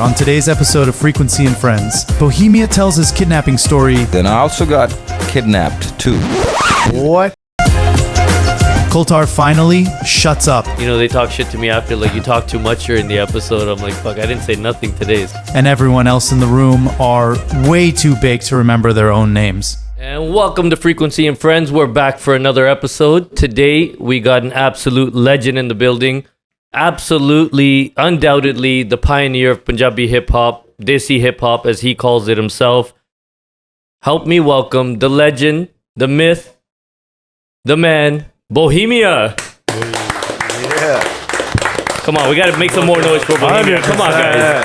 on today's episode of Frequency and Friends. Bohemia tells his kidnapping story. Then I also got kidnapped too. What? Koltar finally shuts up. You know, they talk shit to me after, like, you talk too much during the episode. I'm like, fuck, I didn't say nothing today. And everyone else in the room are way too big to remember their own names. And welcome to Frequency and Friends. We're back for another episode. Today, we got an absolute legend in the building. Absolutely, undoubtedly, the pioneer of Punjabi hip hop, Desi Hip Hop, as he calls it himself. Help me welcome the legend, the myth, the man, Bohemia. Yeah. Come on, we got to make some more noise for Bohemia. Come on, guys.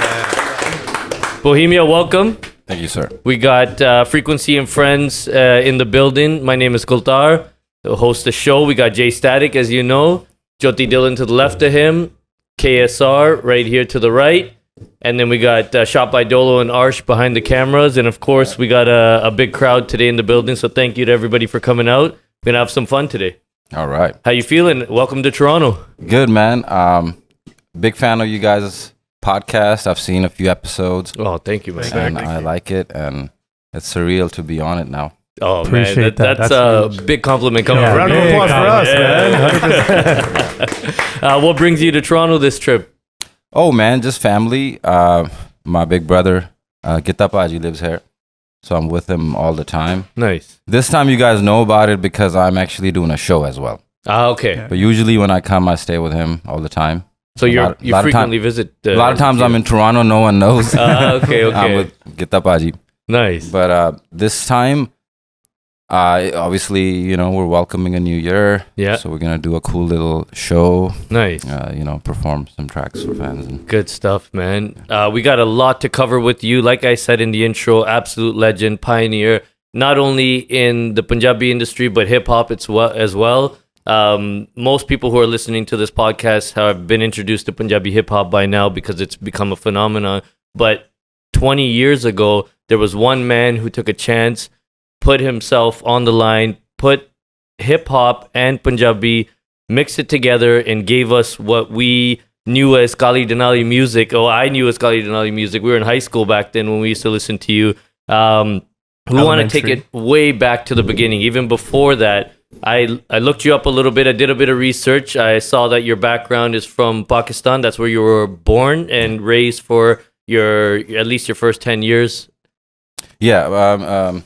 Bohemia, welcome. Thank you, sir. We got Frequency and Friends in the building. My name is Koltar, the host of the show. We got Jay Static, as you know. Jyoti Dillon to the left of him. KSR right here to the right. And then we got Shot by Dolo and Arsh behind the cameras. And of course, we got a big crowd today in the building. So thank you to everybody for coming out. We're going to have some fun today. All right. How you feeling? Welcome to Toronto. Good, man. Big fan of you guys' podcast. I've seen a few episodes. Oh, thank you, man. And I like it. And it's surreal to be on it now. Oh, Appreciate man. That's a big compliment coming from Round you. of applause for us, man. What brings you to Toronto this trip? Oh, man, just family. My big brother, Gita Paji, lives here. So I'm with him all the time. Nice. This time you guys know about it because I'm actually doing a show as well. Okay. But usually when I come, I stay with him all the time. So you frequently visit. A lot of times I'm in Toronto, no one knows. Okay. I'm with Gita Paji. Nice. But this time, obviously, you know, we're welcoming a new year. Yeah. So we're going to do a cool little show. Nice. You know, perform some tracks for fans. And Good stuff, man. We got a lot to cover with you. Like I said in the intro, absolute legend, pioneer, not only in the Punjabi industry, but hip hop as well. Most people who are listening to this podcast have been introduced to Punjabi hip hop by now because it's become a phenomenon. But 20 years ago, there was one man who took a chance, put himself on the line, put hip hop and Punjabi, mixed it together, and gave us what we knew as Kali Denali music. Oh, I knew as Kali Denali music. We were in high school back then when we used to listen to you. We want to take it way back to the beginning. Even before that, I looked you up a little bit. I did a bit of research. I saw that your background is from Pakistan. That's where you were born and raised for at least your first 10 years. yeah,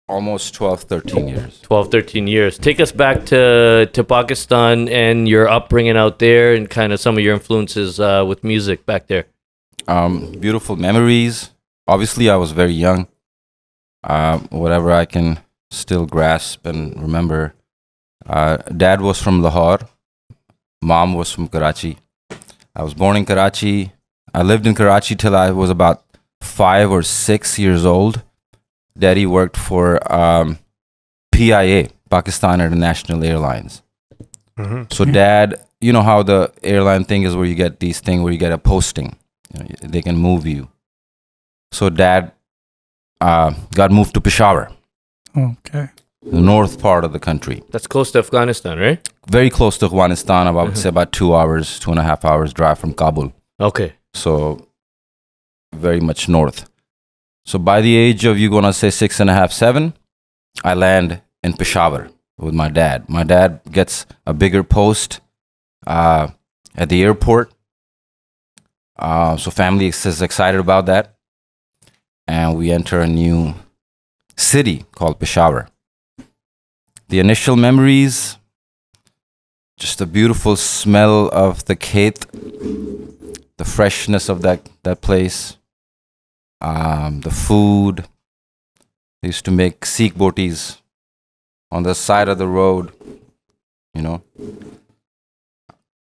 almost 12, 13 years. 12, 13 years. Take us back to Pakistan and your upbringing out there and kind of some of your influences with music back there. Beautiful memories. Obviously, I was very young. Whatever I can still grasp and remember. Dad was from Lahore. Mom was from Karachi. I was born in Karachi. I lived in Karachi till I was about 5 or 6 years old. Daddy worked for PIA, Pakistan International Airlines. Mm-hmm. So Dad, you know how the airline thing is where you get these things where you get a posting. You know, they can move you. So Dad got moved to Peshawar, Okay. the north part of the country. That's close to Afghanistan, right? Very close to Afghanistan, I would say about 2 hours, 2.5 hours drive from Kabul. Okay. So very much north. So by the age of, you're going to say 6.5, 7, I land in Peshawar with my dad. My dad gets a bigger post at the airport. So family is excited about that. And we enter a new city called Peshawar. The initial memories, just the beautiful smell of the khet, the freshness of that place. The food. They used to make Sikh botis on the side of the road, you know.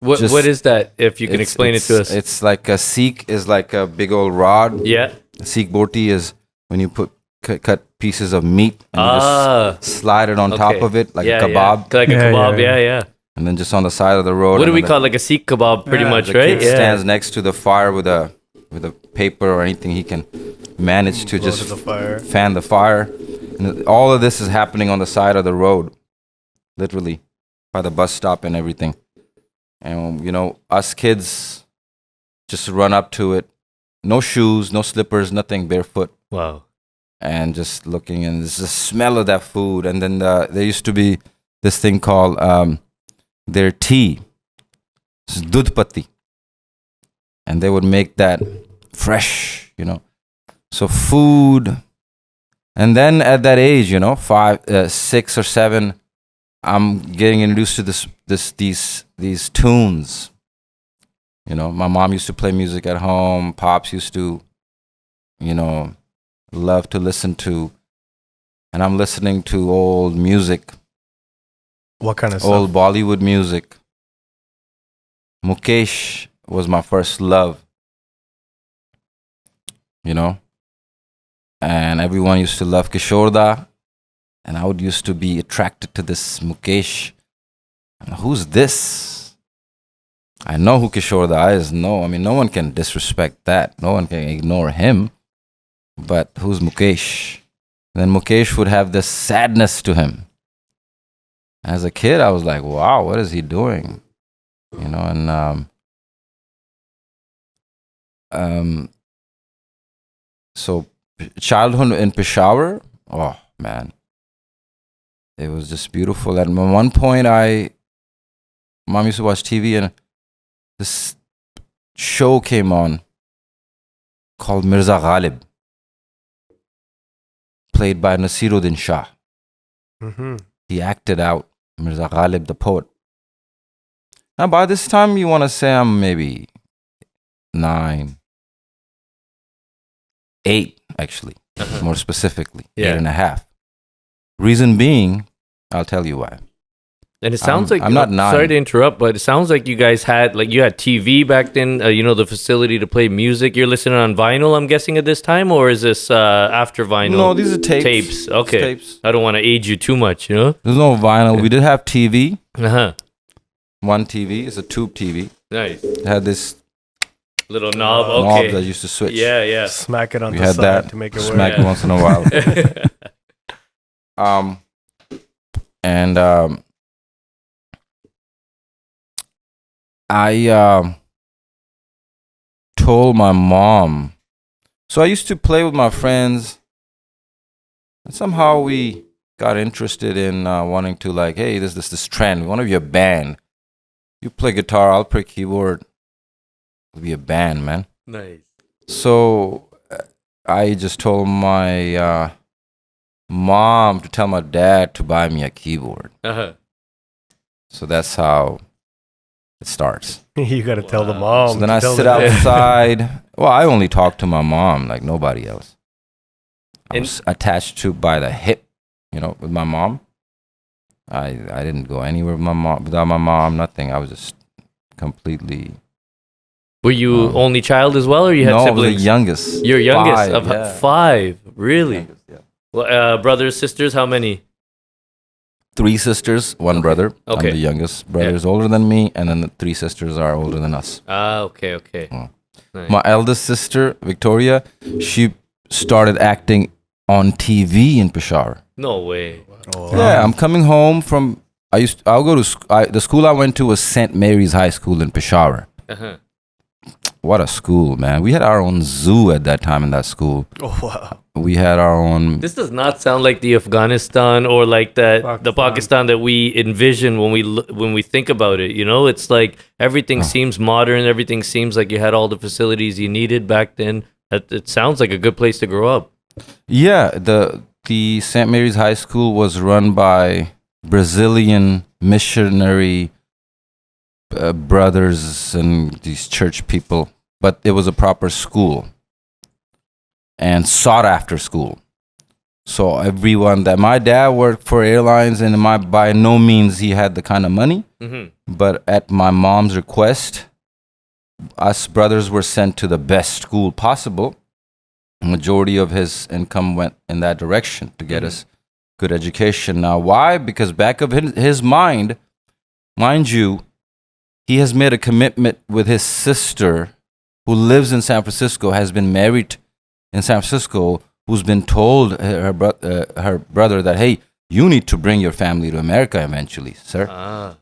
What is that, if you can explain it to us? It's like a Sikh is like a big old rod. Yeah. A Sikh boti is when you cut pieces of meat and you just slide it on top of it like a kebab. Yeah. Like a kebab, yeah. And then just on the side of the road. What do we call it? Like a Sikh kebab, pretty much, the right? kid stands next to the fire with a paper or anything he can manage to just fan the fire. And all of this is happening on the side of the road, literally, by the bus stop and everything. And, you know, us kids just run up to it, no shoes, no slippers, nothing, barefoot. Wow. And just looking, and there's the smell of that food. And then there used to be this thing called their tea, dudh patti, and they would make that fresh, So food, and then at that age, 5, 6 or 7, I'm getting introduced to these tunes. My mom used to play music at home. Pops used to, love to listen to, and I'm listening to old music. What kind of Old stuff? Bollywood music. Mukesh was my first love. And everyone used to love Kishorda, and I would used to be attracted to this Mukesh. Who's this? I know who Kishorda is. No, no one can disrespect that. No one can ignore him. But who's Mukesh? Then Mukesh would have this sadness to him. As a kid, I was like, wow, what is he doing? So childhood in Peshawar, oh man, it was just beautiful. At one point, Mom used to watch TV, and this show came on called Mirza Ghalib, played by Nasiruddin Shah. Mm-hmm. He acted out Mirza Ghalib, the poet. Now, by this time, you want to say I'm maybe 9, 8, actually, more specifically, 8.5. Reason being, I'll tell you why. And it sounds like I'm not 9. Sorry to interrupt, but it sounds like you guys had you had TV back then. The facility to play music. You're listening on vinyl, I'm guessing at this time, or is this after vinyl? No, these are tapes. Tapes. Okay. Tapes. I don't want to age you too much. There's no vinyl. We did have TV. Uh-huh. One TV. It's a tube TV. Nice. It had this Little knob. knob Okay. that used to switch. Yeah. Smack it on We the had side that. to make it work. Smack it once in a while. I told my mom. So I used to play with my friends, and somehow we got interested in wanting to hey, there's this trend. We want to be a band. You play guitar, I'll play keyboard. We'll be a band, man. Nice. So I just told my mom to tell my dad to buy me a keyboard. Uh-huh. So that's how it starts. You got to tell the Wow. mom. So then to I tell sit the dad. outside. Well, I only talk to my mom like nobody else. I And- was attached to by the hip, with my mom. I didn't go anywhere with my mom, without my mom, nothing. I was just completely. Were you only child as well, or you had no, I was siblings? the youngest. You're youngest 5, of yeah. 5. Really? Youngest, yeah. Well, brothers, sisters, how many? 3 sisters, 1 brother. Okay. I'm the youngest. Brother is older than me, and then the 3 sisters are older than us. Ah, okay. Oh. Nice. My eldest sister, Victoria, she started acting on TV in Peshawar. No way. Oh, Yeah, I'm coming home from. I'll go to the school I went to was St. Mary's High School in Peshawar. Uh-huh. What a school, man! We had our own zoo at that time in that school. Oh, wow. We had our own. This does not sound like the Afghanistan or like the Pakistan. Pakistan that we envision when we think about it. It's like everything seems modern. Everything seems like you had all the facilities you needed back then. It sounds like a good place to grow up. Yeah, the St. Mary's High School was run by Brazilian missionary brothers and these church people, but it was a proper school and sought after school. So everyone that my dad worked for airlines, and by no means he had the kind of money, Mm-hmm. but at my mom's request, us brothers were sent to the best school possible. Majority of his income went in that direction to get us good education. Now, why? Because back of his mind you, he has made a commitment with his sister who lives in San Francisco, has been married in San Francisco, who's been told her brother that, hey, you need to bring your family to America eventually, sir. Ah.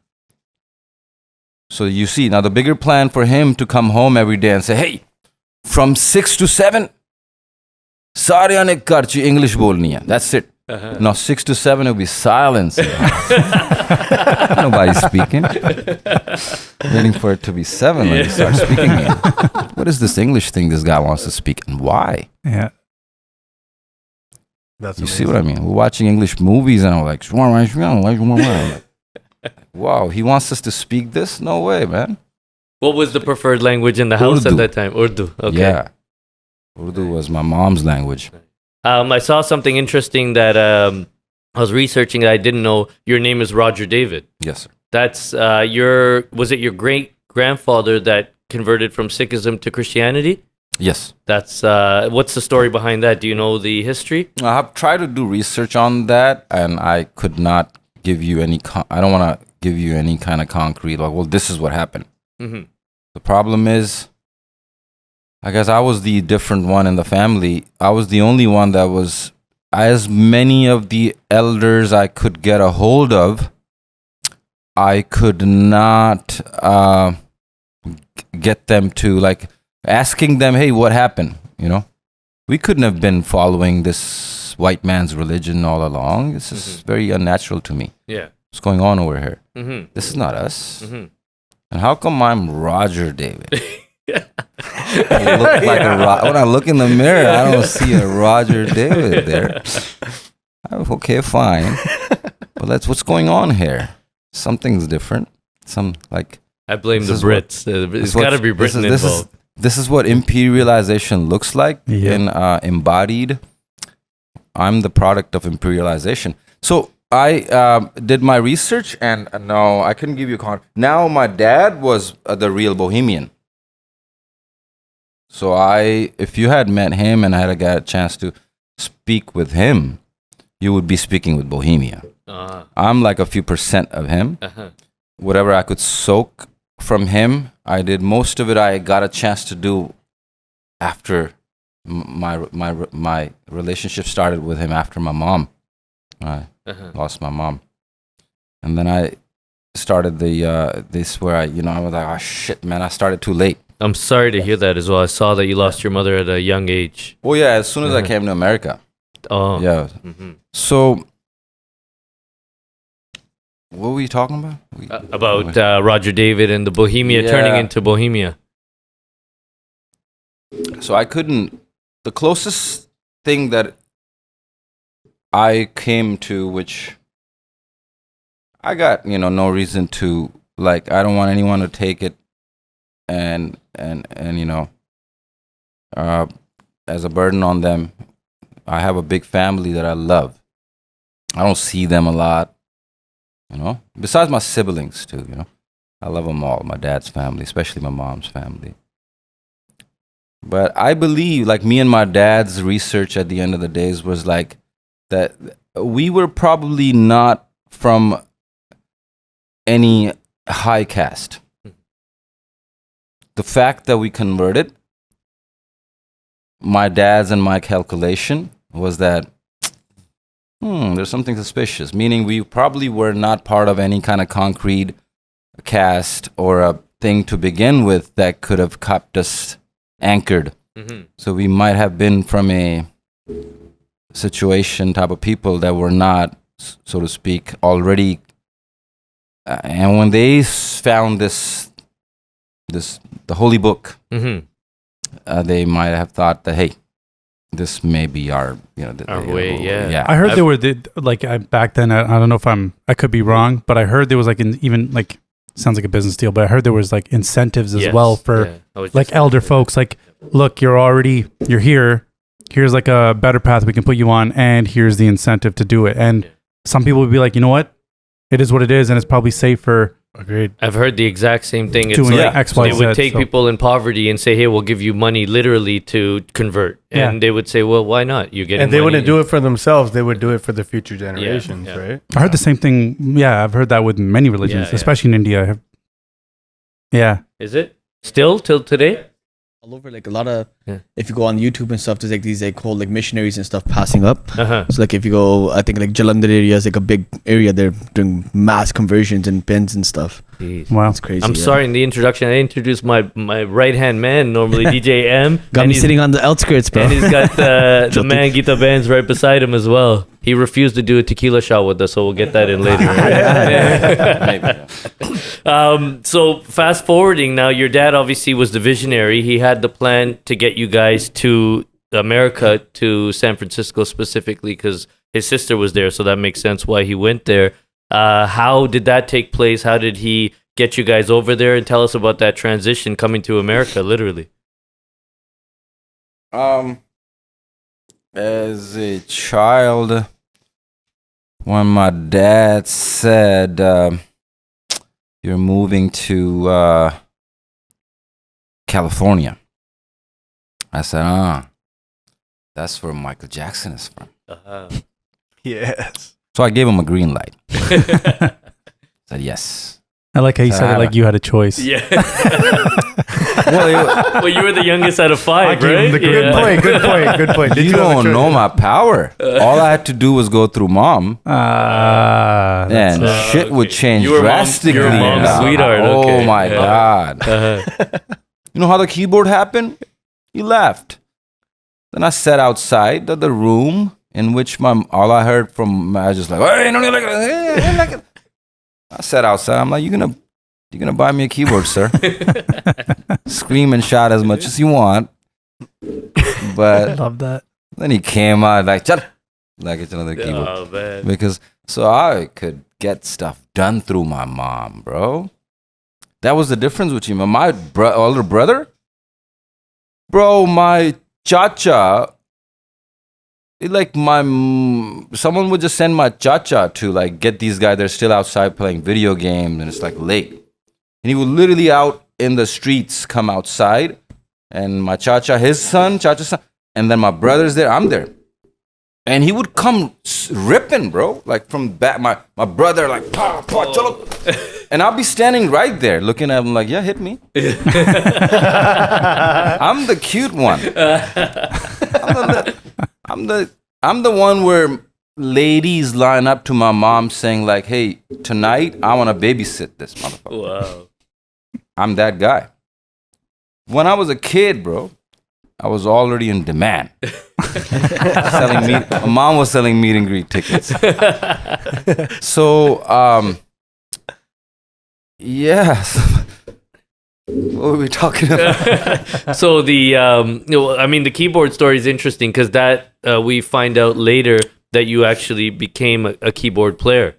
So you see, now the bigger plan for him to come home every day and say, hey, from 6 to 7 सारियां ने घर च English बोलनी है. That's it. Now 6 to 7 it'll be silence. Nobody speaking. Waiting for it to be 7 when you start speaking again. What is this English thing this guy wants to speak and why? Yeah. That's You see what I mean? We're watching English movies and I'm like, wow, he wants us to speak this? No way, man. What was the preferred language in the house Urdu. at that time? Urdu. Okay. Yeah. Urdu was my mom's language. I saw something interesting that I was researching that I didn't know. Your name is Roger David. Yes, sir. That's was it your great grandfather that converted from Sikhism to Christianity? Yes. That's what's the story behind that? Do you know the history? I have tried to do research on that and I could not give you any, I don't want to give you any kind of concrete, like, well, this is what happened. Mm-hmm. The problem is, I guess I was the different one in the family. I was the only one that was, as many of the elders I could get a hold of, I could not get them to, like, asking them, hey, what happened? You know, we couldn't have been following this white man's religion all along. This is very unnatural to me. Yeah. What's going on over here? Mm-hmm. This is not us. Mm-hmm. And how come I'm Roger David? I look like when I look in the mirror, I don't see a Roger David there. Okay, fine. But what's going on here? Something's different. I blame the This is Brits. It's got to be Britain involved. This is what imperialization looks like in embodied. I'm the product of imperialization. So I did my research and no, I couldn't give you now my dad was the real Bohemian. So if you had met him and I had got a chance to speak with him, you would be speaking with Bohemia. I'm like a few % of him. Whatever I could soak from him, I did. Most of it I got a chance to do after my relationship started with him after my mom. I lost my mom. And then I started this where I was like, oh shit, man, I started too late. I'm sorry to hear that as well. I saw that you lost your mother at a young age. Oh yeah, as soon as I came to America. Oh. Yeah. Mm-hmm. So, what were you talking about? About Roger David and the Bohemia turning into Bohemia. So the closest thing that I came to, which I got, no reason to, like, I don't want anyone to take it and as a burden on them. I have a big family that I love. I don't see them a lot, besides my siblings too, I love them all, my dad's family, especially my mom's family. But I believe, like, me and my dad's research at the end of the days was like that we were probably not from any high caste. The fact that we converted, my dad's and my calculation was that there's something suspicious, meaning we probably were not part of any kind of concrete caste or a thing to begin with that could have kept us anchored. Mm-hmm. So we might have been from a situation type of people that were not, so to speak, already. And when they found the holy book, they might have thought that, hey, this may be our way. Yeah. I heard there were back then. I don't know if I could be wrong, but I heard there was sounds like a business deal, but I heard there was like incentives as well for like elder folks. Like, look, you're here. Here's like a better path we can put you on, and here's the incentive to do it. And some people would be like, you know what? It is what it is, and it's probably safer. Agreed. I've heard the exact same thing. It's doing like X, Y, they would Z, take people in poverty and say, hey, we'll give you money literally to convert. And they would say, well, why not? You get And they wouldn't do it for themselves. They would do it for the future generations, right? I heard the same thing. Yeah, I've heard that with many religions, especially in India. Yeah. Is it? Still till today? All over, like a lot of if you go on YouTube and stuff, there's like these like whole like missionaries and stuff passing up. So like if you go, I think like Jalandhar area is like a big area. They're doing mass conversions and pins and stuff. Jeez. Wow, it's crazy. I'm sorry, in the introduction, I introduced my right hand man, normally DJ M. Got me sitting on the outskirts, bro. And he's got the man Gita Bands right beside him as well. He refused to do a tequila shot with us, so we'll get that in later. So fast forwarding now, your dad obviously was the visionary. He had the plan to get you guys to America, to San Francisco specifically, because his sister was there, so that makes sense why he went there. How did that take place? How did he get you guys over there? And tell us about that transition coming to America, literally. As a child, when my dad said, you're moving to California, I said, that's where Michael Jackson is from. Yes. So I gave him a green light. Said yes. I like how you said it like you had a choice. Yeah. Well, you were the youngest out of five, right? Good point. You don't know my power. All I had to do was go through mom. And shit would change drastically. Your mom's sweetheart. Oh my God. You know how the keyboard happened? He left. Then I sat outside the room in which all I heard from, I was just like, hey, no, like it. I sat outside. I'm like, you're gonna buy me a keyboard, sir. Scream and shout as much as you want. But I love that. Then he came out like, shut up. Like it's another keyboard. Oh, man. Because so I could get stuff done through my mom, bro. That was the difference between my older brother. Bro, my chacha, someone would just send my chacha to like get these guys. They're still outside playing video games and it's like late. And he would literally out in the streets come outside and my chacha's son, and then my brother's there, I'm there. And he would come ripping, bro, like from back, my brother like, chalo. And I'll be standing right there looking at him like, yeah, hit me. I'm the cute one. I'm the one where ladies line up to my mom saying like, hey, tonight I want to babysit this motherfucker. Wow. I'm that guy. When I was a kid, bro, I was already in demand. My mom was selling meet and greet tickets. So, yeah. What were we talking about? So the keyboard story is interesting because that we find out later that you actually became a keyboard player.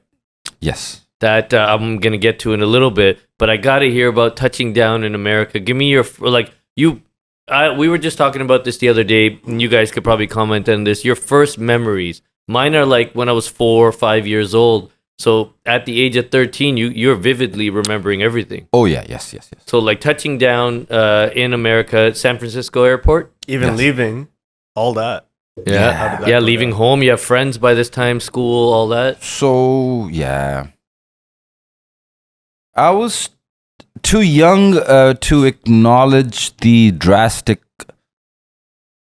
Yes. That I'm gonna get to in a little bit, but I gotta hear about touching down in America. Give me your we were just talking about this the other day, and you guys could probably comment on this. Your first memories. Mine are like when I was 4 or 5 years old. So at the age of 13, you're vividly remembering everything. Oh yeah, yes. So like touching down in America, San Francisco airport, even leaving, all that. Yeah, leaving home. You have friends by this time, school, all that. So yeah, I was too young to acknowledge the drastic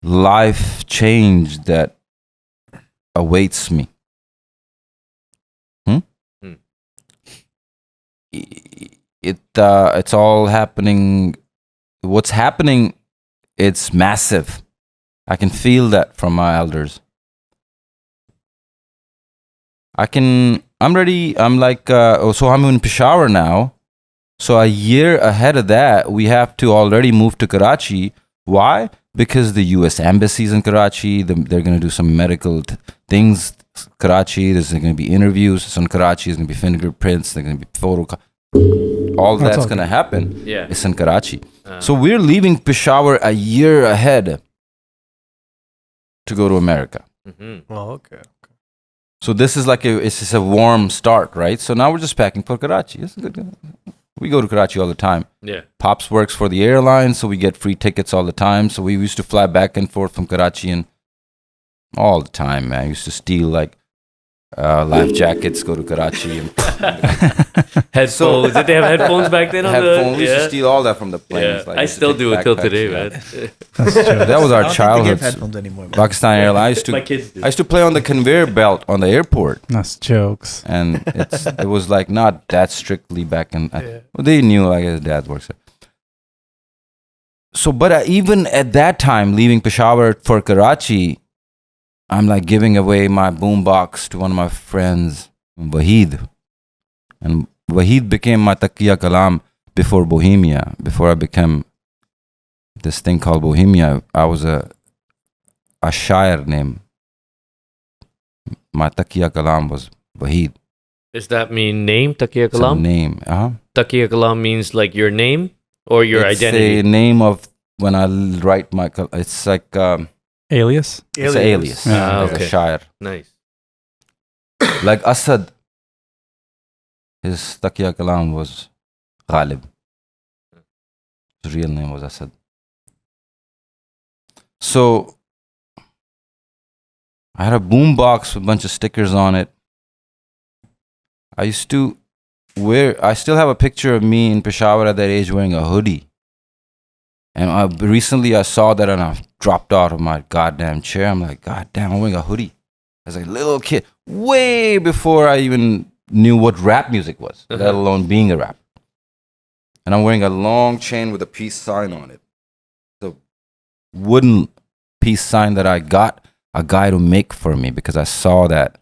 life change that awaits me. It's all happening. What's happening? It's massive. I can feel that from my elders. I'm ready. I'm like, so I'm in Peshawar now. So a year ahead of that, we have to already move to Karachi. Why? Because the U.S. Embassy's in Karachi. They're going to do some medical things. Karachi, there's going to be interviews. So in Karachi, there's going to be fingerprints. There's going to be photo. All that's going to happen. Yeah. It's in Karachi. So we're leaving Peshawar a year ahead to go to America. Mm-hmm. Oh, okay. So this is like it's just a warm start, right? So now we're just packing for Karachi. It's good. We go to Karachi all the time. Yeah. Pops works for the airline, so we get free tickets all the time. So we used to fly back and forth from Karachi and all the time, man. I used to steal like life jackets, go to Karachi. And Headphones. Did they have headphones back then? We used to steal all that from the planes. Yeah. I still do it till today, man. That was our I don't think they childhood. give headphones anymore. Man. Pakistan Airlines. My kids do. I used to play on the conveyor belt on the airport, That's jokes. and it was like not that strictly back in. Well, they knew, I guess, dad works there. So, but even at that time, leaving Peshawar for Karachi, I'm like giving away my boombox to one of my friends, Wahid. And Wahid became my Taqiya Kalam before Bohemia. Before I became this thing called Bohemia, I was a Shair name. My Taqiya Kalam was Wahid. Does that mean name, Taqiya It's a Kalam? name. Taqiya Kalam means like your name or your identity? It's a name of when I write my... It's like... Alias? It's an alias. Ah, Like okay. a Shair. Nice. Like Asad. His Taqiya Kalam was Ghalib. His real name was Asad. So, I had a boombox with a bunch of stickers on it. I used to I still have a picture of me in Peshawar at that age wearing a hoodie. And recently I saw that and I dropped out of my goddamn chair. I'm like, God damn, I'm wearing a hoodie. As a little kid, way before I even knew what rap music was, let alone being a rap. And I'm wearing a long chain with a peace sign on it. The wooden peace sign that I got a guy to make for me because I saw that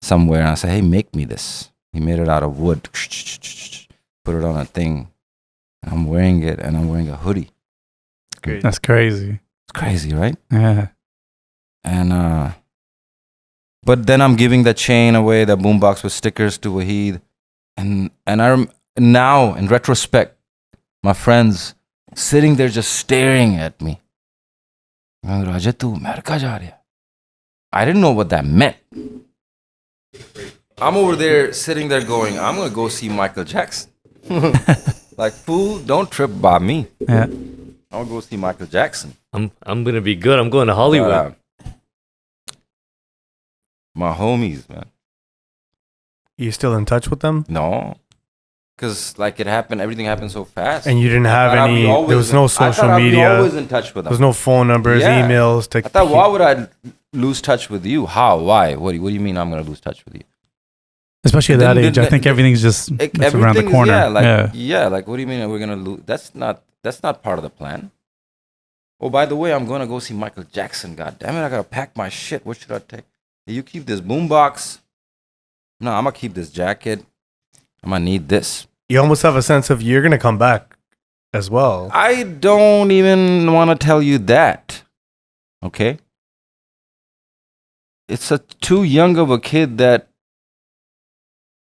somewhere and I said, hey, make me this. He made it out of wood. Put it on a thing. I'm wearing it and I'm wearing a hoodie. Great. That's crazy. It's crazy, right? Yeah. And but then I'm giving the chain away, the boombox with stickers to Wahid, and now in retrospect, my friends sitting there just staring at me. I didn't know what that meant. I'm over there sitting there going, I'm gonna go see Michael Jackson. Like, fool, don't trip by me. Yeah. I'll go see Michael Jackson. I'm gonna be good. I'm going to Hollywood. My homies, man. You still in touch with them? No. Because, like, everything happened so fast. And you didn't have I thought I'd be any, always there was no I social thought I'd be media. always in touch with them. There's no phone numbers, Yeah. emails. I thought, why would I lose touch with you? How? Why? What do you mean I'm going to lose touch with you? Especially at that age, I think everything's just it's around the Everything is- corner. Yeah, like, what do you mean we're going to lose? That's not part of the plan. Oh, by the way, I'm going to go see Michael Jackson. God damn it, I got to pack my shit. What should I take? You keep this boombox. No, I'm going to keep this jacket. I'm going to need this. You almost have a sense of you're going to come back as well. I don't even want to tell you that. Okay? It's too young of a kid that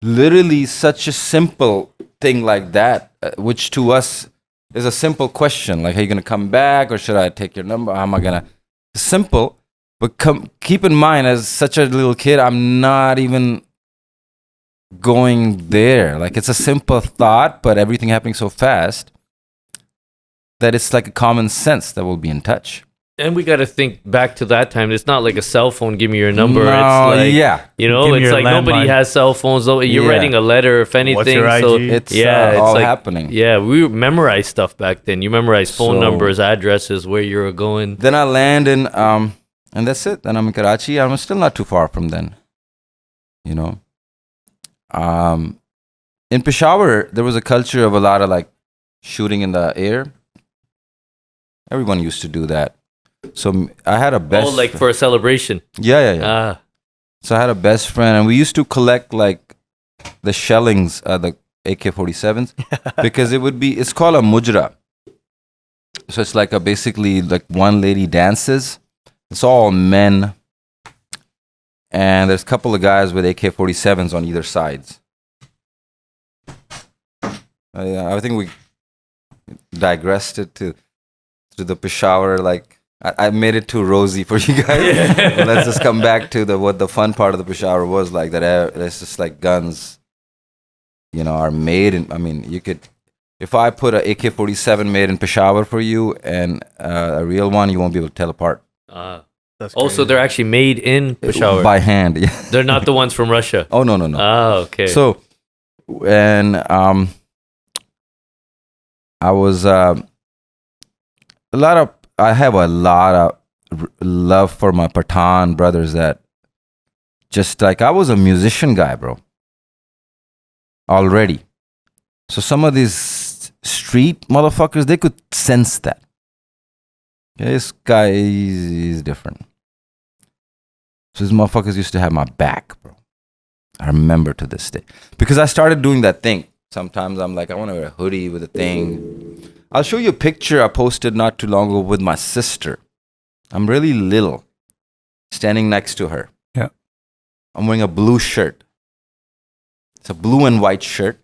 literally such a simple thing like that, which to us is a simple question. Like, are you going to come back or should I take your number? How am I going to? Simple. But keep in mind, as such a little kid, I'm not even going there. Like, it's a simple thought, but everything happening so fast that it's like a common sense that we'll be in touch. And we got to think back to that time. It's not like a cell phone. Give me your number. No, it's like, yeah. you know, Give me it's your like nobody landline. has cell phones. Though. You're Yeah. writing a letter, if anything. What's your So IG? It's it's all like, happening. Yeah, we memorized stuff back then. You memorized phone So- numbers, addresses, where you were going. Then I land in, and that's it. Then I'm in Karachi. I'm still not too far from then. You know, in Peshawar, there was a culture of a lot of like shooting in the air. Everyone used to do that. So I had a best. Oh, like for a celebration. Yeah. Ah, So I had a best friend, and we used to collect like the shellings, the AK-47s, because it's called a mujra. So it's like basically like one lady dances. It's all men, and there's a couple of guys with AK-47s on either sides. I think we digressed it to the Peshawar. Like I made it too rosy for you guys. But let's just come back to what the fun part of the Peshawar was like. It's just like guns, you know, are made. And I mean, you could, if I put a AK-47 made in Peshawar for you and a real one, you won't be able to tell apart. Also, they're actually made in Peshawar. By hand. Yeah. They're not the ones from Russia. Oh, no. Oh, okay. So, and I was I have a lot of love for my Pathan brothers that just like I was a musician guy, bro. Already. So some of these street motherfuckers, they could sense that. This guy is different. So these motherfuckers used to have my back, bro. I remember to this day. Because I started doing that thing. Sometimes I'm like, I want to wear a hoodie with a thing. I'll show you a picture I posted not too long ago with my sister. I'm really little, standing next to her. Yeah. I'm wearing a blue shirt. It's a blue and white shirt,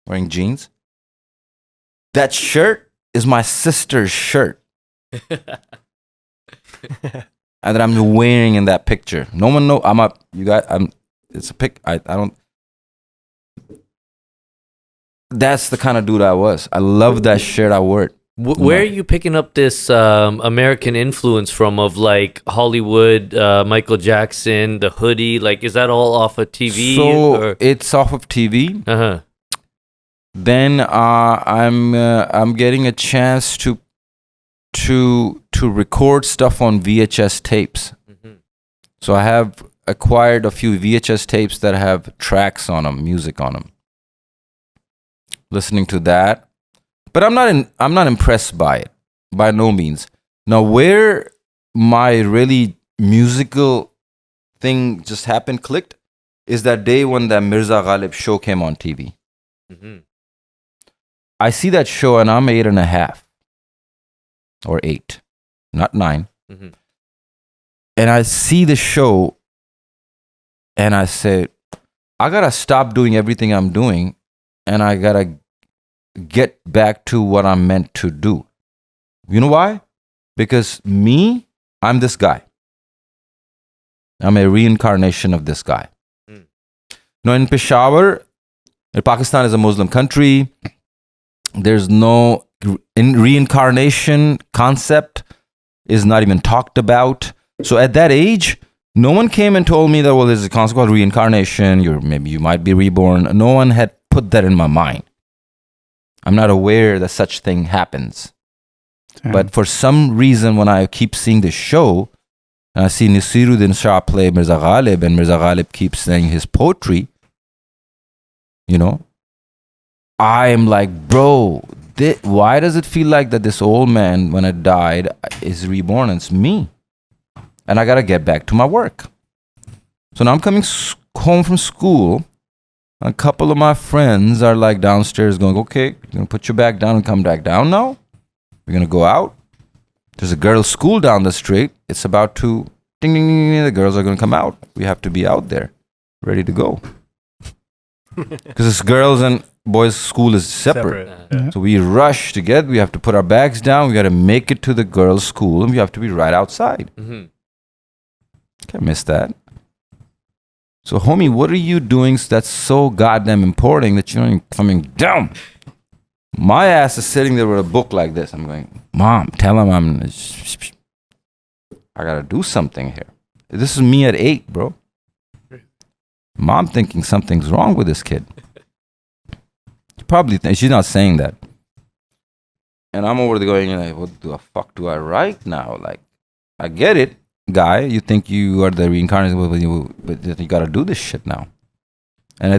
wearing jeans. That shirt is my sister's shirt. And that I'm wearing in that picture. No one know. It's a pic. I don't. That's the kind of dude I was. I love that shirt. I wore it. Where are you picking up this American influence from of like Hollywood, Michael Jackson, the hoodie? Like, is that all off of TV? So it's off of TV. Uh-huh. Then I'm getting a chance to record stuff on VHS tapes. Mm-hmm. So I have acquired a few VHS tapes that have tracks on them, music on them. Listening to that, but I'm not impressed by it, by no means. Now, where my really musical thing just happened, clicked, is that day when that Mirza Ghalib show came on TV. Mm-hmm. I see that show and I'm 8.5 or 8, not 9. Mm-hmm. And I see the show and I say, I gotta stop doing everything I'm doing and I gotta get back to what I'm meant to do. You know why? Because I'm this guy. I'm a reincarnation of this guy. Mm. Now in Peshawar, Pakistan is a Muslim country. There's no reincarnation concept is not even talked about. So at that age, no one came and told me that, well, there's a concept called reincarnation. Maybe you might be reborn. No one had put that in my mind. I'm not aware that such thing happens. Damn. But for some reason, when I keep seeing the show, and I see Nasiruddin Shah play Mirza Ghalib, and Mirza Ghalib keeps saying his poetry, you know, I am like, bro, why does it feel like that this old man, when I died, is reborn? It's me. And I got to get back to my work. So now I'm coming home from school. A couple of my friends are like downstairs going, okay, you're going to put your bag down and come back down now? We're going to go out. There's a girls' school down the street. It's about to, ding, ding, ding, ding, the girls are going to come out. We have to be out there, ready to go. Because it's girls and boys' school is separate. Yeah. So we rush to get, we have to put our bags down. We got to make it to the girls' school and we have to be right outside. Mm-hmm. Can't miss that. So, homie, what are you doing that's so goddamn important that you're not even coming down? My ass is sitting there with a book like this. I'm going, Mom, tell him I got to do something here. This is me at 8, bro. Mom thinking something's wrong with this kid. She probably thinks, she's not saying that. And I'm over there going, like, what the fuck do I write now? Like, I get it. Guy, you think you are the reincarnation, but you gotta do this shit now. And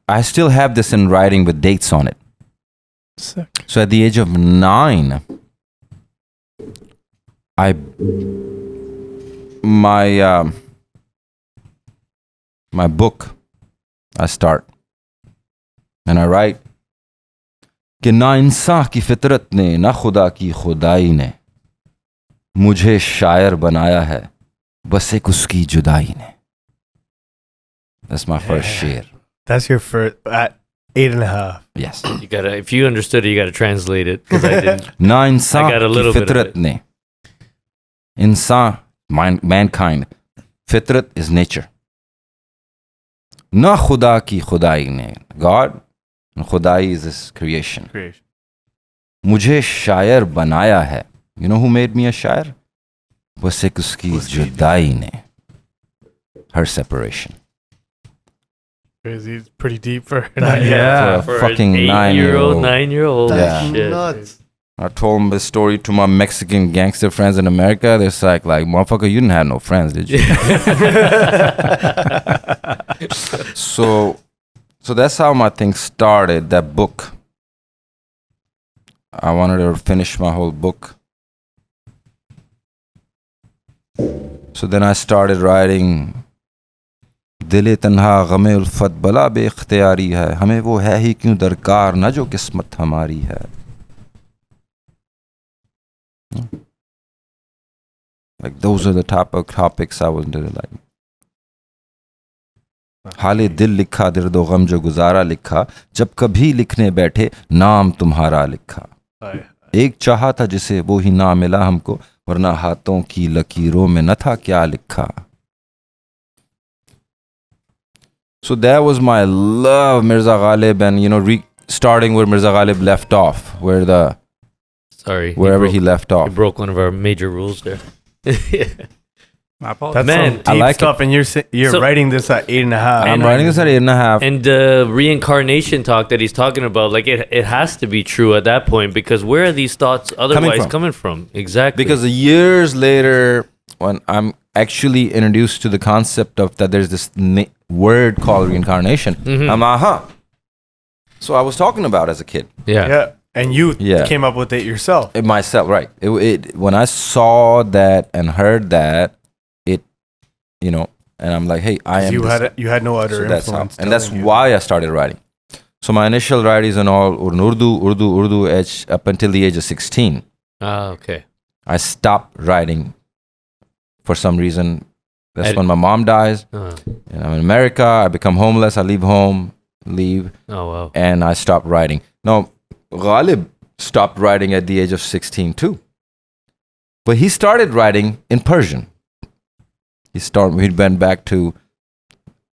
I still have this in writing with dates on it. Sick. So at the age of 9, my book, I start and I write कि ना इंसान की फितरत ने ना खुदा की खुदाई ने मुझे शायर बनाया है बस एक उसकी जुदाई ने. That's my first share. That's your first at 8.5. Yes. You gotta, if you understood it, you gotta translate it because I didn't. ना इंसान की फितरत ने, इंसान, mankind, फितरत is nature. ना खुदा की खुदाई ने, God, and खुदाई is this creation. मुझे शायर बनाया है. You know who made me a shair? बस एक उसकी जुदाई ने, her separation. Crazy. It's pretty deep for For a fucking 9-year-old. 9-year-old. Yeah. Nuts. I told him this story to my Mexican gangster friends in America. They're like, motherfucker, you didn't have no friends, did you? So that's how my thing started, that book. I wanted to finish my whole book. So then I started writing. दिल तन्हा गमे उल्फत बला बेख्तियारी है, हमें वो है ही क्यों दरकार ना जो किस्मत हमारी है. Like those are the topics I was doing. Like हाले दिल लिखा दर्दो गम जो गुजारा लिखा, जब कभी लिखने बैठे नाम तुम्हारा लिखा. एक चाहा था जिसे वो ही ना मिला हमको, वरना हाथों की लकीरों में न था क्या लिखा. So that was my love, Mirza Ghalib, and starting where Mirza Ghalib left off, wherever he left off. You broke one of our major rules there. My apologies. That's Man, some deep like stuff, and you're writing this at 8.5. I'm writing this at 8.5. And the reincarnation talk that he's talking about, like it has to be true at that point, because where are these thoughts otherwise coming from? Exactly. Because years later, when I'm actually introduced to the concept of that there's this word called reincarnation, I'm So I was talking about as a kid. Yeah. And you came up with it yourself. Myself, right. When I saw that and heard that, and I'm like, hey, I am. You had no other influence. That's why I started writing. So my initial writings and all were in Urdu up until the age of 16. Ah, okay. I stopped writing for some reason. That's when my mom dies. And I'm in America. I become homeless. I leave home, Oh, wow. and I stopped writing. Now, Ghalib stopped writing at the age of 16 too. But he started writing in Persian. He went back to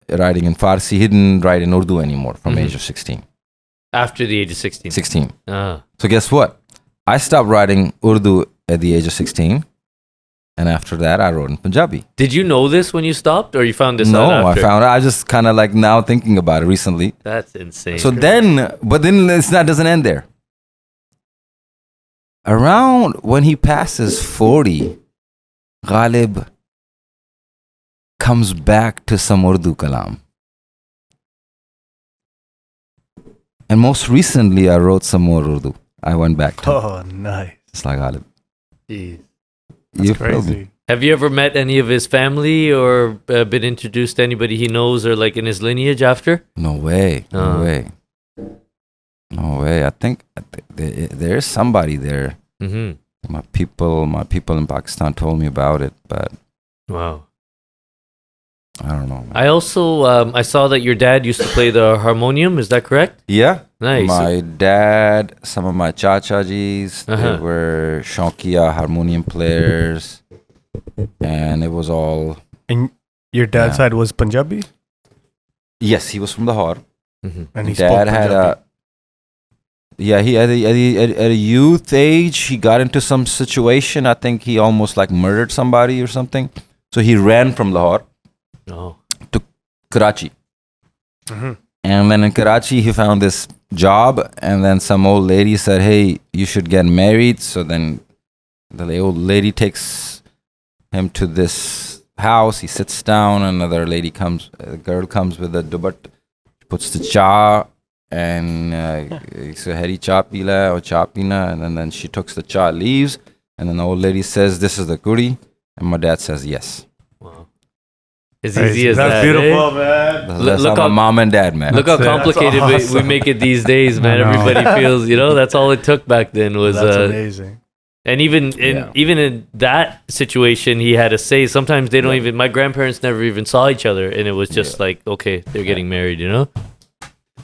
writing in Farsi. He didn't write in Urdu anymore from age of 16. After the age of 16. 16. Ah. So guess what? I stopped writing Urdu at the age of 16. And after that, I wrote in Punjabi. Did you know this when you stopped, or you found this out No, after? I found it. I just kind of like now thinking about it recently. That's insane. So then that doesn't end there. Around when he passes 40, Ghalib comes back to some Urdu kalam. And most recently, I wrote some more Urdu. I went back to Oh, nice. It's like Ghalib. Jeez. You Crazy. feel me? Have you ever met any of his family or been introduced to anybody he knows or like in his lineage after? No way. No way. No way. I think there's somebody there. Mm-hmm. My people in Pakistan told me about it, but Wow. I don't know. I also I saw that your dad used to play the harmonium. Is that correct? Yeah. Nice. My dad, some of my chachajis, they were Shaukiya harmonium players, and it was all. And your dad's side was Punjabi? Yes, he was from Lahore. Mm-hmm. And he Dad spoke had Punjabi. he at a youth age he got into some situation. I think he almost like murdered somebody or something. So he ran from Lahore to Karachi. Mm-hmm. And then in Karachi, he found this job, and then some old lady said, hey, you should get married. So then the old lady takes him to this house. He sits down, another lady comes, a girl comes with a dubat, puts the cha, and he said, Hari cha pila or cha pina. And then she takes the cha, leaves, and then the old lady says, this is the kuri. And my dad says, yes. Wow. As easy as That's that. beautiful, Eh? man. Look how how my mom and dad, man. Look how complicated awesome. we make it these days, man. I know. Everybody feels, that's all it took back then was. That's amazing. And even in that situation, he had to say. Sometimes they don't even. My grandparents never even saw each other, and it was just like, okay, they're getting married,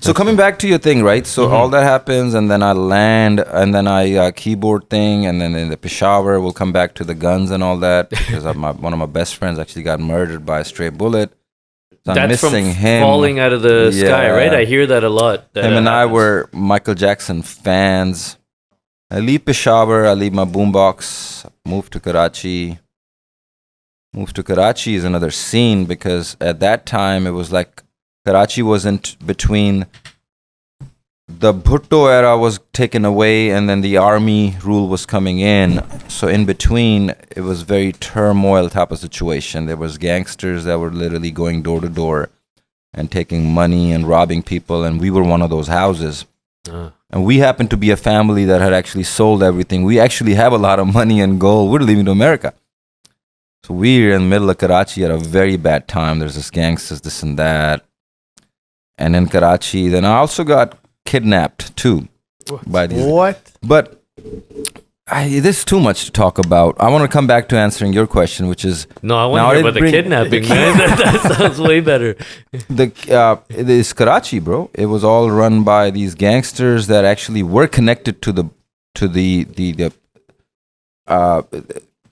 So coming back to your thing, right? So all that happens, and then I land, and then I keyboard thing, and then in the Peshawar, we'll come back to the guns and all that because one of my best friends actually got murdered by a stray bullet. So I'm That's missing from him. falling out of the sky, right? I hear that a lot. That Him and I happens. were Michael Jackson fans. I leave Peshawar, I leave my boombox, move to Karachi, moved to Karachi is another scene, because at that time it was like Karachi wasn't between the Bhutto era was taken away and then the army rule was coming in. So in between, it was very turmoil type of situation. There was gangsters that were literally going door to door and taking money and robbing people, and we were one of those houses. And we happened to be a family that had actually sold everything. We actually have a lot of money and gold. We're leaving to America. So we're in the middle of Karachi at a very bad time. There's this gangsters, this and that. And in Karachi, then I also got kidnapped too. By these. What? But this is too much to talk about. I want to come back to answering your question, which is... No, I want to hear about the kidnapping, man. That sounds way better. This Karachi, bro, it was all run by these gangsters that actually were connected to the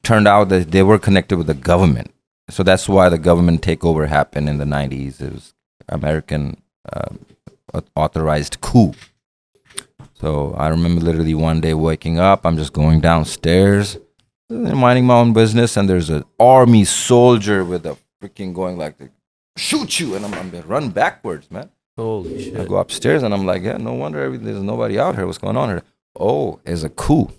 turned out that they were connected with the government. So that's why the government takeover happened in the 90s. It was American authorized coup. So I remember literally one day waking up, I'm just going downstairs, minding my own business, and there's an army soldier with a freaking going like, shoot you, and I'm run backwards, man. Holy shit. I go upstairs and I'm like, yeah, no wonder there's nobody out here. What's going on here? Oh, it's a coup.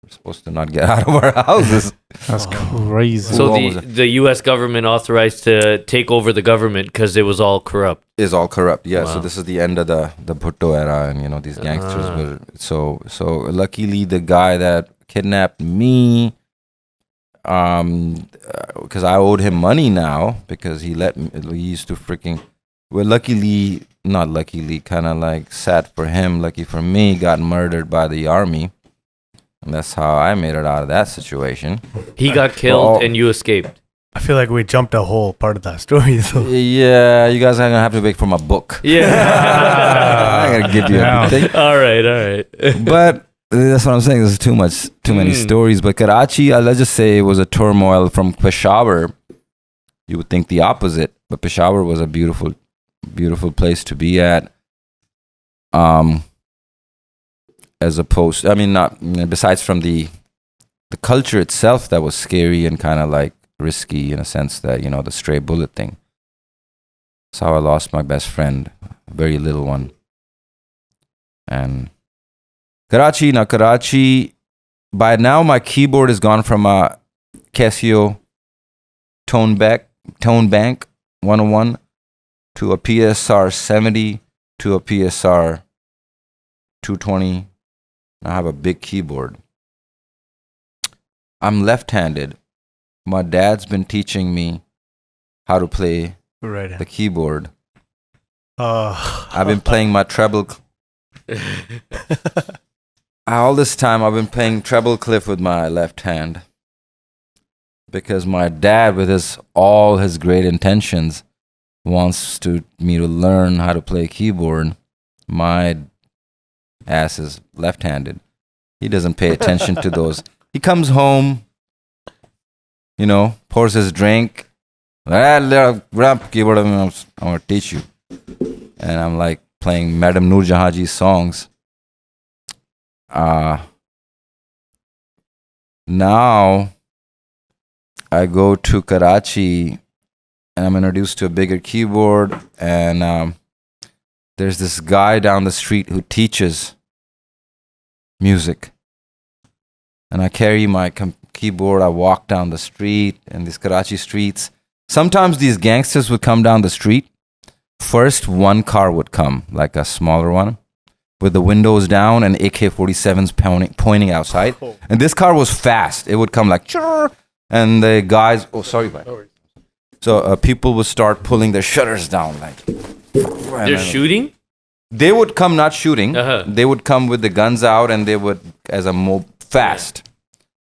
We're supposed to not get out of our houses. That's crazy. So the U.S. government authorized to take over the government because it was all corrupt. Is all corrupt, yeah. Wow. So this is the end of the Bhutto era, and these gangsters were so luckily the guy that kidnapped me, because I owed him money now because he used to freaking. Well, not luckily, kind of like sad for him, lucky for me, got murdered by the army. And that's how I made it out of that situation. He got killed and you escaped. I feel like we jumped a whole part of that story, though. Yeah, you guys are going to have to wait for my book. Yeah. I got to give you everything. All right. But that's what I'm saying. There's too many stories. But Karachi, let's just say it was a turmoil from Peshawar. You would think the opposite. But Peshawar was a beautiful, beautiful place to be at. As opposed, besides from the culture itself that was scary and kind of like risky in a sense that, the stray bullet thing. That's how I lost my best friend, a very little one. And Karachi, by now my keyboard has gone from a Casio Tone Bank 101 to a PSR 70 to a PSR 220. I have a big keyboard. I'm left-handed. My dad's been teaching me how to play the keyboard. I've been playing my treble. All this time I've been playing treble clef with my left hand. Because my dad, with all his great intentions, wants me to learn how to play keyboard. My ass is left-handed. He doesn't pay attention to those. He comes home, pours his drink. Keyboard, I'm going to teach you. And I'm like playing Madam Noor Jahanji's songs. Now I go to Karachi and I'm introduced to a bigger keyboard, and there's this guy down the street who teaches music. And I carry my keyboard. I walk down the street in these Karachi streets. Sometimes these gangsters would come down the street. First, one car would come, like a smaller one, with the windows down and AK-47s pointing outside. And this car was fast. It would come like, churr, and the guys, so people would start pulling their shutters down, like. They're shooting? They would come not shooting. They would come with the guns out, and they would fast.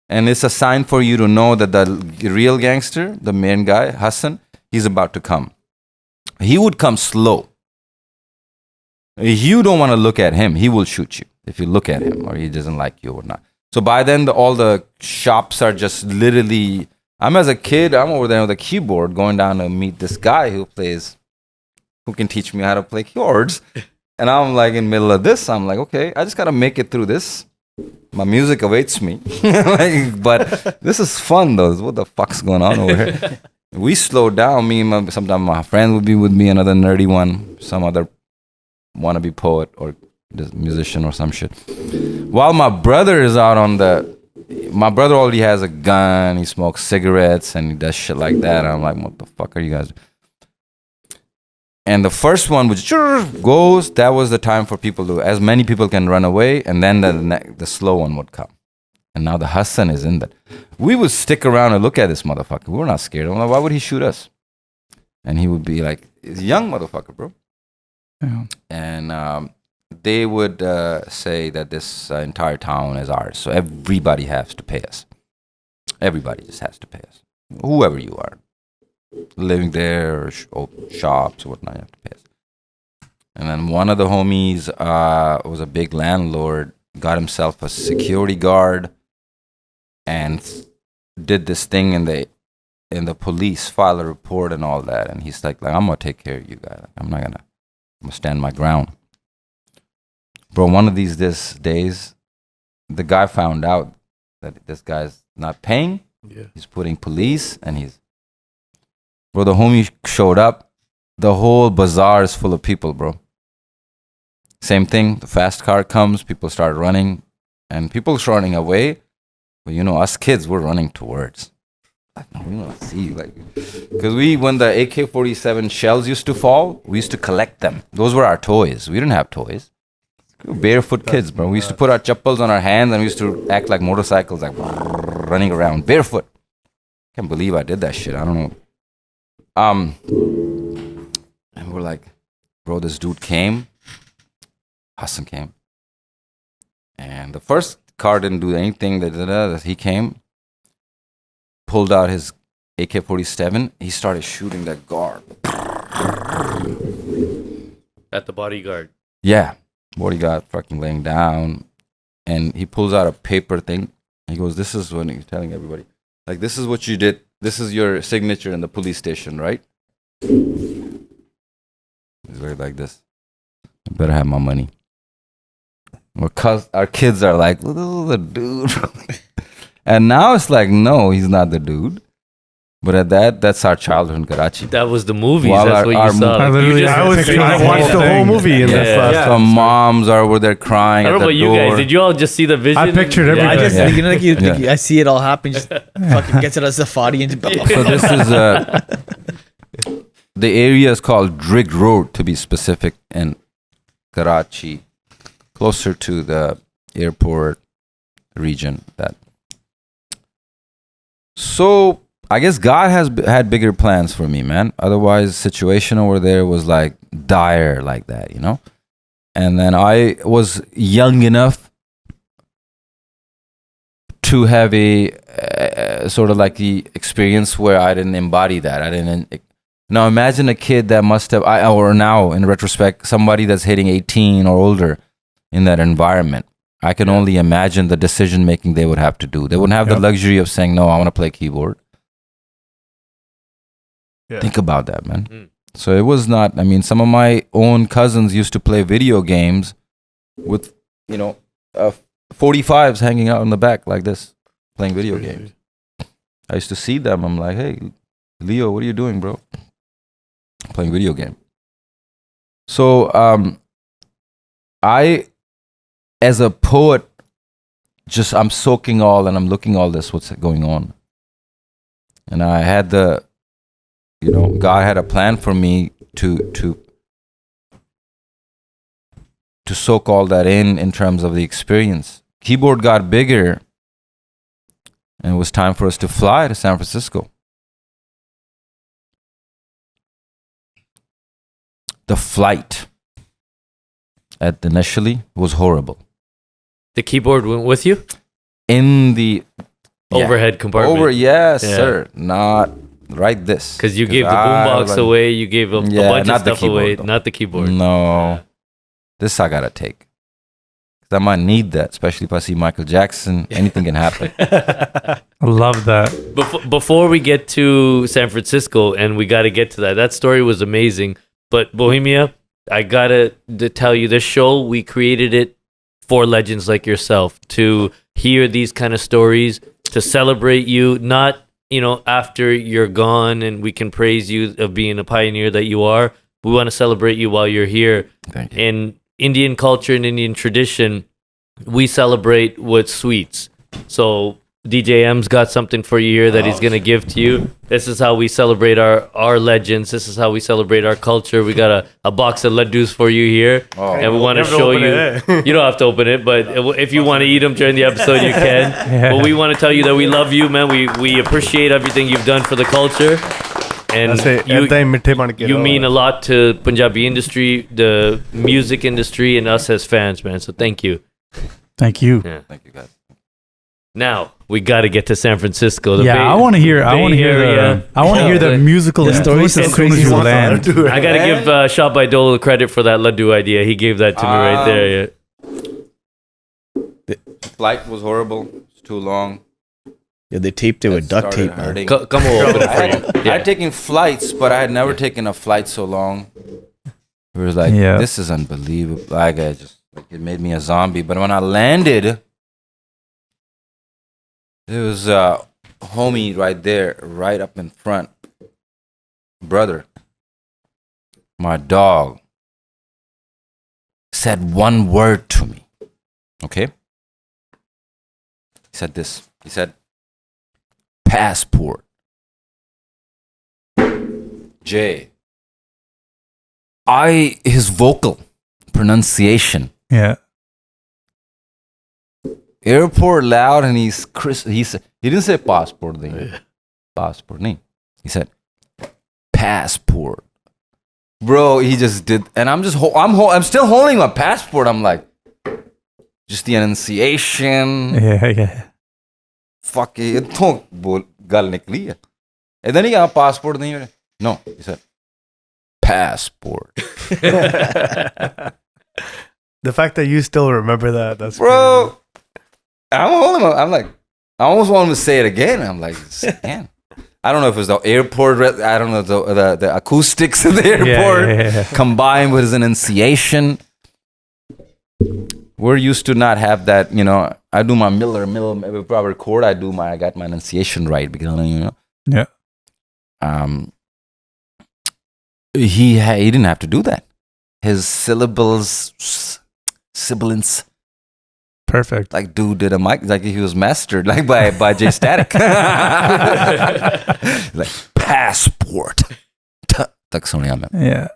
And it's a sign for you to know that the real gangster, the main guy, Hassan, he's about to come. He would come slow. You don't want to look at him. He will shoot you if you look at him, or he doesn't like you or not. So by then, all the shops are just literally... as a kid, I'm over there with a keyboard going down to meet this guy who can teach me how to play keyboards. And I'm like in the middle of this. I'm like, okay, I just got to make it through this. My music awaits me. Like, but this is fun though. What the fuck's going on over here? We slowed down. Sometimes my friend would be with me, another nerdy one, some other wannabe poet or musician or some shit. While my brother is out my brother already has a gun, he smokes cigarettes and he does shit like that. I'm like, what the fuck are you guys doing? And the first one which goes, that was the time for people to, as many people can run away, and then the slow one would come. And now the Hassan is in that. We would stick around and look at this motherfucker. We were not scared. I'm like, why would he shoot us? And he would be like, he's a young motherfucker, bro. Yeah. And they would say that this entire town is ours. So everybody has to pay us. Everybody just has to pay us. Whoever you are. Living there or shops or whatnot, you have to pay us. And then one of the homies was a big landlord, got himself a security guard and did this thing in the police, file a report and all that. And he's like I'm gonna take care of you guys. I'm gonna stand my ground. Bro, one of these days, the guy found out that this guy's not paying. Yeah. He's putting police and bro, the homie showed up. The whole bazaar is full of people, bro. Same thing. The fast car comes. People start running. And people running away. But us kids, we're running towards. Like, no, we want to see. Because when the AK-47 shells used to fall, we used to collect them. Those were our toys. We didn't have toys. We were barefoot kids, bro. We used to put our chappals on our hands and we used to act like motorcycles, like running around barefoot. Can't believe I did that shit. I don't know. And we're like, bro, this dude came. Hassan came. And the first car didn't do anything. That he came, pulled out his AK-47. He started shooting that guard. At the bodyguard. Yeah. Bodyguard fucking laying down. And he pulls out a paper thing. He goes, this is when he's telling everybody, like, this is what you did. This is your signature in the police station, right? He's very like this. I better have my money. Because our kids are like, this is the dude. And now it's like, no, he's not the dude. But at that's our childhood in Karachi. That was the movies. That's what you saw. I watched the whole movie in this last. Some moms are over there crying. I don't know about you guys. Did you all just see the vision? I pictured everything. I see it all happen. Just fucking gets it as a safari and so this is the area is called Drig Road, to be specific, in Karachi, closer to the airport region. So I guess God had bigger plans for me, man. Otherwise, the situation over there was like dire like that, And then I was young enough to have a sort of like the experience where I didn't embody that. Now imagine a kid that must have, or now in retrospect, somebody that's hitting 18 or older in that environment. I can only imagine the decision making they would have to do. They wouldn't have the luxury of saying, no, I want to play keyboard. Yeah. Think about that, man. Mm. So it was not, some of my own cousins used to play video games with, 45s hanging out in the back like this, playing video games. I used to see them. I'm like, hey, Leo, what are you doing, bro? Playing video game. So I, as a poet, I'm soaking all and I'm looking all this, what's going on. And I had God had a plan for me to soak all that in terms of the experience. Keyboard got bigger and it was time for us to fly to San Francisco. The flight initially was horrible. The keyboard went with you? In the overhead compartment. Yes, sir. Not right this. Because you gave the boombox away, you gave a bunch of stuff away, not the keyboard. No. Yeah. This I gotta take. I might need that, especially if I see Michael Jackson. Anything can happen. I love that. Before we get to San Francisco, and we got to get to that story was amazing. But Bohemia, I got to tell you, this show, we created it for legends like yourself to hear these kind of stories, to celebrate you, not, after you're gone and we can praise you of being a pioneer that you are. We want to celebrate you while you're here. Thank you. In Indian culture and Indian tradition, we celebrate with sweets. So DJ M's got something for you here that he's going to give to you. This is how we celebrate our legends. This is how we celebrate our culture. We got a box of laddus for you here. Oh. And we want to show you. You don't have to open it, but if you want to eat them during the episode, you can. Yeah. But we want to tell you that we love you, man. We appreciate everything you've done for the culture. And you mean a lot to Punjabi industry, the music industry, and us as fans, man. So thank you. Thank you. Yeah. Thank you, guys. Now we got to get to San Francisco. I want to hear. I want to hear the musical stories as soon as you land. I got to give Shah Baidol credit for that laddu idea. He gave that to me right there. Yeah. The flight was horrible. It's too long. Yeah, they taped it with duct tape, man. Come on, open it for you. I had taken flights, but I had never taken a flight so long. It was like, this is unbelievable. Like, it made me a zombie. But when I landed, there was a homie right there, right up in front. Brother, my dog, said one word to me. Okay? He said this. He said, passport. His vocal pronunciation. Yeah. Airport loud, and he didn't say passport. Passport. Nahi. He said passport. Bro, he just did, and I'm still holding my passport. I'm like, just the enunciation. Yeah. Fuck it, gal nikli hai. And then he got passport. No, he said passport. The fact that you still remember that's bro. I'm like, I almost want him to say it again. I'm like, man. I don't know if it was the airport. I don't know the acoustics of the airport combined with his enunciation. We're used to not have that. I do my Miller proper chord. I got my enunciation right because Yeah. He didn't have to do that. His sibilants. Perfect. Like dude did a mic, like he was mastered, like by J Static. Like passport. Yeah.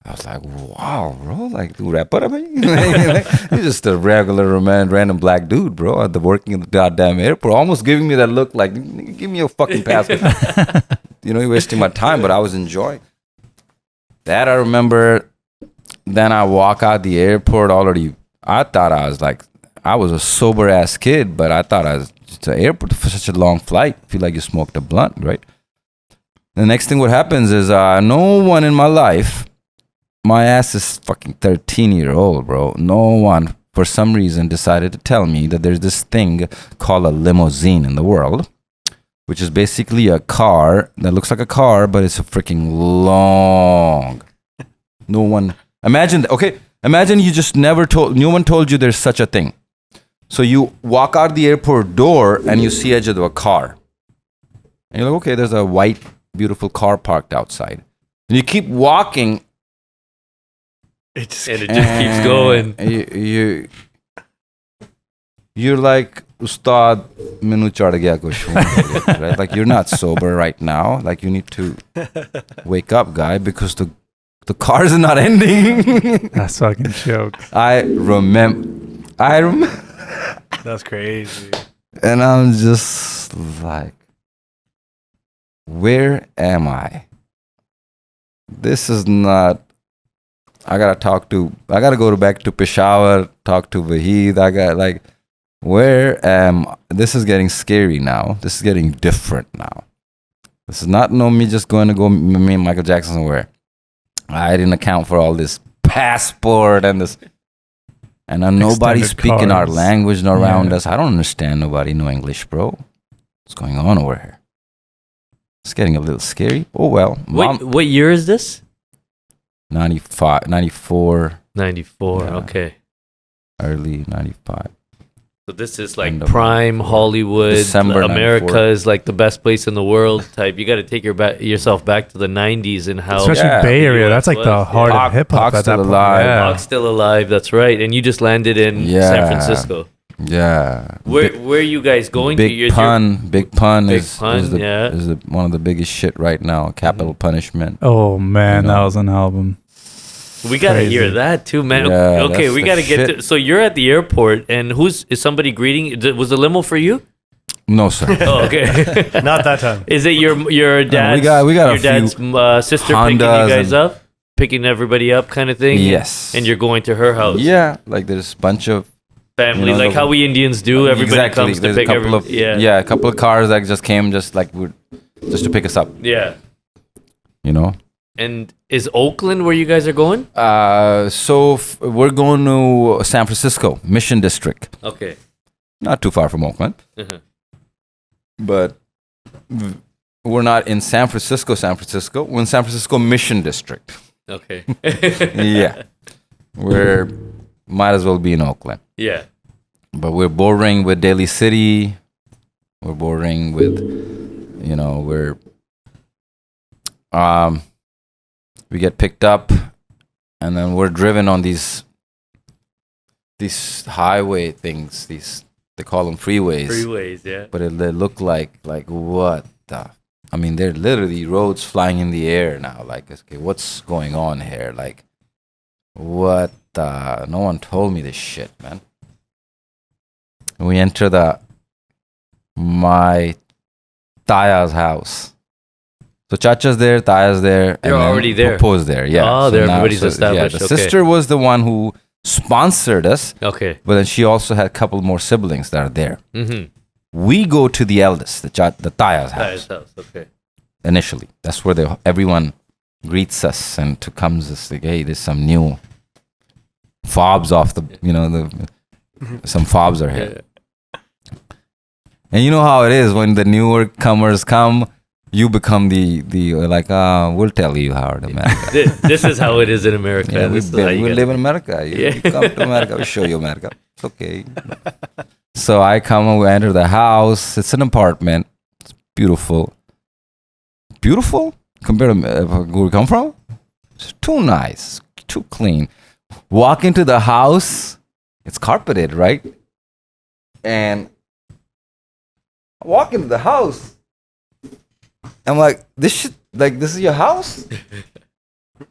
I was like, wow, bro. Like, dude, rap up. He's just a regular random black dude, bro. Working in the goddamn airport, almost giving me that look like, give me a fucking passport. You're wasting my time, but I was enjoying that. I remember. Then I walk out the airport already. I thought I was a sober ass kid, but I thought it's an airport for such a long flight. Feel like you smoked a blunt, right? The next thing what happens is no one in my life, my ass is fucking 13-year-old, bro. No one for some reason decided to tell me that there's this thing called a limousine in the world, which is basically a car that looks like a car, but it's a freaking long. No one, imagine you just no one told you there's such a thing. So you walk out the airport door and you see edge of a car. And you're like, okay, there's a white, beautiful car parked outside. And you keep walking. It just keeps going. You're like, Ustad, minu chad gaya kuch, right? Like, you're not sober right now. Like, you need to wake up, guy, because the cars are not ending. That's fucking joke. I remember. That's crazy. And I'm just like, where am I? This is not. I gotta go back to Peshawar, talk to Vahid. This is getting scary now. This is getting different now. This is not me just going to go, me and Michael Jackson somewhere. I didn't account for all this passport and this. And nobody's speaking our language around us. I don't understand nobody know English, bro. What's going on over here? It's getting a little scary. Oh, well. What year is this? 94. 94, Yeah. okay. early 95. So this is like prime Hollywood. December America 94. is like the best place in the world type. You got to take yourself back to the 90s and how... Especially Bay Area. That's like the heart of hip-hop Pac's at that still point. alive. Yeah. Pac's still alive, that's right. And you just landed in San Francisco. Yeah. Where are you guys going to? Big Pun. Big Pun is one of the biggest shit right now. Capital Punishment. Oh, man. That was an album. We gotta hear that too, man. Yeah, okay, we gotta get to. So you're at the airport, and is somebody greeting? Was the limo for you? No, sir. Oh, okay. Not that time. Is it your dad's? We got your dad's sister picking you guys up, picking everybody up, kind of thing. Yes. And you're going to her house. Yeah, like there's a bunch of family, like how we Indians do. Everybody comes to there's pick everybody. Yeah, a couple of cars that just came, just to pick us up. Yeah. You know. And is Oakland where you guys are going? So we're going to San Francisco, Mission District. Okay. Not too far from Oakland. Uh-huh. But we're not in San Francisco. We're in San Francisco Mission District. Okay. Yeah. We're might as well be in Oakland. Yeah. But we're bordering with Daly City. We're bordering with, we get picked up, and then we're driven on these highway things. They call them freeways. Freeways, yeah. But they look like what the? I mean, they're literally roads flying in the air now. Like, okay, what's going on here? Like, what? No one told me this shit, man. We enter my Taya's house. So Chacha's there, Taya's there. They're already there. Propo's there, yeah. Oh, so everybody's established. Yeah, the sister was the one who sponsored us. Okay. But then she also had a couple more siblings that are there. Mm-hmm. We go to the eldest, the Taya's house. Taya's house, okay. Initially. That's where everyone greets us and comes us like, hey, there's some new fobs off some fobs are here. Yeah. And you know how it is when the newer comers come, you become the we'll tell you how to America. This is how it is in America. Yeah, we live in America. Yeah. You come to America, we show you America. It's okay. So I come and we enter the house. It's an apartment. It's beautiful. Beautiful compared to where we come from. It's too nice, too clean. Walk into the house. It's carpeted, right? And I walk into the house. I'm like, this is your house?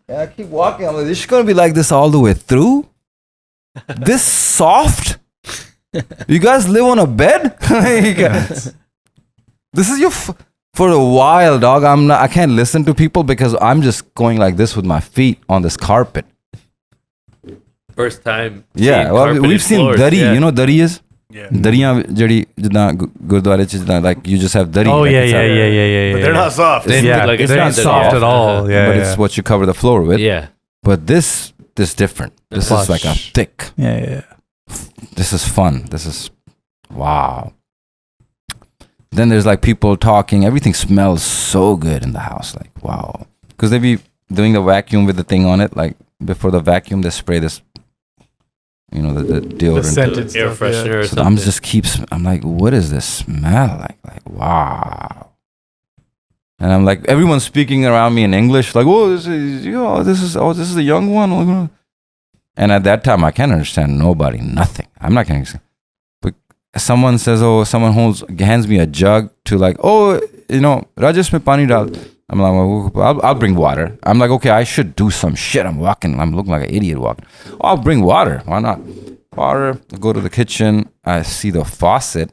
And I keep walking. I'm like, this is gonna be like this all the way through? This soft? You guys live on a bed? This is for a while, dog. I can't listen to people because I'm just going like this with my feet on this carpet. First time. Yeah, well, we've seen dari. Yeah. You know what dari is? Yeah. Dariyan jehdi jidna gurdware ch jidna like you just have dari. Oh like yeah, it's yeah, a- yeah, yeah, yeah. But they're not soft. Yeah, like, it's they're not not that soft soft. at all. Yeah, but yeah. it's what you cover the floor with. Yeah. But this different. This is like a Plush. thick. Yeah, yeah. This is fun. This is wow. Then there's like people talking. Everything smells so good in the house. Like wow, because they be doing the vacuum with the thing on it. Like before the vacuum, they spray this. You know the deodorant. The scented Air stuff, freshener yeah. or So something. I'm like, what does this smell like? Like, wow. And I'm like, everyone's speaking around me in English, like, oh, this is the young one. And at that time, I can't understand nobody, nothing. I'm not going to. But someone says, someone hands me a jug to like, Rajesh mein pani dal. I'm like, well, I'll bring water. I'm like, okay, I should do some shit. I'm looking like an idiot walking. Oh, I'll bring water. Why not? Water. I go to the kitchen. I see the faucet.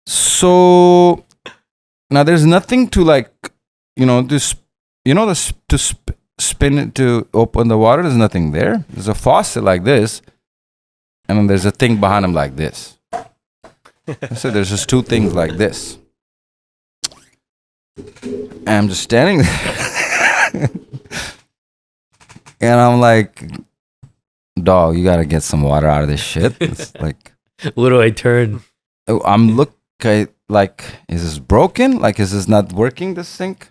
So now there's nothing to like, spin it to open the water. There's nothing there. There's a faucet like this, and then there's a thing behind him like this. So there's just two things like this. And I'm just standing there. And I'm like, dog, you gotta get some water out of this shit. It's like, Where do I turn? I'm like, is this broken? Like, is this not working, this sink?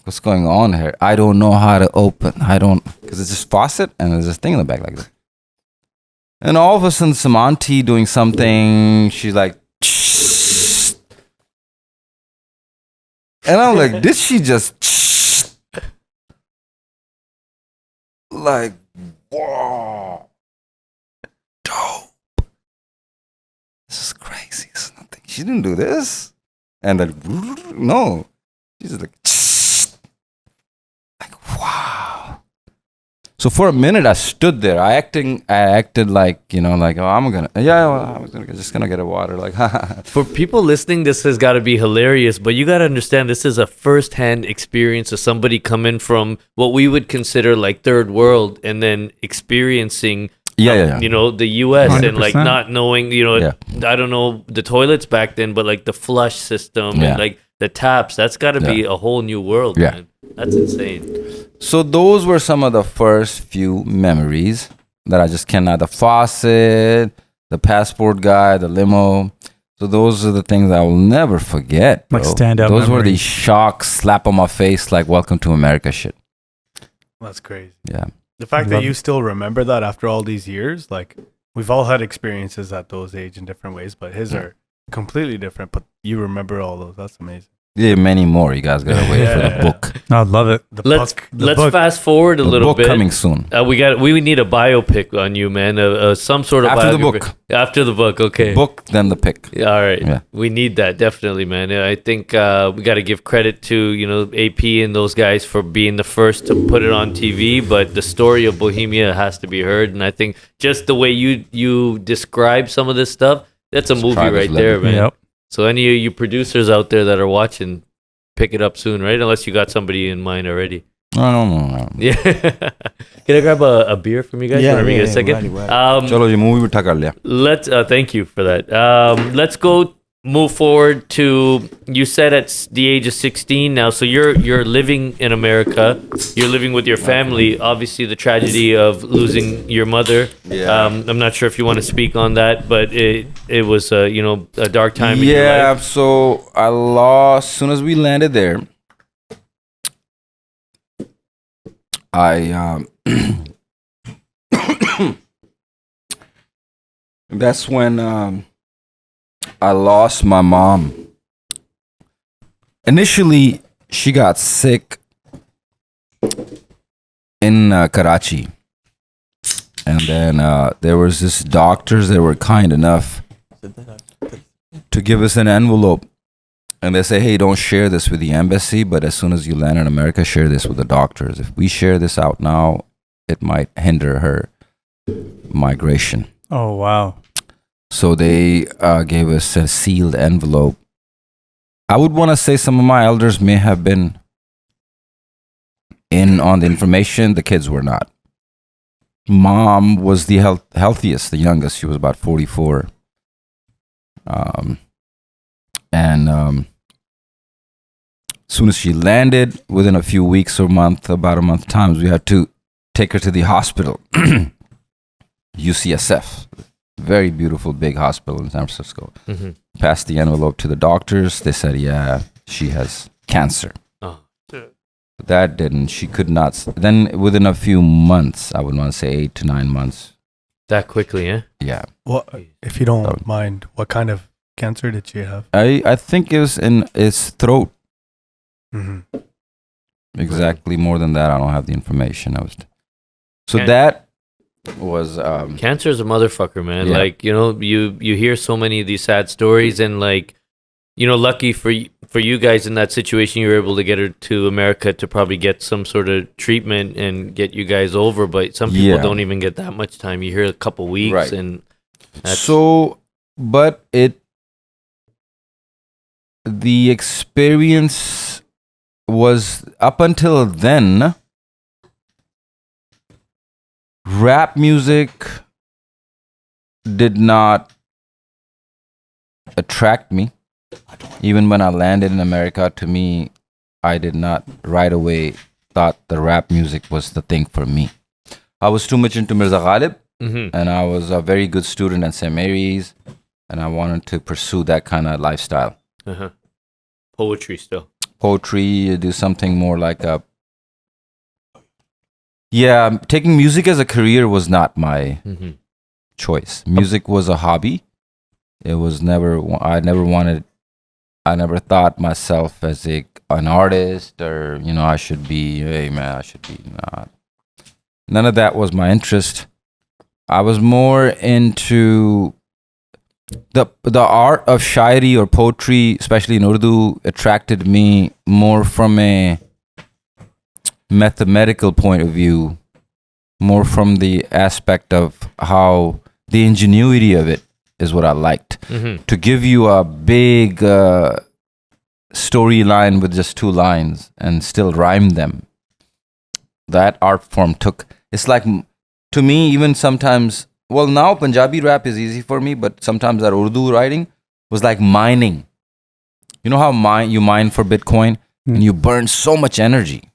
What's going on here? I don't know how to open. Because it's just faucet and there's this thing in the back like this. And all of a sudden, some auntie doing something, she's like, and I'm like, did she just like, wow, dope. This is crazy. This is nothing. She didn't do this. And like, no. She's just like, wow. So for a minute, I stood there. I acted like, like, oh, I'm just gonna get a water. Like, for people listening, this has got to be hilarious. But you got to understand, this is a first-hand experience of somebody coming from what we would consider like third world, and then experiencing, the U.S. 100%. And like not knowing, I don't know the toilets back then, but like the flush system and like the taps. That's got to be a whole new world, man. That's insane. So those were some of the first few memories that I just cannot. The faucet, the passport guy, the limo. So those are the things I will never forget. Bro. Like standout Those memories. were the shock slap on my face, like welcome to America shit. That's crazy. Yeah. The fact that you still remember that after all these years, like we've all had experiences at those age in different ways, but his are completely different. But you remember all those. That's amazing. Yeah, many more. You guys gotta wait for the book. I love it. Let's fast forward a little bit. Coming soon. We need a biopic on you, man. Some sort of after biography. The book. After the book, okay. Book, then the pick. Yeah, all right. Yeah. We need that definitely, man. I think we got to give credit to AP and those guys for being the first to put it on TV. But the story of Bohemia has to be heard, and I think just the way you describe some of this stuff, that's a movie right there, man. Yep. So any of you producers out there that are watching, pick it up soon, right? Unless you got somebody in mind already. No. Yeah. Can I grab a beer from you guys? Yeah, a second. Let's thank you for that. Let's go move forward to, you said at the age of 16 now, so you're living in America. You're living with your family. Obviously, the tragedy of losing your mother. Yeah. I'm not sure if you want to speak on that, but it was a dark time in your life. Yeah, so I lost, as soon as we landed there, that's when I lost my mom. Initially, she got sick in Karachi. And then there was this doctors that were kind enough to give us an envelope. And they say, hey, don't share this with the embassy, but as soon as you land in America, share this with the doctors. If we share this out now, it might hinder her migration. Oh, wow. So they gave us a sealed envelope. I would want to say some of my elders may have been in on the information. The kids were not. Mom was the healthiest, the youngest. She was about 44. As soon as she landed, within a few weeks or about a month times, we had to take her to the hospital. UCSF, very beautiful big hospital in San Francisco. Mm-hmm. Passed the envelope to the doctors. They said, yeah, she has cancer. Oh. That didn't, she could not. Then within a few months, I would want to say 8 to 9 months. That quickly, eh? Yeah. What, if you don't mind, what kind of cancer did she have? I think it was in its throat. Mm-hmm. Exactly. More than that, I don't have the information. That was cancer is a motherfucker, man. Yeah. Like, you hear so many of these sad stories, and like, lucky for you guys in that situation, you were able to get her to America to probably get some sort of treatment and get you guys over. But some people don't even get that much time. You hear a couple weeks, right. And the experience was, up until then, rap music did not attract me. Even when I landed in America, to me, I did not right away thought the rap music was the thing for me. I was too much into Mirza Ghalib, and I was a very good student at St. Mary's, and I wanted to pursue that kind of lifestyle. Poetry still. poetry, you do something more like a. Yeah, taking music as a career was not my choice. Music was a hobby. It was never. I never wanted. I never thought myself as an artist, or I should be. Hey man, I should be not. None of that was my interest. I was more into the art of shairi or poetry, especially in Urdu, attracted me more from a mathematical point of view, more from the aspect of how the ingenuity of it is what I liked. To give you a big storyline with just 2 lines and still rhyme them. That art form it's like, to me, even sometimes, well, now Punjabi rap is easy for me, but sometimes that Urdu writing was like mining. You know how you mine for Bitcoin and you burn so much energy?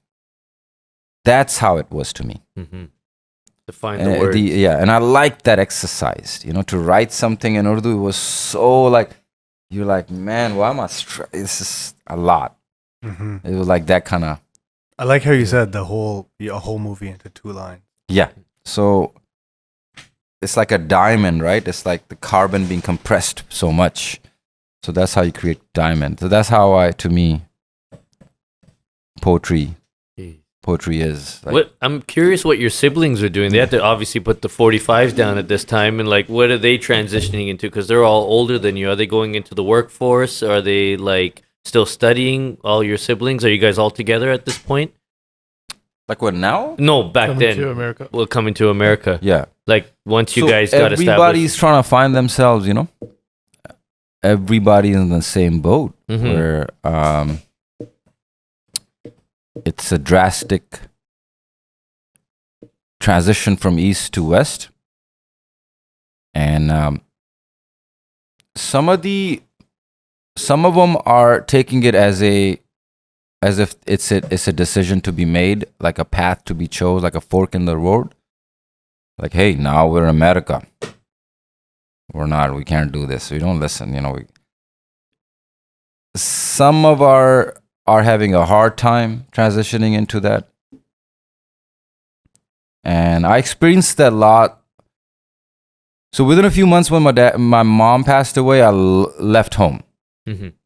That's how it was to me. To find the words. And I liked that exercise. To write something in Urdu, it was so like, you're like, man, why am I this is a lot. It was like that kind of. I like how you said a whole movie into 2 lines. Yeah. So it's like a diamond, right? It's like the carbon being compressed so much. So that's how you create diamond. So that's how to me, poetry is. Like, I'm curious what your siblings are doing. They have to obviously put the 45s down at this time, and like, what are they transitioning into? Because they're all older than you. Are they going into the workforce? Are they like still studying? All your siblings? Are you guys all together at this point? Like what now? No, back Coming then. to America. Well, coming to America. Yeah. Like once you guys got established. Everybody's trying to find themselves. Everybody's in the same boat where it's a drastic transition from east to west, and some of them are taking it as if it's a decision to be made, like a path to be chose, like a fork in the road. Like, hey, now we're in America. We can't do this. We don't listen. Some of are having a hard time transitioning into that. And I experienced that a lot. So within a few months when my mom passed away, I left home.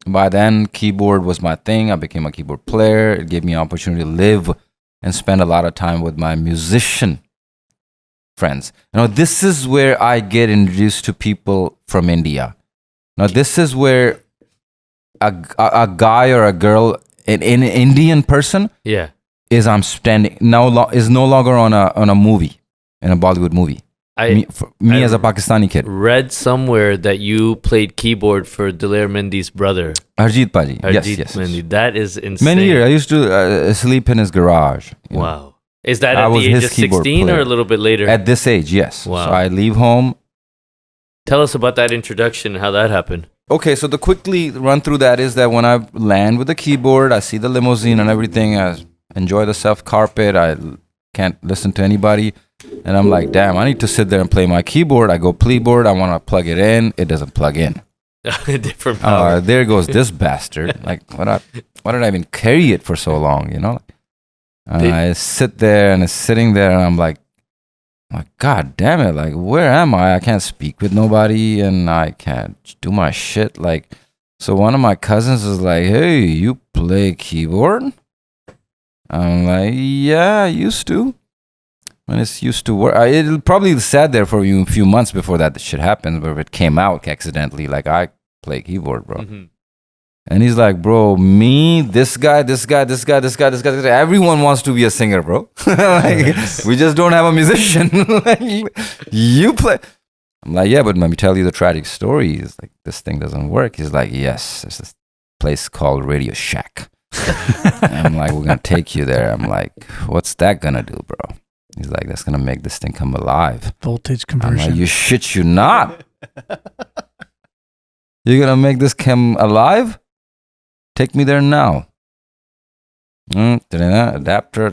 By then, keyboard was my thing. I became a keyboard player. It gave me an opportunity to live and spend a lot of time with my musician friends. This is where I get introduced to people from India. Now, this is where a guy or a girl, an Indian person, is no longer on a movie, in a Bollywood movie. Me as a Pakistani kid. Read somewhere that you played keyboard for Daler Mendy's brother. Harjeet Paji. Yes. Mendy. That is insane. Many years. I used to sleep in his garage. Wow. Is that at the age of 16 or a little bit later? At this age, yes. Wow. So I leave home. Tell us about that introduction and how that happened. Okay, so the quickly run through that is that when I land with the keyboard, I see the limousine and everything. I enjoy the soft carpet. I can't listen to anybody. And I'm like, damn, I need to sit there and play my keyboard. I go keyboard. I want to plug it in. It doesn't plug in. Different power. There goes this bastard. Like, why did I even carry it for so long, I sit there and it's sitting there and I'm like, God damn it. Like, where am I? I can't speak with nobody and I can't do my shit. Like, so one of my cousins is like, hey, you play keyboard? I'm like, yeah, I used to. And it's used to work. It probably sat there for a few months before that shit happened, but it came out accidentally. Like, I play keyboard, bro. And he's like, bro, me, this guy, everyone wants to be a singer, bro. Like, we just don't have a musician. Like, you play. I'm like, yeah, but let me tell you the tragic story. He's like, this thing doesn't work. He's like, yes, there's this place called Radio Shack. I'm like, we're going to take you there. I'm like, what's that going to do, bro? He's like, that's going to make this thing come alive. Voltage conversion. I'm like, you shit you not. You're going to make this come alive? Take me there now. Adapter,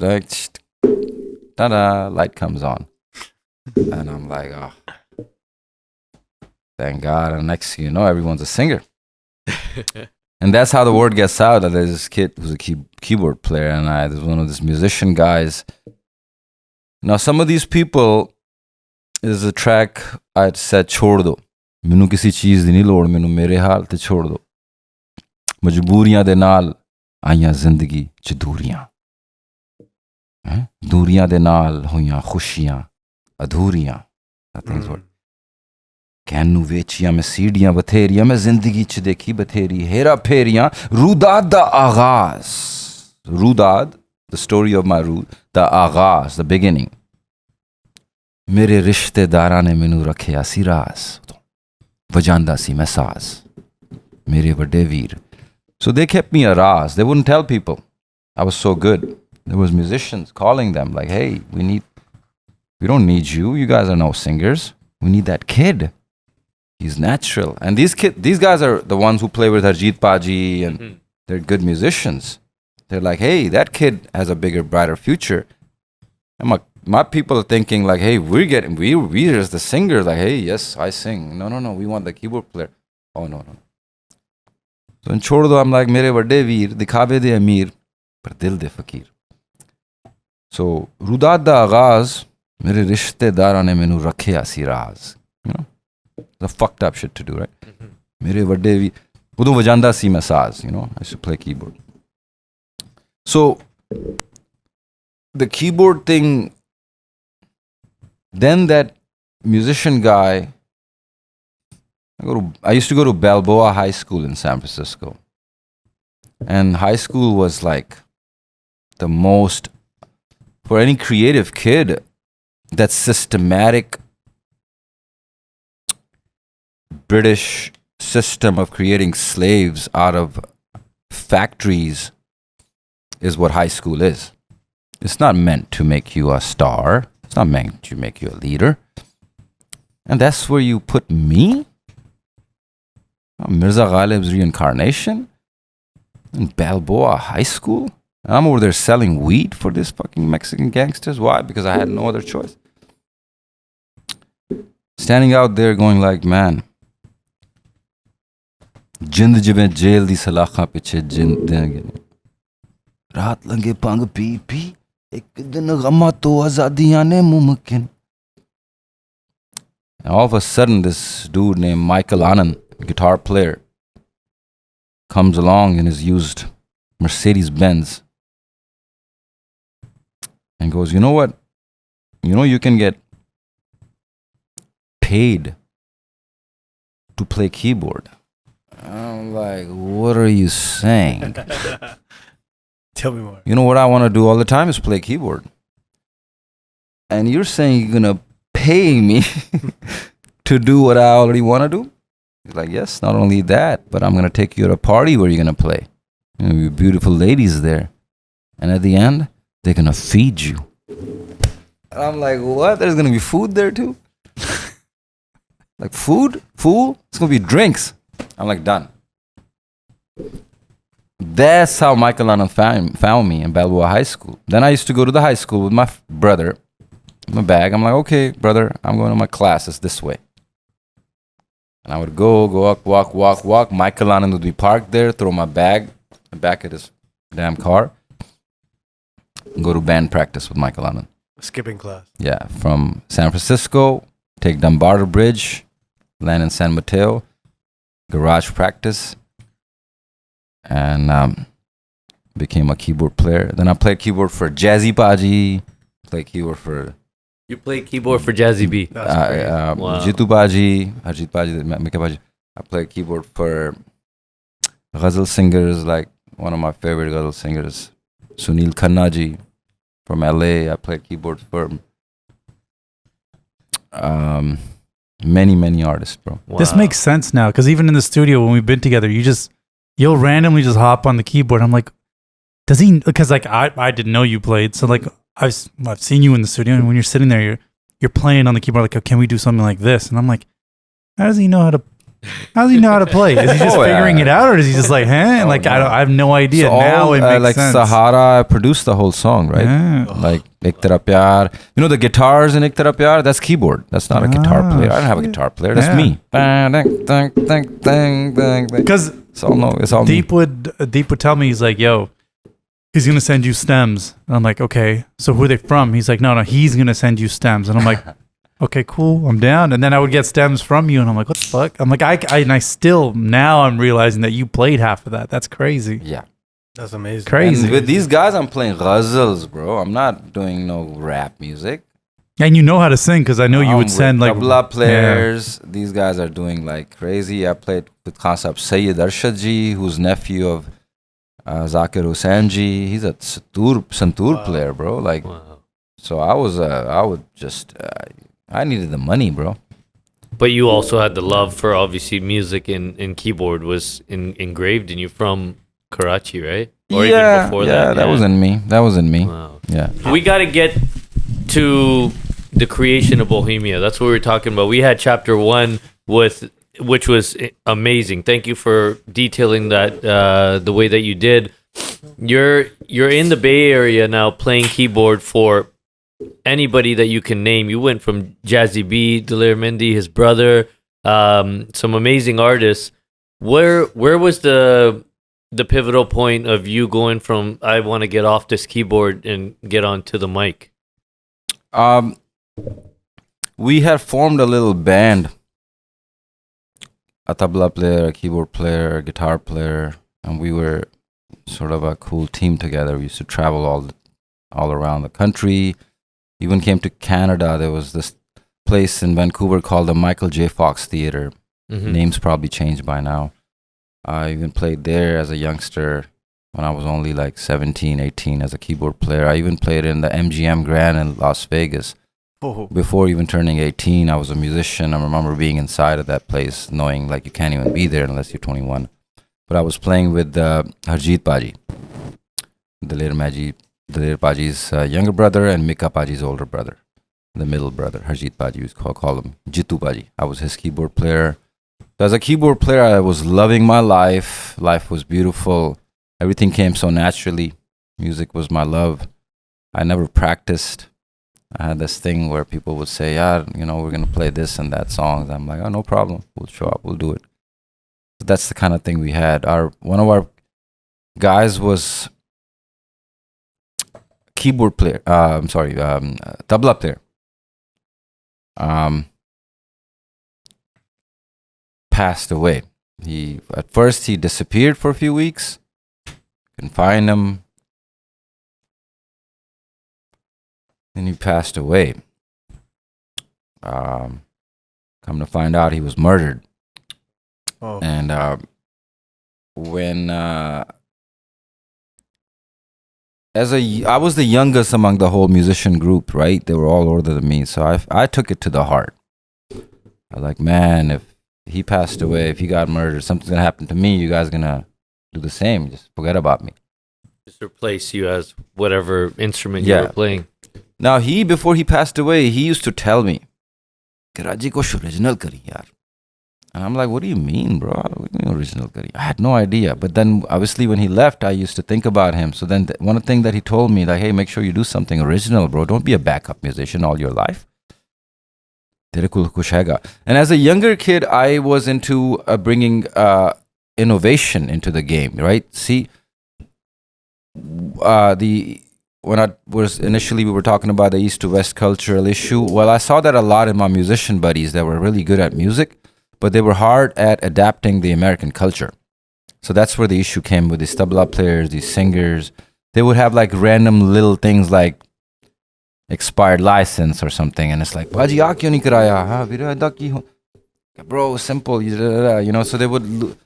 ta-da, light comes on. And I'm like, oh, thank God. And next thing you know, everyone's a singer. And that's how the word gets out that there's this kid who's a keyboard player, and there's one of these musician guys. Now, some of these people, there's a track I said, "Chhod do. Menu kisi cheez di nahi lod, menu mere haal te chhod do. Majbooriyan de naal aaiyan zindagi ch dooriyan. Dooriyan de naal hoiyan khushiyan adhooriyan." That thing's what. कैनू वेचियां मैं सीढ़ियां बथेरियां मैं जिंदगी च देखी बथेरी Hera फेरियां रूदाद the आगाज रूदाद the story of my root the आगाज the beginning मेरे रिश्तेदारां ने मैनू रखिया सी राज वजांदा सी मैं साज मेरे वड्डे वीर so they kept me a raz. They wouldn't tell people I was so good. There was musicians calling them like, hey, we don't need you, you guys are no singers, we need that kid. He's natural. And these guys are the ones who play with Harjeet Paji and they're good musicians. They're like, hey, that kid has a bigger, brighter future. And my people are thinking like, hey, we're just the singers. Like, hey, yes, I sing. No, we want the keyboard player. Oh, no. So in Chhod Do, I'm like, mere vadde veer, dikhabe de amir, par dil de fakir. So, Rudad da Agaz, mere rishtedaran ne mainu rakhiya si raz. You know? The fucked up shit to do, right? Mere vadde veer, udo vajanda si main saaz, you know? I used to play keyboard. So, the keyboard thing, then that musician guy, I used to go to Balboa High School in San Francisco. And high school was like the most, for any creative kid, that systematic British system of creating slaves out of factories is what high school is. It's not meant to make you a star. It's not meant to make you a leader. And that's where you put me? Mirza Ghalib's reincarnation in Balboa High School. I'm over there selling weed for this fucking Mexican gangsters. Why? Because I had no other choice. Standing out there going like, man, jind jive jail di salakha piche jind raat lange pang pee pee ek din ghamma to azadiyan ne mumkin. And all of a sudden this dude named Michael Anand, guitar player, comes along in his used Mercedes-Benz and goes, you know what? You know you can get paid to play keyboard. I'm like, what are you saying? Tell me more. You know what I want to do all the time is play keyboard. And you're saying you're going to pay me to do what I already want to do? He's like, yes, not only that, but I'm going to take you to a party where you're going to play. There's going to be beautiful ladies there. And at the end, they're going to feed you. And I'm like, what? There's going to be food there too? Like food? Fool? It's going to be drinks. I'm like, done. That's how Michael Anand found me in Balboa High School. Then I used to go to the high school with my brother, my bag. I'm like, okay, brother, I'm going to my classes this way. And I would go walk. Michael Anand would be parked there, throw my bag back at his damn car, and go to band practice with Michael Anand. Skipping class. Yeah, from San Francisco, take Dumbarton Bridge, land in San Mateo, garage practice, and became a keyboard player. Then I played keyboard for Jazzy Paji, played keyboard for... You play keyboard for Jazzy B. Wow. Jitu Paji, Harjeet Paji, Mika Paji. I played keyboard for ghazal singers, like one of my favorite ghazal singers, Sunil Khanna ji from LA. I played keyboard for many artists, bro. Wow. This makes sense now, because even in the studio when we've been together, you'll randomly just hop on the keyboard. I'm like, does he? Because like I didn't know you played, so like I've seen you in the studio, and when you're sitting there, you're playing on the keyboard, like, oh, can we do something like this? And I'm like, how does he know how to How does he know how to play? Is he just figuring it out, or is he just like, huh? Like, I have no idea. So now it makes like sense. Sahara, I produced the whole song, right? Yeah. Like Ek Tera Pyar. You know the guitars in Ek Tera Pyar? That's keyboard. That's not a guitar player. I don't have a guitar player. That's me. Because it's all Deep would tell me, he's like, yo, he's gonna send you stems. And I'm like, okay. So who are they from? He's like, no, he's gonna send you stems. And I'm like, okay, cool, I'm down. And then I would get stems from you, and I'm like, what the fuck? I'm like, now I'm realizing that you played half of that. That's crazy. Yeah. That's amazing. Crazy. And with these guys, I'm playing ghazals, bro. I'm not doing no rap music. And you know how to sing, because I know you would send like tabla players. Yeah. These guys are doing like crazy. I played with Khan Sahab Sayyid Arshad ji, who's nephew of Zakir Hussain ji. He's a santoor player, bro. Like, so I needed the money, bro. But you also had the love for obviously music and keyboard was engraved in you from Karachi, right? Or even before that? That was in me. Wow. Yeah. We got to get to the creation of Bohemia. That's what we were talking about. We had chapter 1 which was amazing. Thank you for detailing that the way that you did. You're in the Bay Area now playing keyboard for anybody that you can name. You went from Jazzy B, Dalir Mendy, his brother, some amazing artists. Where was the pivotal point of you going from I want to get off this keyboard and get onto the mic? We had formed a little band. A tabla player, a keyboard player, a guitar player, and we were sort of a cool team together. We used to travel all around the country. Even came to Canada. There was this place in Vancouver called the Michael J. Fox Theater. Mm-hmm. Name's probably changed by now. I even played there as a youngster when I was only like 17, 18 as a keyboard player. I even played in the MGM Grand in Las Vegas. Oh. Before even turning 18, I was a musician. I remember being inside of that place, knowing like you can't even be there unless you're 21. But I was playing with Harjeet Paji, Dalir Paji's younger brother, and Mika Paji's older brother, the middle brother, Harjeet Paji. We call him Jitu Paji. I was his keyboard player. So as a keyboard player, I was loving my life. Life was beautiful. Everything came so naturally. Music was my love. I never practiced. I had this thing where people would say, we're going to play this and that songs. I'm like, oh, no problem. We'll show up. We'll do it. But that's the kind of thing we had. One of our guys was keyboard player. Tabla player. Passed away. At first he disappeared for a few weeks. Couldn't find him. Then he passed away. Come to find out, he was murdered. Oh. And when I was the youngest among the whole musician group, right? They were all older than me, so I took it to the heart. I was like, man, if he passed away, if he got murdered, something's gonna happen to me. You guys gonna do the same? Just forget about me. Just replace you as whatever instrument you were playing. Now before he passed away, he used to tell me, Karachi ko original kari yaar. And I'm like, what do you mean, bro? What do you mean original kari? I had no idea. But then obviously when he left, I used to think about him. So then one thing that he told me, like, hey, make sure you do something original, bro. Don't be a backup musician all your life. And as a younger kid, I was into bringing innovation into the game, right? See, when we were talking about the East to West cultural issue. Well, I saw that a lot in my musician buddies that were really good at music, but they were hard at adapting the American culture. So that's where the issue came with these tabla players, these singers. They would have like random little things like expired license or something, and it's like, Baji, aa kyun nahi karaya? Bro, simple, so they would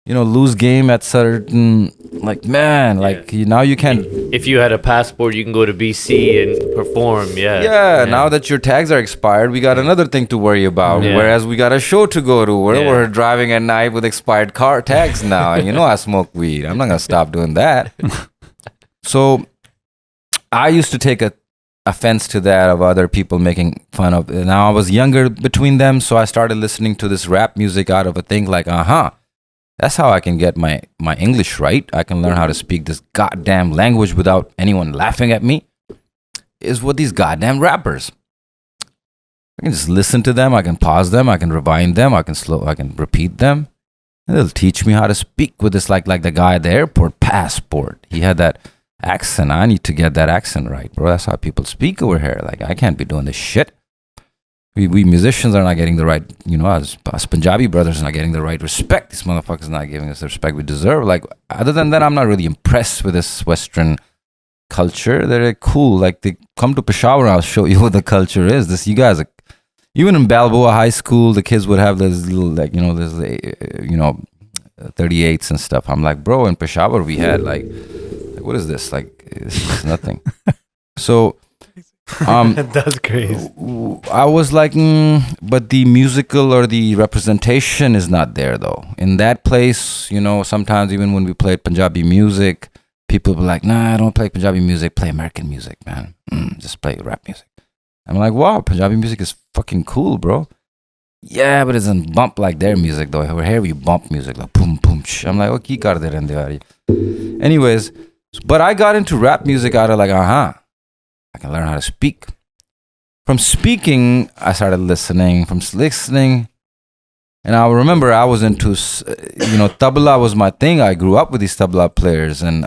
lose game at certain, like, man, like, now you can't. If you had a passport, you can go to BC and perform, Yeah, now that your tags are expired, we got another thing to worry about. Yeah. Whereas we got a show to go to. We're driving at night with expired car tags now. And I smoke weed. I'm not going to stop doing that. So I used to take a offense to that of other people making fun of. Now I was younger between them, so I started listening to this rap music out of a thing like, that's how I can get my English right. I can learn how to speak this goddamn language without anyone laughing at me. Is with these goddamn rappers. I can just listen to them. I can pause them. I can rewind them. I can repeat them. And they'll teach me how to speak with this, like the guy at the airport, passport. He had that accent. I need to get that accent right, bro. That's how people speak over here. Like, I can't be doing this shit. We musicians are not getting the right, us Punjabi brothers are not getting the right respect. These motherfuckers are not giving us the respect we deserve. Like, other than that, I'm not really impressed with this Western culture. They're cool. Like, they come to Peshawar, I'll show you what the culture is. This, you guys are, even in Balboa High School, the kids would have this little, like, this, 38s and stuff. I'm like, bro, in Peshawar, we had like what is this? Like, this is nothing. So, that's crazy. I was like, but the musical or the representation is not there though. In that place, sometimes even when we played Punjabi music, people were like, nah, I don't play Punjabi music, play American music, man. Just play rap music. I'm like, wow, Punjabi music is fucking cool, bro. Yeah, but it doesn't bump like their music though. Over here we bump music like boom, boom, sh. I'm like, oh, ki kar de rehne yaar. Anyways, but I got into rap music out of like, I can learn how to speak. From speaking, I started listening. From listening, and I remember I was into, tabla was my thing. I grew up with these tabla players, and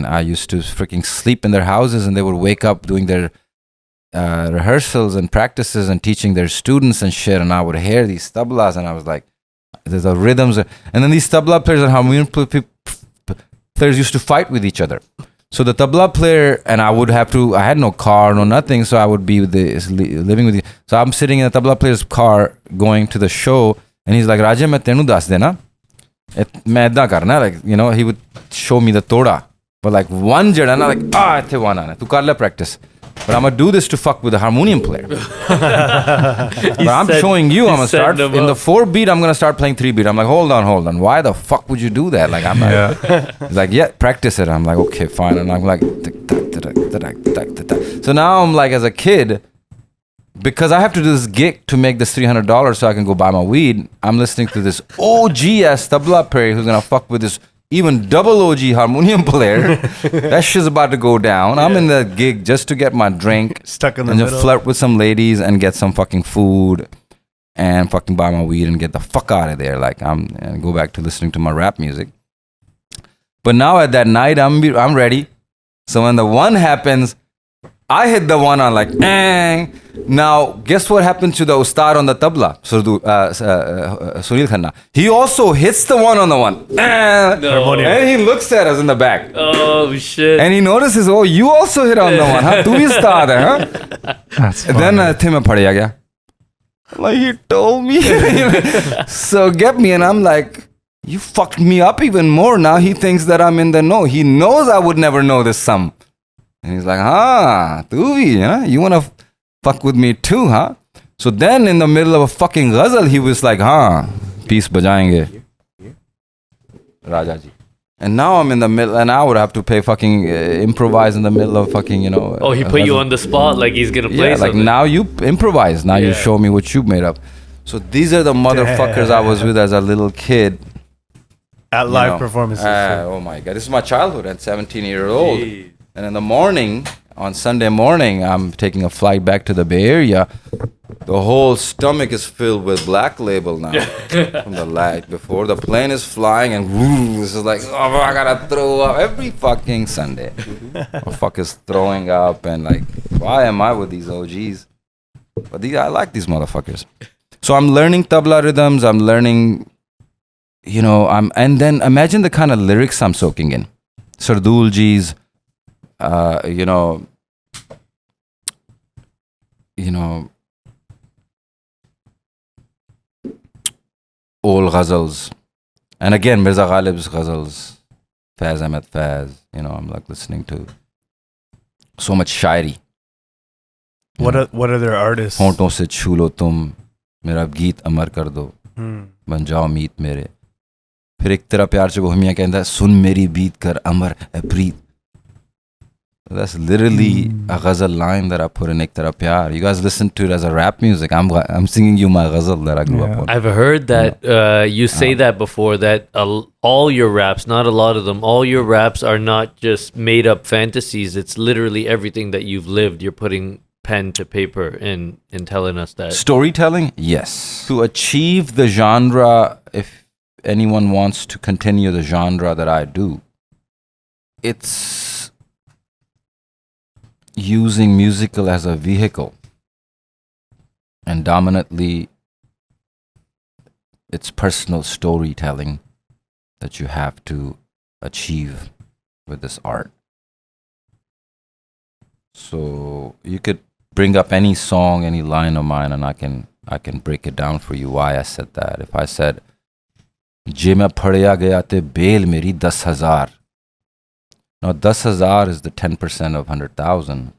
I used to freaking sleep in their houses, and they would wake up doing their rehearsals and practices and teaching their students and shit. And I would hear these tablas, and I was like, there's the rhythms. And then these tabla players and harmonium players used to fight with each other. So the tabla player and I had no car, no nothing, so I would be living with so I'm sitting in the tabla player's car going to the show, and he's like, Raja, main tenu das dena, main edda karna, like, he would show me the toda, but like one jada na, like, ithe one aana, tu kar le practice, but I'm gonna do this to fuck with the harmonium player. But I'm showing you, I'm gonna start in the 4 beat, I'm gonna start playing 3 beat. I'm like, hold on, why the fuck would you do that? Like, I'm like, he's like, yeah, practice it. I'm like, okay, fine. And I'm like, so now I'm like, as a kid, because I have to do this gig to make this $300 so I can go buy my weed, I'm listening to this OG ass tabla player who's gonna fuck with this even double OG harmonium player. That shit's about to go down. I'm in the gig just to get my drink, stuck in the and middle, just flirt with some ladies and get some fucking food and fucking buy my weed and get the fuck out of there. Like, and go back to listening to my rap music. But now at that night, I'm ready. So when the one happens, I hit the one on like, Now, guess what happened to the ustad on the tabla, Sunil Khanna? He also hits the one on the one. And he looks at us in the back. Oh, shit. And he notices, oh, you also hit on the one, huh? Tu bhi ustad hai, huh? That's funny. Then I think I like, he told me. So get me, and I'm like, you fucked me up even more. Now he thinks that I'm in the know. He knows I would never know this sum. And he's like, tu bhi, huh? You want to fuck with me too, huh? So then in the middle of a fucking ghazal, he was like, peace bajayenge. Raja ji. And now I'm in the middle, and I would have to pay fucking improvise in the middle of fucking, Oh, he put you on the spot like he's gonna play something. Like, now you improvise. Now you show me what you made up. So these are the motherfuckers I was with as a little kid. At live performances. Oh my God. This is my childhood at 17 years old. Jeez. And in the morning, on Sunday morning, I'm taking a flight back to the Bay Area. The whole stomach is filled with Black Label now from the night before. The plane is flying, and this is like, I gotta throw up every fucking Sunday. Fuck is throwing up, and like, why am I with these OGs? But I like these motherfuckers. So I'm learning tabla rhythms. I'm learning, and then imagine the kind of lyrics I'm soaking in. Sardul Ji's, all ghazals, and again Mirza Ghalib's ghazals, Faz Ahmed Faz. I'm like listening to so much shairi. What are their artists? Honton se chhu lo tum, mera geet amar kar do, ban jao meet mere. Phir ek tera pyar se Bohemia kehta, sun meri beat kar amar preet. That's literally a ghazal line that I put in Ek Tera Pyar. You guys listen to it as a rap music. I'm singing you my ghazal that I grew up on. I've heard that you say that before, that all your raps, not a lot of them, all your raps are not just made up fantasies. It's literally everything that you've lived. You're putting pen to paper and telling us that. Storytelling? Yes. To achieve the genre, if anyone wants to continue the genre that I do, it's using musical as a vehicle, and dominantly it's personal storytelling that you have to achieve with this art. So you could bring up any song, any line of mine, and I can break it down for you why I said that. If I said Je main padya gaya te bail meri 10,000. Now 10,000 is the 10% of 100,000.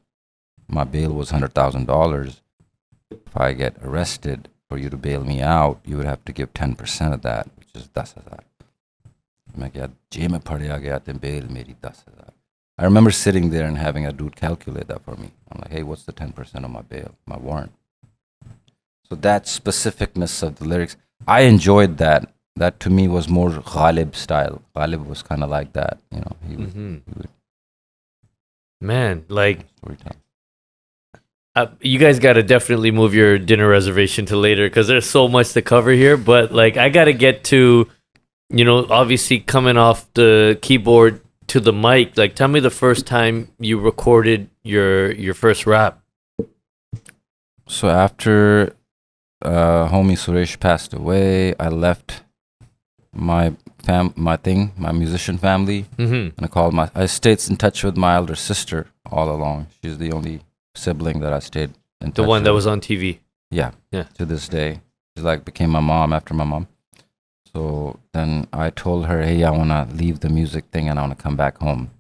My bail was $100,000. If I get arrested, for you to bail me out, you would have to give 10% of that, which is 10,000. मैं क्या जे में पढ़ गया ते bail मेरी 10,000. I remember sitting there and having a dude calculate that for me. I'm like, hey, what's the 10% of my bail, my warrant? So that specificness of the lyrics, I enjoyed that. That to me was more Ghalib style. Ghalib was kind of like that, you know. He would Man, like, you guys got to definitely move your dinner reservation to later because there's so much to cover here. But like, I got to get to, you know, obviously coming off the keyboard to the mic. Like, tell me the first time you recorded your first rap. So after homie Suresh passed away, I left my musician family, and I stayed in touch with my elder sister all along. She's the only sibling that I stayed in touch with. The one that was on TV. Yeah. To this day, she's like became my mom after my mom. So then I told her, hey, I want to leave the music thing and I want to come back home.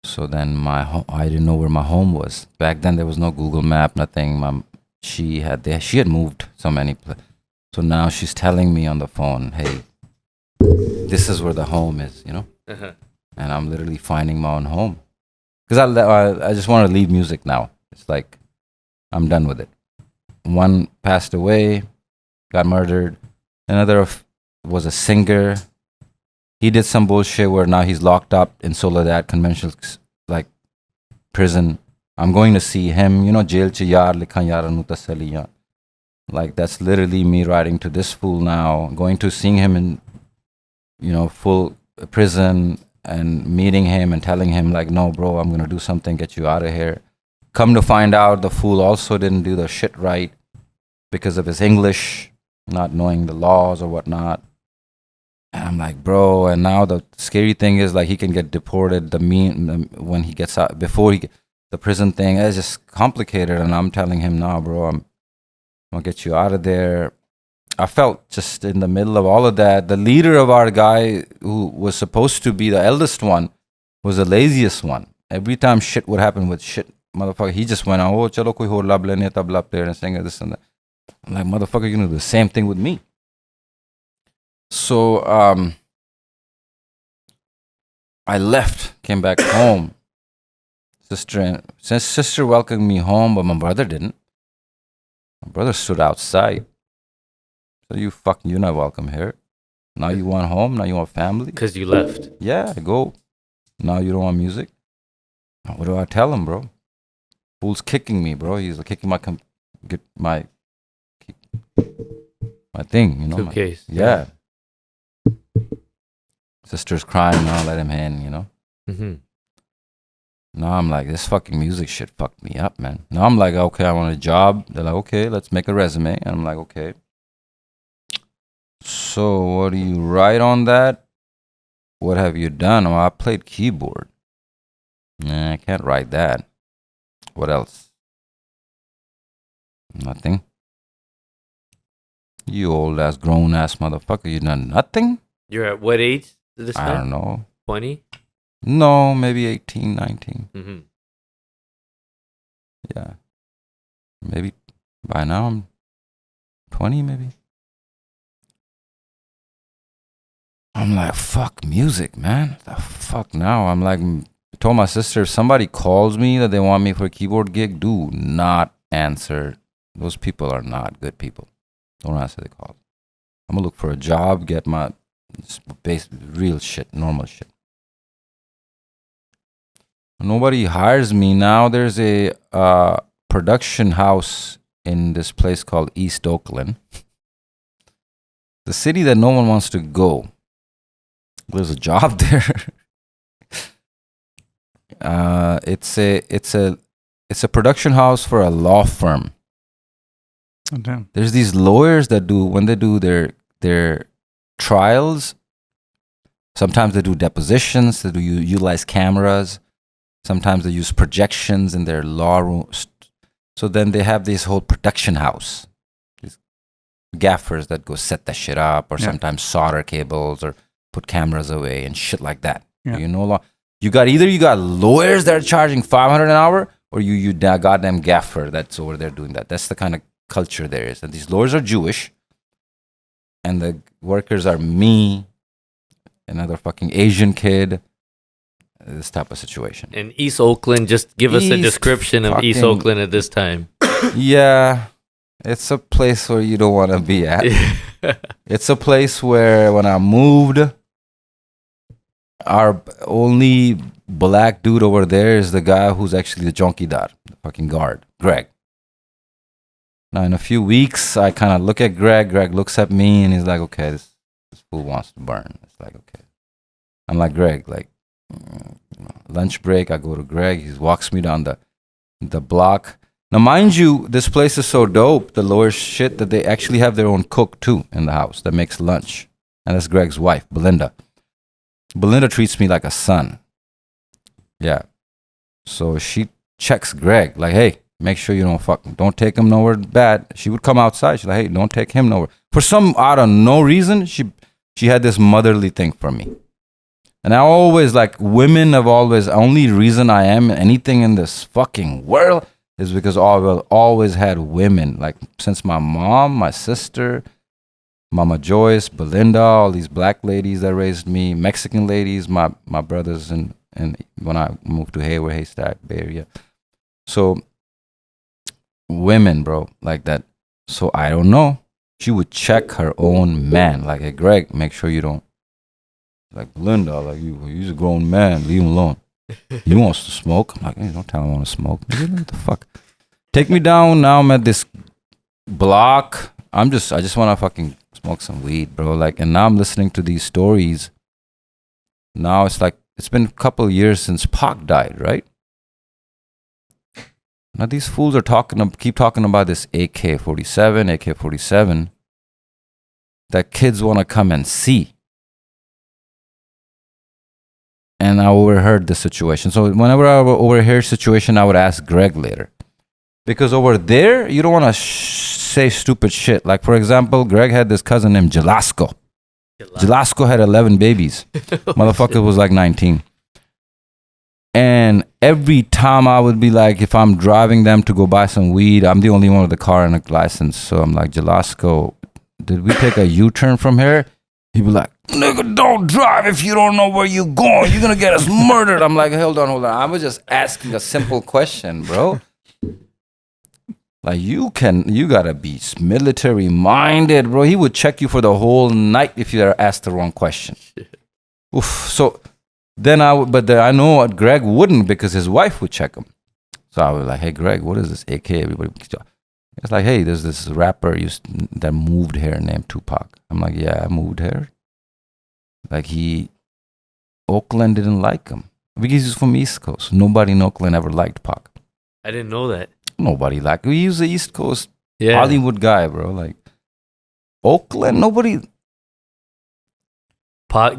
So then I didn't know where my home was. Back then there was no Google Map, nothing. She had moved so many places. So now she's telling me on the phone, hey, this is where the home is, you know? And I'm literally finding my own home. Because I just want to leave music now. It's like, I'm done with it. One passed away, got murdered. Another was a singer. He did some bullshit where now he's locked up in Soledad conventional, like, prison. I'm going to see him, you know, jail che yaar likhan yaran tasaliyan. Like, that's literally me writing to this fool now, going to seeing him in, you know, full prison and meeting him and telling him like, no, bro, I'm going to do something, get you out of here. Come to find out, the fool also didn't do the shit right because of his English, not knowing the laws or whatnot. And I'm like, bro, and now the scary thing is like he can get deported when he gets out, the prison thing is just complicated. And I'm telling him, nah, bro, I'm going to get you out of there. I felt just in the middle of all of that, the leader of our guy who was supposed to be the eldest one was the laziest one. Every time shit would happen with shit, motherfucker, he just went on, oh, chalo koi ho lab lene tabla player and saying this and that. I'm like, motherfucker, you're going to do the same thing with me. So I left, came back home. Sister welcomed me home, but my brother didn't. My brother stood outside. So you're not welcome here. Now you want home? Now you want family? Because you left. Yeah, go. Now you don't want music? What do I tell him, bro? Fool's kicking me, bro. He's kicking my thing, you know. Suitcase. Yeah. Sister's crying now, let him in, you know. Now I'm like, this fucking music shit fucked me up, man. Now I'm like, okay, I want a job. They're like, okay, let's make a resume. And I'm like, okay. So what do you write on that? What have you done? Oh, I played keyboard. Nah, I can't write that. What else? Nothing. You old ass, grown ass motherfucker. You done nothing? You're at what age this time? I don't know. 20? No, maybe 18, 19. Yeah. Maybe by now I'm 20, maybe. I'm like, fuck music, man. The fuck now? I'm like, told my sister, if somebody calls me that they want me for a keyboard gig, do not answer. Those people are not good people. Don't answer the call. I'm gonna look for a job, get my real shit, normal shit. Nobody hires me now. There's a production house in this place called East Oakland, the city that no one wants to go. There's a job there. It's a production house for a law firm. Oh, damn. There's these lawyers that when they do their trials, sometimes they do depositions, they do utilize cameras, sometimes they use projections in their law room. So then they have this whole production house, these gaffers that go set that shit up, or sometimes solder cables or put cameras away and shit like that. Yeah. You got lawyers that are charging $500 an hour, or you goddamn gaffer that's over there doing that. That's the kind of culture there is. And these lawyers are Jewish, and the workers are me, another fucking Asian kid. This type of situation. In East Oakland, just give us a description of East Oakland at this time. Yeah, it's a place where you don't want to be at. It's a place where when I moved, our only black dude over there is the guy who's actually the jonkidar, the fucking guard, Greg. Now, in a few weeks, I kind of look at Greg. Greg looks at me and he's like, okay, this fool wants to burn. It's like, okay. I'm like, Greg, like, lunch break, I go to Greg. He walks me down the block. Now, mind you, this place is so dope, the lower shit, that they actually have their own cook too in the house that makes lunch. And that's Greg's wife, Belinda. Belinda treats me like a son. Yeah. So she checks Greg, like, hey, make sure you don't take him nowhere bad. She would come outside. She's like, hey, don't take him nowhere. For some out of no reason, she had this motherly thing for me. And I always, like, women have always, only reason I am anything in this fucking world is because I've always had women. Like, since my mom, my sister, Mama Joyce, Belinda, all these black ladies that raised me, Mexican ladies, my brothers, and when I moved to Hayward, Haystack, Bay Area. So, women, bro, like that. So, I don't know. She would check her own man. Like, hey, Greg, make sure you don't. Like, Belinda, like, you're a grown man, leave him alone. He wants to smoke. I'm like, hey, don't tell him I want to smoke. What the fuck? Take me down. Now I'm at this block. I just want to fucking smoke some weed, bro. Like, and now I'm listening to these stories. Now it's like, it's been a couple years since Pac died, right? Now these fools are keep talking about this AK-47 that kids want to come and see. And I overheard the situation. So whenever I overhear situation, I would ask Greg later. Because over there, you don't want to say stupid shit. Like, for example, Greg had this cousin named Jalasco. Jalasco had 11 babies. Motherfucker was like 19. And every time I would be like, if I'm driving them to go buy some weed, I'm the only one with a car and a license. So I'm like, Jalasco, did we take a U-turn from here? He'd be like, nigga, don't drive if you don't know where you're going. You're going to get us murdered. I'm like, hold on. I was just asking a simple question, bro. Like, you got to be military minded, bro. He would check you for the whole night if you asked the wrong question. Oof. So then I know Greg wouldn't, because his wife would check him. So I was like, hey, Greg, what is this AK? Everybody. It's like, hey, there's this rapper that moved here named Tupac. I'm like, yeah, I moved here. Like, Oakland didn't like him because he's from East Coast. Nobody in Oakland ever liked Pac. I didn't know that. Nobody liked him. He was the East Coast Hollywood guy, bro. Like, Oakland, nobody. Pac,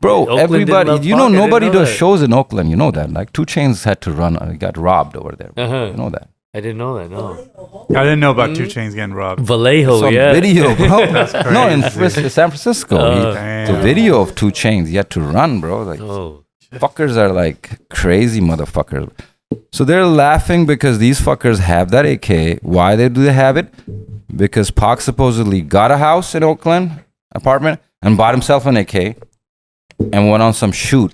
Bro, everybody, nobody does shows in Oakland. You know that. Like, 2 Chainz had to run, got robbed over there. Uh-huh. You know that. I didn't know that, no. I didn't know about 2 Chainz getting robbed. Vallejo, Some yeah. video, bro. That's crazy. No, in San Francisco. The video of 2 Chainz, he had to run, bro. Like, fuckers are like crazy motherfuckers. So they're laughing because these fuckers have that AK. Why do they have it? Because Pac supposedly got a house in Oakland, apartment, and bought himself an AK and went on some shoot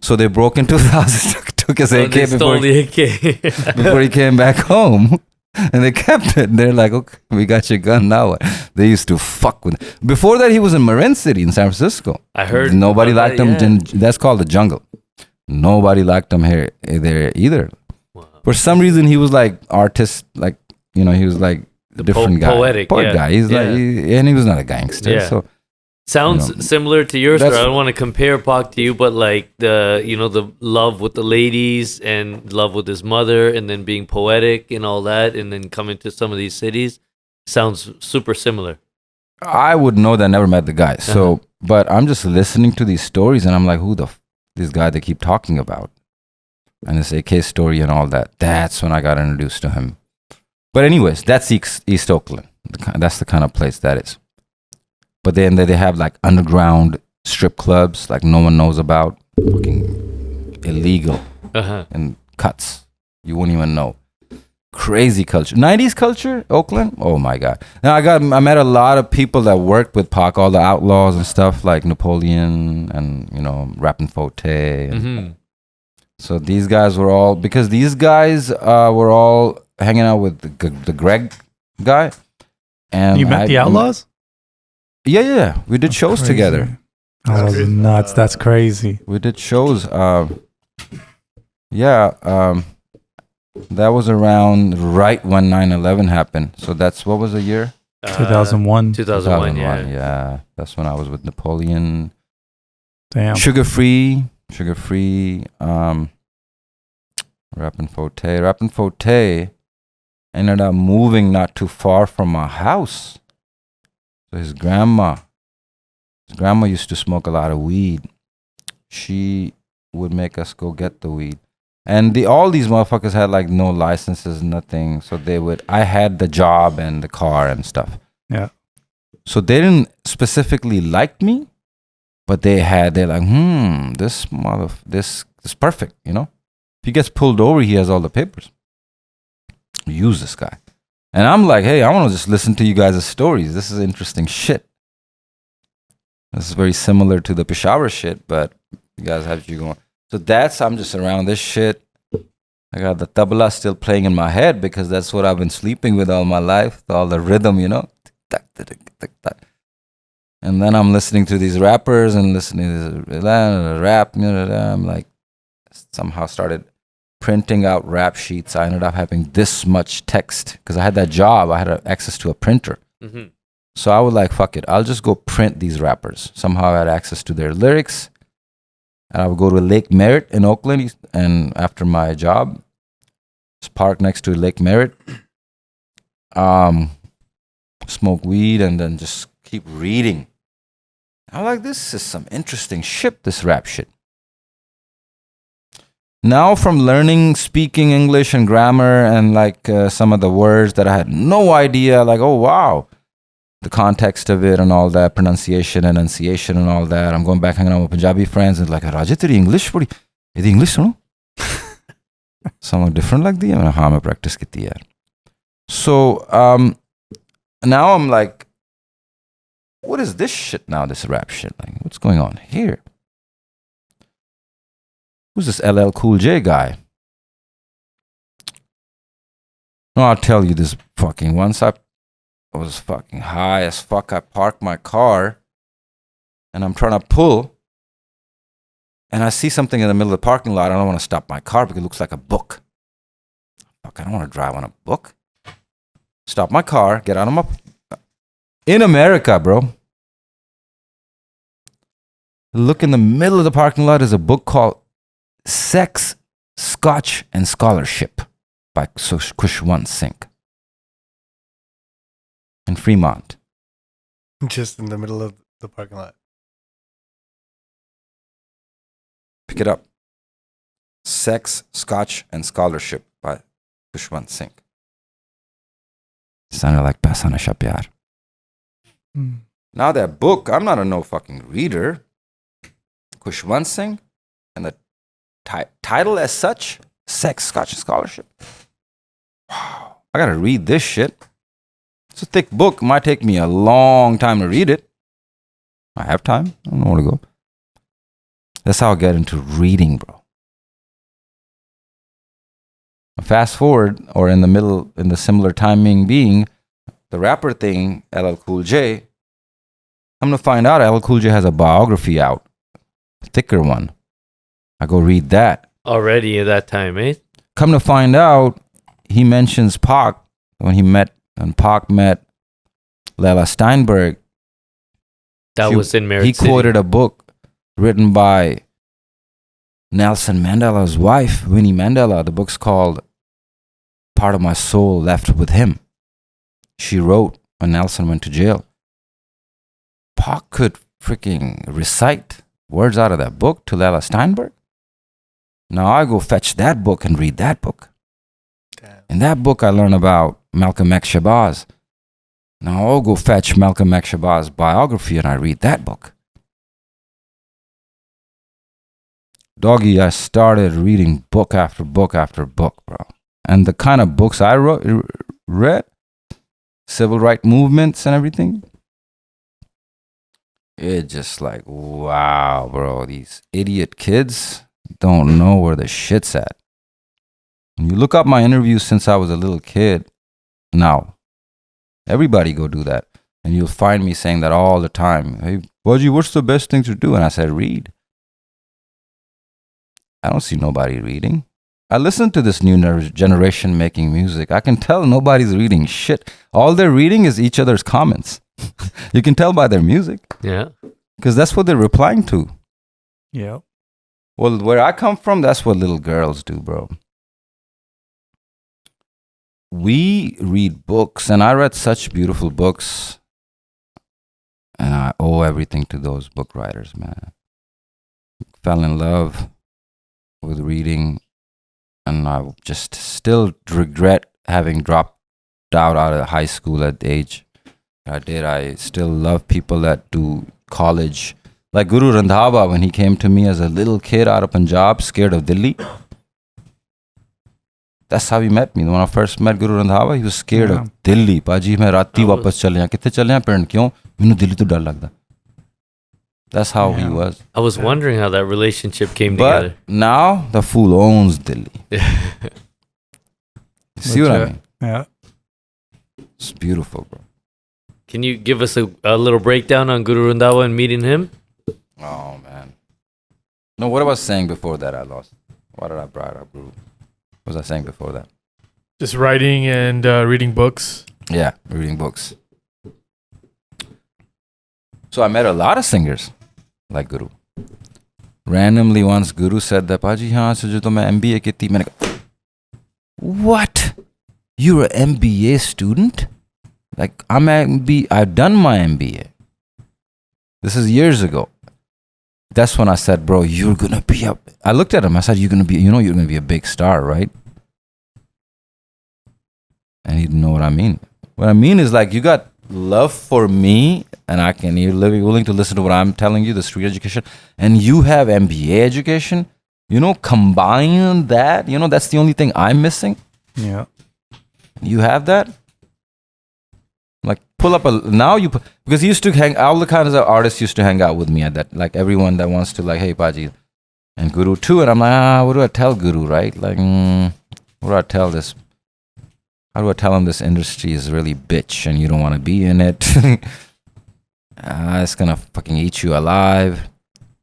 So they broke into the house, took his AK stole the AK. before he came back home. And they kept it. They're like, okay, we got your gun now. They used to fuck with it. Before that, he was in Marin City in San Francisco. I heard. Nobody liked that, him. That's called the jungle. Nobody liked him here there either. Wow. For some reason, he was like artist, like, he was like the different guy. Poetic, Poet guy. He's like, and he was not a gangster. Yeah. So sounds similar to your story. I don't want to compare Pac to you, but like the love with the ladies and love with his mother and then being poetic and all that and then coming to some of these cities sounds super similar. I would know that I never met the guy. So, but I'm just listening to these stories and I'm like, who this guy they keep talking about? And this AK story and all that. That's when I got introduced to him. But anyways, that's East Oakland. That's the kind of place that is. But then they have like underground strip clubs like no one knows about, fucking illegal and cuts. You wouldn't even know. Crazy culture. 90s culture, Oakland? Oh my God. Now I met a lot of people that worked with Pac, all the outlaws and stuff like Napoleon and, Rappin' Forte. And so these guys were all, because these guys were all hanging out with the Greg guy. And you met the outlaws? Yeah. We did shows together. Oh, that's nuts. That's crazy. We did shows. That was around right when 9/11 happened. So what was the year? 2001. 2001, yeah. That's when I was with Napoleon. Damn. Sugar free. Rappin' Forte ended up moving not too far from my house. So his grandma used to smoke a lot of weed. She would make us go get the weed. And all these motherfuckers had like no licenses, nothing. So I had the job and the car and stuff. Yeah. So they didn't specifically like me, but they're like, this is perfect, If he gets pulled over, he has all the papers. Use this guy. And I'm like, hey, I want to just listen to you guys' stories. This is interesting shit. This is very similar to the Peshawar shit, but you guys have you going. So I'm just around this shit. I got the tabla still playing in my head because that's what I've been sleeping with all my life. All the rhythm, And then I'm listening to these rappers and listening to this rap. I'm like, somehow started printing out rap sheets. I ended up having this much text because I had that job. I had access to a printer. Mm-hmm. So I was like, fuck it. I'll just go print these rappers. Somehow I had access to their lyrics. And I would go to Lake Merritt in Oakland. And after my job, just park next to Lake Merritt, smoke weed, and then just keep reading. I'm like, this is some interesting shit, this rap shit. Now from learning speaking English and grammar and like some of the words that I had no idea, like, oh wow, the context of it and all that, pronunciation, enunciation and all that. I'm going back hanging out with Punjabi friends and like, Raja, teri English badi, is English suno? Something different like the, I practice kiti yaar. So now I'm like, what is this shit now, this rap shit? Like, what's going on here? Who's this LL Cool J guy? No, I'll tell you this fucking. Once I was fucking high as fuck. I parked my car and I'm trying to pull. And I see something in the middle of the parking lot. I don't want to stop my car because it looks like a book. Fuck, I don't want to drive on a book. Stop my car, get out of my... In America, bro. Look in the middle of the parking lot is a book called Sex, Scotch, and Scholarship by Kushwant Singh in Fremont. Just in the middle of the parking lot. Pick it up. Sex, Scotch, and Scholarship by Kushwant Singh. Sounded like Pasana Shapyar. Now that book, I'm not a no fucking reader. Kushwant Singh, and the title as such, Sex, Scotch, and Scholarship. Wow, I gotta read this shit. It's a thick book. It might take me a long time to read it. I have time. I don't know where to go. That's how I get into reading, bro. Fast forward, or in the middle, in the similar timing being, the rapper thing, LL Cool J, I'm going to find out LL Cool J has a biography out. A thicker one. I go read that. Already at that time, eh? Come to find out, he mentions Pac when Pac met Lela Steinberg. That was in Merit He City. quoted a book written by Nelson Mandela's wife, Winnie Mandela. The book's called Part of My Soul Left with Him. She wrote when Nelson went to jail. Pac could freaking recite words out of that book to Lela Steinberg. Now I go fetch that book and read that book. Damn. In that book, I learn about Malcolm X Shabazz. Now I'll go fetch Malcolm X Shabazz biography and I read that book. Doggy, I started reading book after book after book, bro. And the kind of books I read, civil rights movements and everything, it's just like, wow, bro. These idiot kids don't know where the shit's at. When you look up my interviews since I was a little kid, now, everybody go do that. And you'll find me saying that all the time. Hey, Waji, what's the best thing to do? And I said, read. I don't see nobody reading. I listen to this new generation making music. I can tell nobody's reading shit. All they're reading is each other's comments. You can tell by their music. Yeah. Because that's what they're replying to. Yeah. Well, where I come from, that's what little girls do, bro. We read books, and I read such beautiful books. And I owe everything to those book writers, man. Fell in love with reading. And I just still regret having dropped out of high school at the age I did. I still love people that do college. Like Guru Randhawa, when he came to me as a little kid out of Punjab, scared of Delhi. That's how he met me. When I first met Guru Randhawa, he was scared of Delhi. Paji, main rati wapas chale jaun. Kithe chale jaun parn kyon? Mainu Delhi to dar lagda. That's how he was. I was wondering how that relationship came But together. now the fool owns Delhi. See what I mean? Yeah. It's beautiful, bro. Can you give us a little breakdown on Guru Randhawa and meeting him? Oh, man. No, what I was saying before that, I lost. Why did I bring up Guru? What was I saying before that? Just writing and reading books. Yeah, reading books. So I met a lot of singers like Guru. Randomly once Guru said that, Paji, haan, so jo to main MBA ki thi. Maine kaha, what? You're an MBA student? Like, I've done my MBA. This is years ago. That's when I said, bro, you're going to be I looked at him. I said, you're going to be a big star, right? And he didn't know what I mean. What I mean is, like, you got love for me, and you're willing to listen to what I'm telling you, the street education, and you have MBA education, combine that, that's the only thing I'm missing. Yeah. You have that? Like, pull up because he used to hang, all the kinds of artists used to hang out with me at that, like everyone that wants to, like, hey, Paji, and Guru too, and I'm like, what do I tell Guru, right? Like, what do I tell this? How do I tell him this industry is really bitch and you don't want to be in it? It's gonna fucking eat you alive.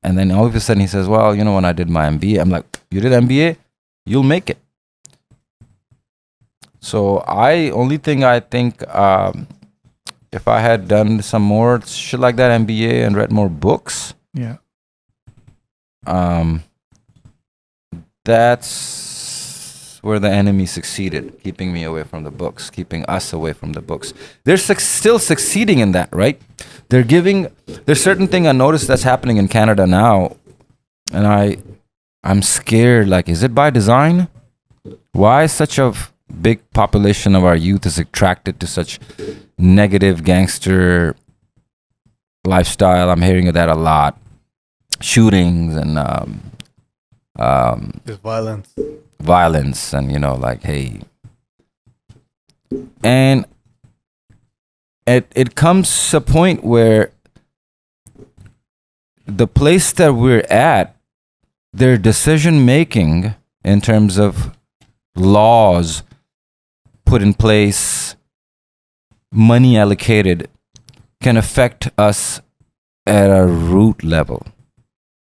And then all of a sudden he says, well, when I did my MBA, I'm like, you did MBA? You'll make it. So only thing I think, if I had done some more shit like that, MBA, and read more books, yeah, that's where the enemy succeeded, keeping me away from the books, keeping us away from the books. They're still succeeding in that, right? There's certain thing I noticed that's happening in Canada now, and I'm scared, like, is it by design? Why such a big population of our youth is attracted to such negative gangster lifestyle? I'm hearing of that a lot. Shootings and Just violence and like, hey, and it comes to a point where the place that we're at their decision making in terms of laws put in place, money allocated, can affect us at a root level.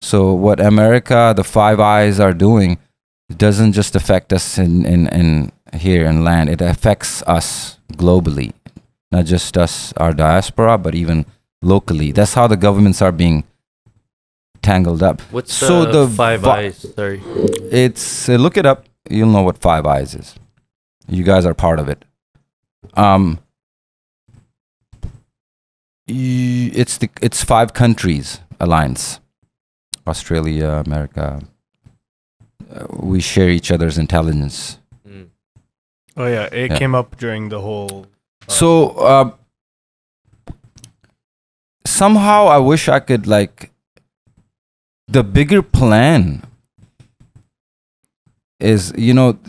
So what America, the Five Eyes are doing, doesn't just affect us in here in land. It affects us globally, not just us, our diaspora, but even locally. That's how the governments are being tangled up. What's the Five Eyes? Sorry, it's look it up. You'll know what Five Eyes is. You guys are part of it. It's 5 countries alliance. Australia, America. We share each other's intelligence. Oh yeah, it came up during the whole. So somehow I wish I could the bigger plan is, it's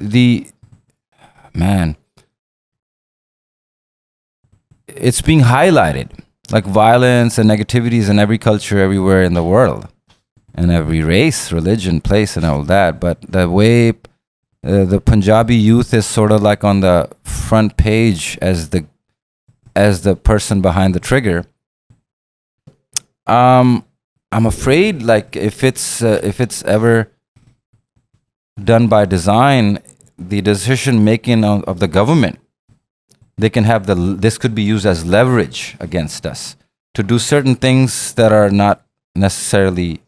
being highlighted, like violence and negativities in every culture everywhere in the world, and every race, religion, place, and all that. But the way the Punjabi youth is sort of like on the front page as the person behind the trigger. I'm afraid, if it's ever done by design, the decision making of the government, they can have this could be used as leverage against us to do certain things that are not necessarily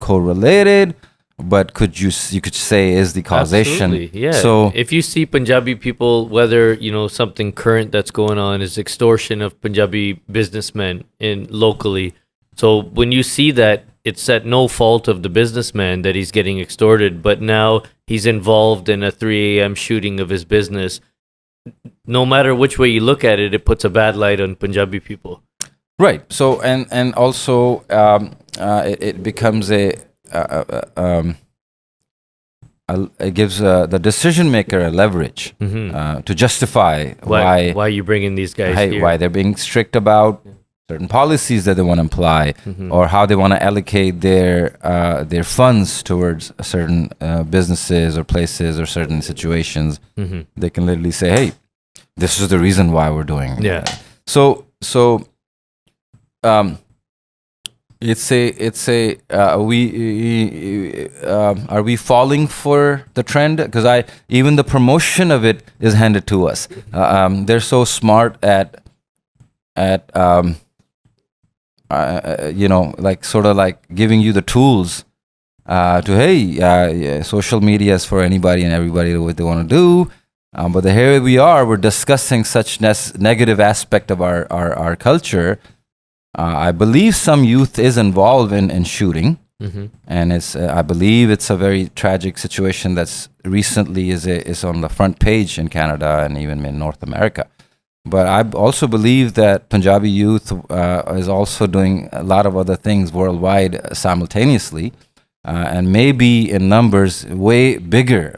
correlated, but you could say is the causation. Absolutely, yeah. So if you see Punjabi people, whether something current that's going on is extortion of Punjabi businessmen locally. So when you see that, it's at no fault of the businessman that he's getting extorted, but now he's involved in a 3 a.m. shooting of his business. No matter which way you look at it, it puts a bad light on Punjabi people. Right. So and also it becomes it gives the decision maker a leverage to justify why you bringing these guys here. Why they're being strict about certain policies that they want to apply, or how they want to allocate their funds towards certain businesses or places or certain situations. They can literally say, "Hey, this is the reason why we're doing." Yeah. So are we falling for the trend? Because even the promotion of it is handed to us. They're so smart at sort of like giving you the tools social media is for anybody and everybody what they want to do. But here we're discussing such negative aspect of our culture. I believe some youth is involved in shooting, and I believe it's a very tragic situation that's recently is on the front page in Canada and even in North America. But I also believe that Punjabi youth is also doing a lot of other things worldwide simultaneously, and maybe in numbers way bigger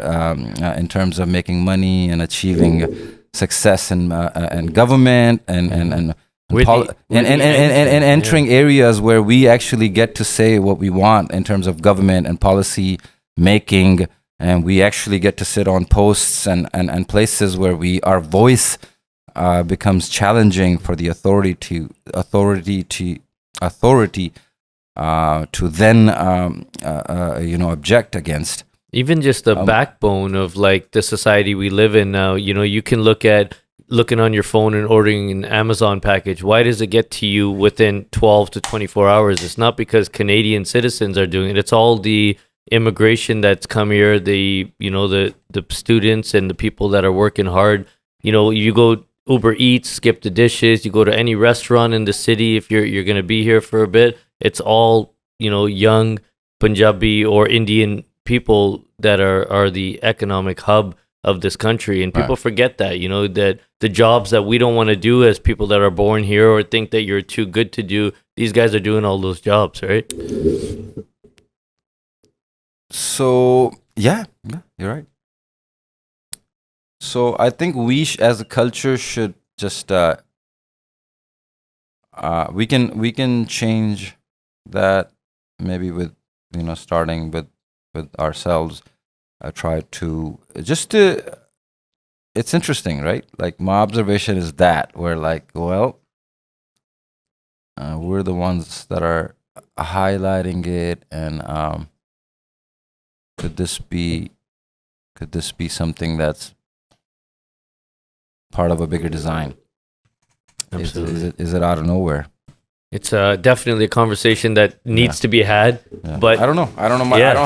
in terms of making money and achieving success in government and entering areas where we actually get to say what we want in terms of government and policy making, and we actually get to sit on posts and places where our voice becomes challenging for the authority to then object against. Even just the backbone of the society we live in now. You can looking on your phone and ordering an Amazon package. Why does it get to you within 12 to 24 hours? It's not because Canadian citizens are doing it. It's all the immigration that's come here, the students and the people that are working hard. You go Uber Eats, skip the dishes, you go to any restaurant in the city, if you're going to be here for a bit, it's all, young Punjabi or Indian people that are the economic hub of this country. And people forget that, that the jobs that we don't want to do as people that are born here or think that you're too good to do, these guys are doing all those jobs, right? So, yeah, you're right. So I think we as a culture should just we can change that maybe with starting with with ourselves, I try to just to. It's interesting, right? Like my observation is that we're like, well, we're the ones that are highlighting it, and could this be something that's part of a bigger design? Absolutely. Is it out of nowhere? It's definitely a conversation that needs to be had. Yeah. But I don't know. I don't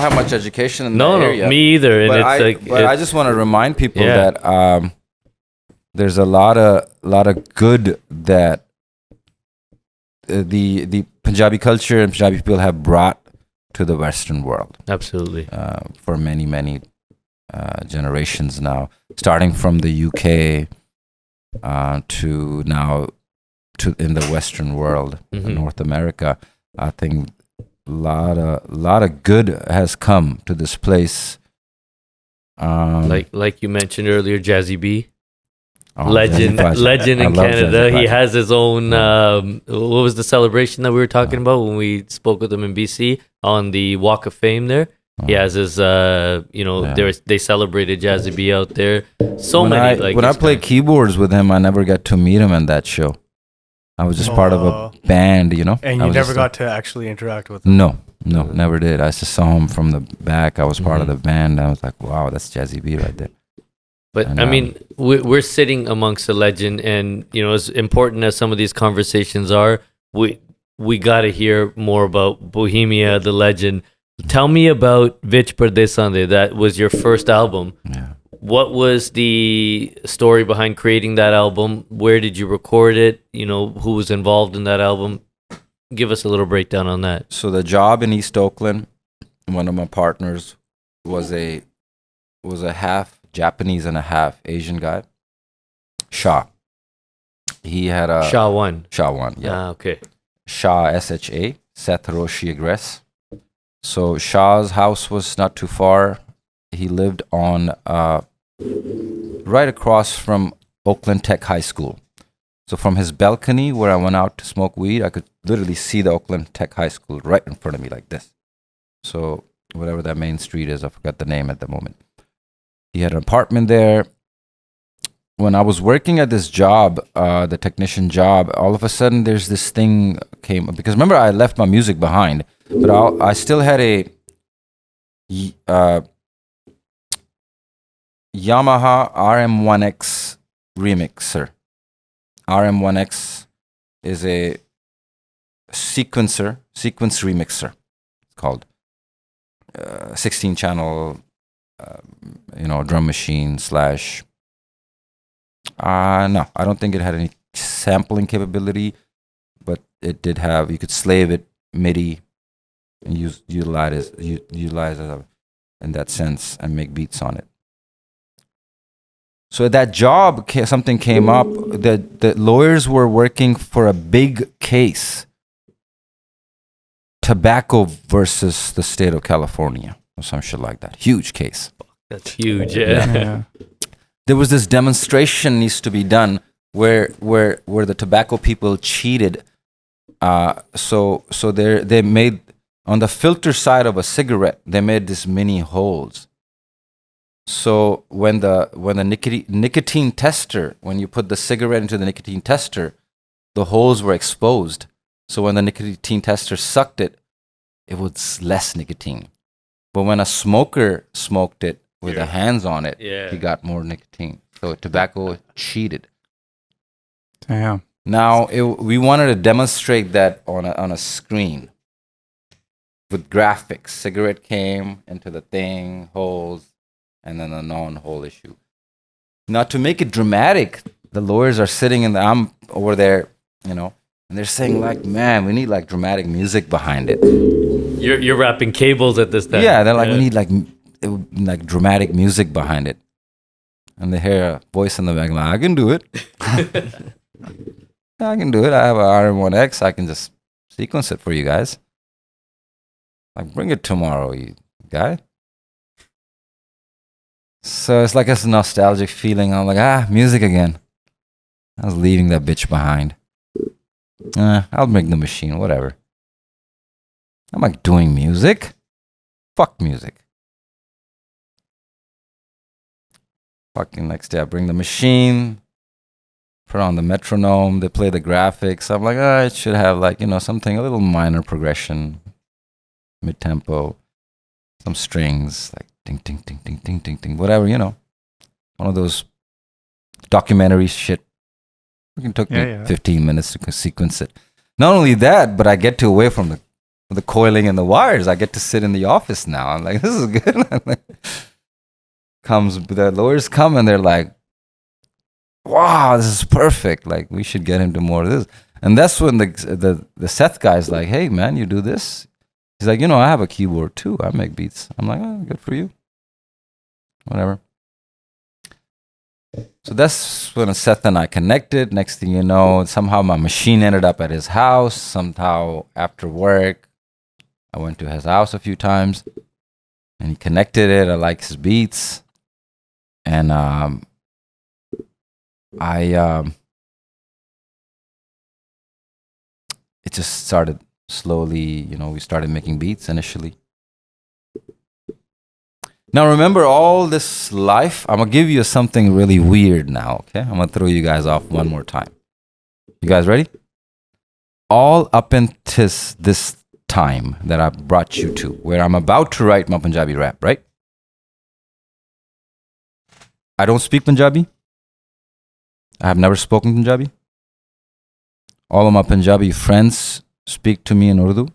have much education in no, that area. me either. And But I just want to remind people that there's a lot of good that the Punjabi culture and Punjabi people have brought to the Western world. Absolutely. For many generations now, starting from the UK to now to in the Western world, North America. I think a lot of good has come to this place. Like you mentioned earlier, Jazzy B. Legend in Canada. He has his own. What was the celebration that we were talking about when we spoke with him in BC on the Walk of Fame? There, he has his. They celebrated Jazzy B out there. When I played keyboards with him, I never got to meet him in that show. I was just part of a band, you know. And you never got to actually interact with him. No, never did. I just saw him from the back. I was part of the band. I was like, wow, that's Jazzy B right there. But I mean, we're sitting amongst a legend, and as important as some of these conversations are, we got to hear more about Bohemia, the legend. Tell me about Vich Pardesande. That was your first album. Yeah. What was the story behind creating that album? Where did you record it? Who was involved in that album? Give us a little breakdown on that. So the job in East Oakland, one of my partners was a half Japanese and a half Asian guy. Shah. He had a Shah one. Yeah. Okay. Shah, SHA, Seth Roshi Aggress. So Shah's house was not too far. He lived on right across from Oakland Tech High School. So from his balcony where I went out to smoke weed, I could literally see the Oakland Tech High School right in front of me like this. So whatever that main street is, I forgot the name at the moment. He had an apartment there. When I was working at this job, the technician job, all of a sudden there's this thing came, because remember I left my music behind, but I still had a Yamaha RM1X remixer. RM1X is a sequence remixer. It's called 16 channel, drum machine / no, I don't think it had any sampling capability, but it did have, you could slave it MIDI and utilize it in that sense and make beats on it. So at that job, something came up. The lawyers were working for a big case, tobacco versus the state of California or some shit like that. Huge case. That's huge. Yeah. There was this demonstration needs to be done where the tobacco people cheated. So they made on the filter side of a cigarette, they made these mini holes. So when the nicotine tester, when you put the cigarette into the nicotine tester, the holes were exposed. So when the nicotine tester sucked it, it was less nicotine. But when a smoker smoked it with the hands on it, he got more nicotine. So tobacco cheated. Damn. Now we wanted to demonstrate that on a screen with graphics. Cigarette came into the thing, holes, and then a non-hole issue. Now to make it dramatic, the lawyers are sitting I'm over there, and they're saying like, man, we need like dramatic music behind it. You're wrapping cables at this time. Yeah, they're like, we need like dramatic music behind it. And they hear a voice in the back like, I can do it. I can do it. I have an RM1X. I can just sequence it for you guys. Like, bring it tomorrow, you guy. So it's like a nostalgic feeling. I'm like, music again. I was leaving that bitch behind. I'll make the machine, whatever. I'm like doing music. Fuck music. Fucking next day, I bring the machine, put on the metronome, they play the graphics. I'm like, it should have like, something, a little minor progression, mid-tempo, some strings, like ding, ding, ding, ding, ding, ding, ding, whatever, one of those documentary shit. It took me 15 minutes to sequence it. Not only that, but I get to away from the coiling and the wires. I get to sit in the office now. I'm like, this is good. The lawyers come and they're like, wow, this is perfect. Like, we should get him to more of this. And that's when the Seth guy's like, hey, man, you do this? He's like, I have a keyboard too. I make beats. I'm like, oh, good for you. Whatever. So that's when Seth and I connected. Next thing you know, somehow my machine ended up at his house. Somehow after work, I went to his house a few times and he connected it. I like his beats. And it just started slowly, we started making beats initially. Now remember all this life, I'm going to give you something really weird now, okay? I'm going to throw you guys off one more time. You guys ready? All up until this time that I brought you to, where I'm about to write my Punjabi rap, right? I don't speak Punjabi. I have never spoken Punjabi. All of my Punjabi friends speak to me in Urdu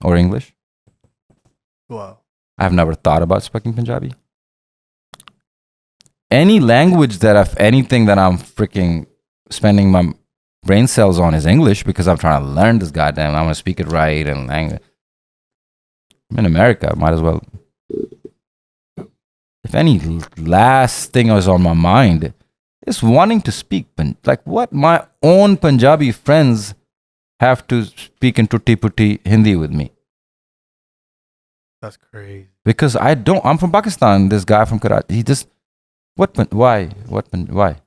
or English. Wow. I've never thought about speaking Punjabi. Any language anything that I'm freaking spending my brain cells on is English because I'm trying to learn this goddamn. I want to speak it right and language. I'm in America, might as well. If any last thing was on my mind is wanting to speak, like what my own Punjabi friends have to speak in tutti putti Hindi with me. That's crazy. Because I'm from Pakistan. This guy from Karachi, he just, why?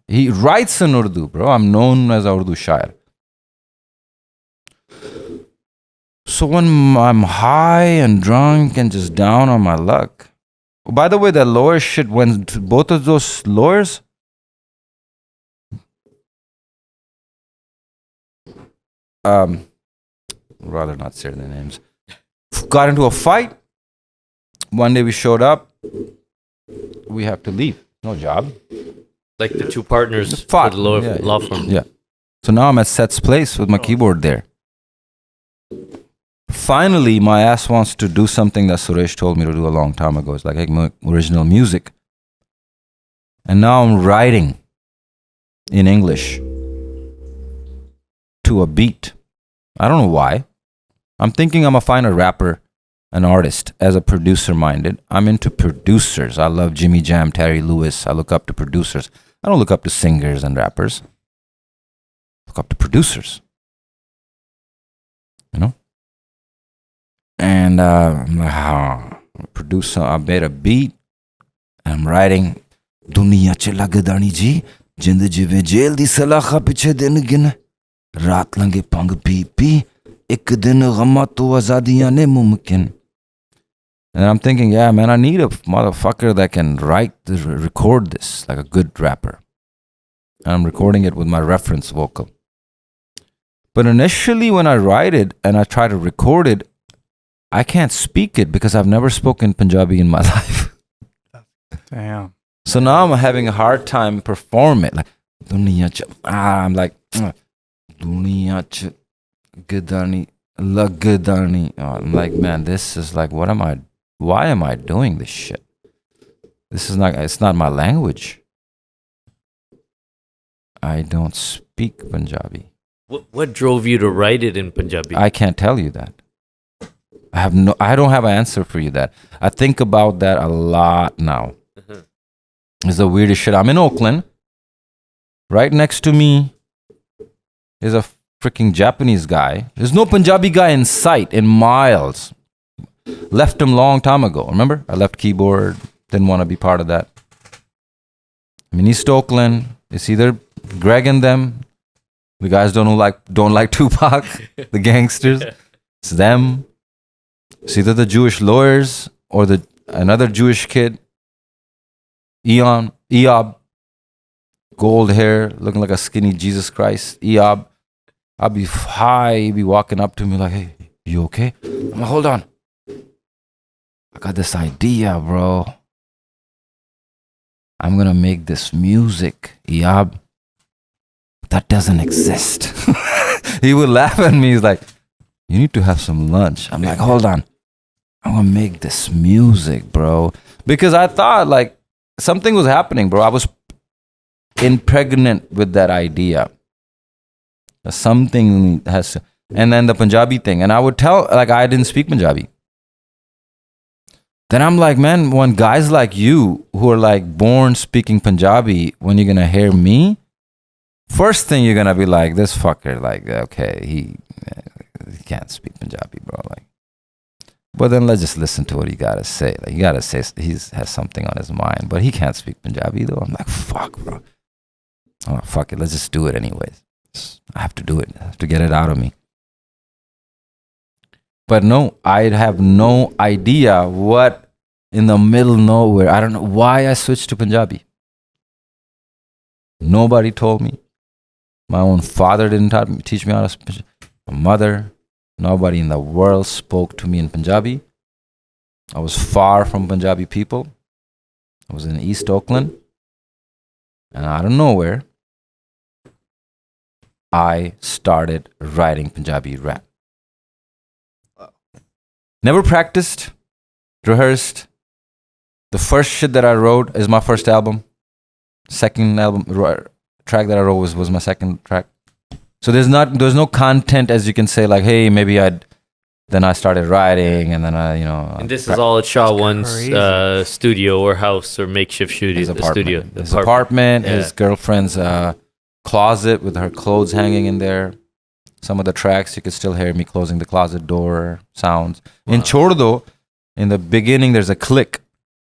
He writes in Urdu, bro. I'm known as a Urdu shair. So when I'm high and drunk and just down on my luck, by the way, that lawyer shit, when both of those lawyers, rather not say their names, got into a fight. One day we showed up. We have to leave. No job. Like the two partners Just for fought. the law firm. Yeah. So now I'm at Seth's place with my keyboard there. Finally, my ass wants to do something that Suresh told me to do a long time ago. It's like original music. And now I'm writing in English to a beat. I don't know why. I'm thinking I'm going to find a rapper, an artist, as a producer minded. I'm into producers. I love Jimmy Jam, Terry Lewis. I look up to producers. I don't look up to singers and rappers. I look up to producers. And I'm like, producer, I made a beat. And I'm writing, Duniya ch lagdani ji, jind jive jail di salakha piche din gin. Raat lange pang pee pee, ek din ghamma to azadiyan ne mumkin. And I'm thinking, yeah, man, I need a motherfucker that can record this like a good rapper. And I'm recording it with my reference vocal. But initially when I write it and I try to record it, I can't speak it because I've never spoken Punjabi in my life. Damn. So now I'm having a hard time performing it. Like, I'm like, Duniya ch gidani lagdani. I'm like, man, this is like, why am I doing this shit? It's not my language. I don't speak Punjabi. What drove you to write it in Punjabi? I can't tell you that. I don't have an answer for you that. I think about that a lot now. It's the weirdest shit. I'm in Oakland. Right next to me is a freaking Japanese guy. There's no Punjabi guy in sight, in miles. Left him long time ago. Remember? I left keyboard. Didn't want to be part of that. I'm in East Oakland. It's either Greg and them. The guys don't like Tupac. The gangsters. It's them. It's either the Jewish lawyers or another Jewish kid. Eob. gold hair, looking like a skinny Jesus Christ. Eob. I'll be high, he'd be walking up to me like, hey, you okay? I'm like, hold on. I got this idea, bro. I'm gonna make this music, Eob. That doesn't exist. He would laugh at me. He's like, you need to have some lunch. I'm like, hold on. I'm gonna make this music, bro. Because I thought like something was happening, bro. I was impregnant with that idea. Something has to, and then the Punjabi thing. And I would tell, like, I didn't speak Punjabi. Then I'm like, man, when guys like you who are like born speaking Punjabi, when you're gonna hear me, first thing you're gonna be like, this fucker, like, okay, he can't speak Punjabi, bro. Like, but then let's just listen to what he gotta say. Like, you gotta say he has something on his mind, but he can't speak Punjabi though. I'm like, fuck, bro. I'm like, fuck it, let's just do it anyways. I have to do it. I have to get it out of me. But no, I have no idea what in the middle of nowhere. I don't know why I switched to Punjabi. Nobody told me. My own father didn't teach me how to speak. My mother, nobody in the world spoke to me in Punjabi. I was far from Punjabi people. I was in East Oakland. And out of nowhere, I started writing Punjabi rap. Never practiced, rehearsed. The first shit that I wrote is my first album. Second album track that I wrote was my second track. So there's no content, as you can say, like, hey, maybe then I started writing, and then And this is all at Shah One's studio or house or makeshift studio. His apartment, his girlfriend's closet with her clothes hanging in there. Some of the tracks you could still hear me closing the closet door sounds. Wow. In Chordo, in the beginning, there's a click.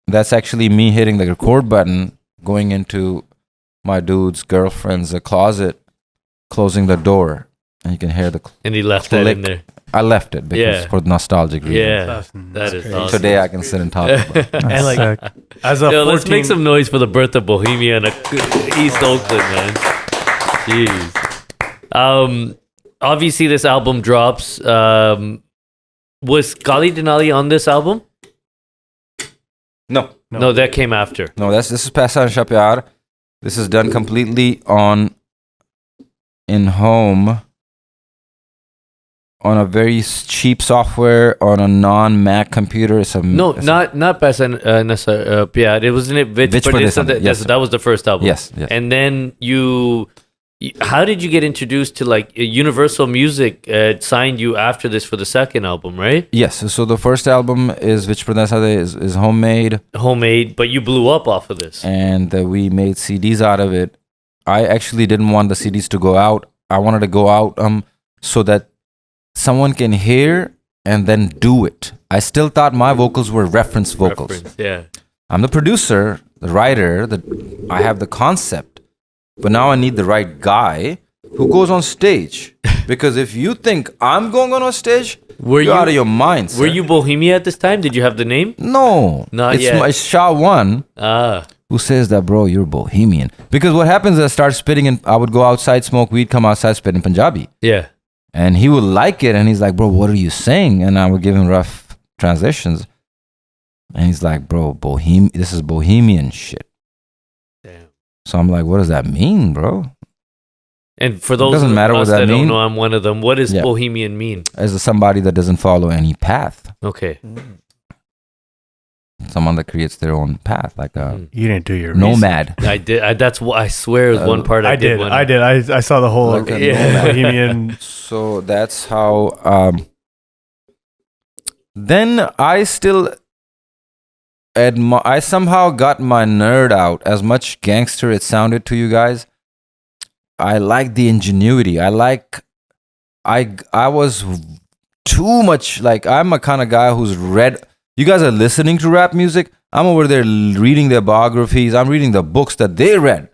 That's actually me hitting the record button, going into my dude's girlfriend's closet, closing the door, and you can hear the and he left that in there. I left it because for nostalgic reasons. Yeah, that is awesome. Today I can sit and talk about it. And like, as a 14... let's make some noise for the birth of Bohemia in East Oakland, man. Jeez. Obviously, this album drops. Was Kali Denali on this album? No, that came after. No, this is Pehchan Sha Pyar. This is done completely in home on a very cheap software on a non-Mac computer. Not Pehchan Sha Pyar. It wasn't it. That was the first album. Yes. And then how did you get introduced to like Universal Music? Signed you after this for the second album, right? Yes. So the first album is Vich Pradesade is homemade. Homemade, but you blew up off of this. And we made CDs out of it. I actually didn't want the CDs to go out. I wanted to go out so that someone can hear and then do it. I still thought my vocals were reference vocals. Yeah. I'm the producer, the writer, I have the concept. But now I need the right guy who goes on stage. Because if you think I'm going on a stage, you're out of your mind, sir. Were you Bohemia at this time? Did you have the name? No. Not yet. It's Shah One who says that, bro, you're Bohemian. Because what happens is I start spitting, and I would go outside, smoke weed, come outside, spit in Punjabi. Yeah. And he would like it, and he's like, bro, what are you saying? And I would give him rough transitions. And he's like, bro, this is Bohemian shit. Damn. So I'm like, what does that mean, bro? And for those doesn't matter what that don't mean. know, I'm one of them. What does Bohemian mean? As somebody that doesn't follow any path. Okay. Someone that creates their own path, like a You didn't do your nomad. research. I did. That's what I swear is one part I did. I saw the whole Like a Bohemian. So that's how. Then I still I somehow got my nerd out. As much gangster it sounded to you guys, I like the ingenuity. I was too much like, I'm a kind of guy who's read. You guys are listening to rap music. I'm over there reading their biographies. I'm reading the books that they read.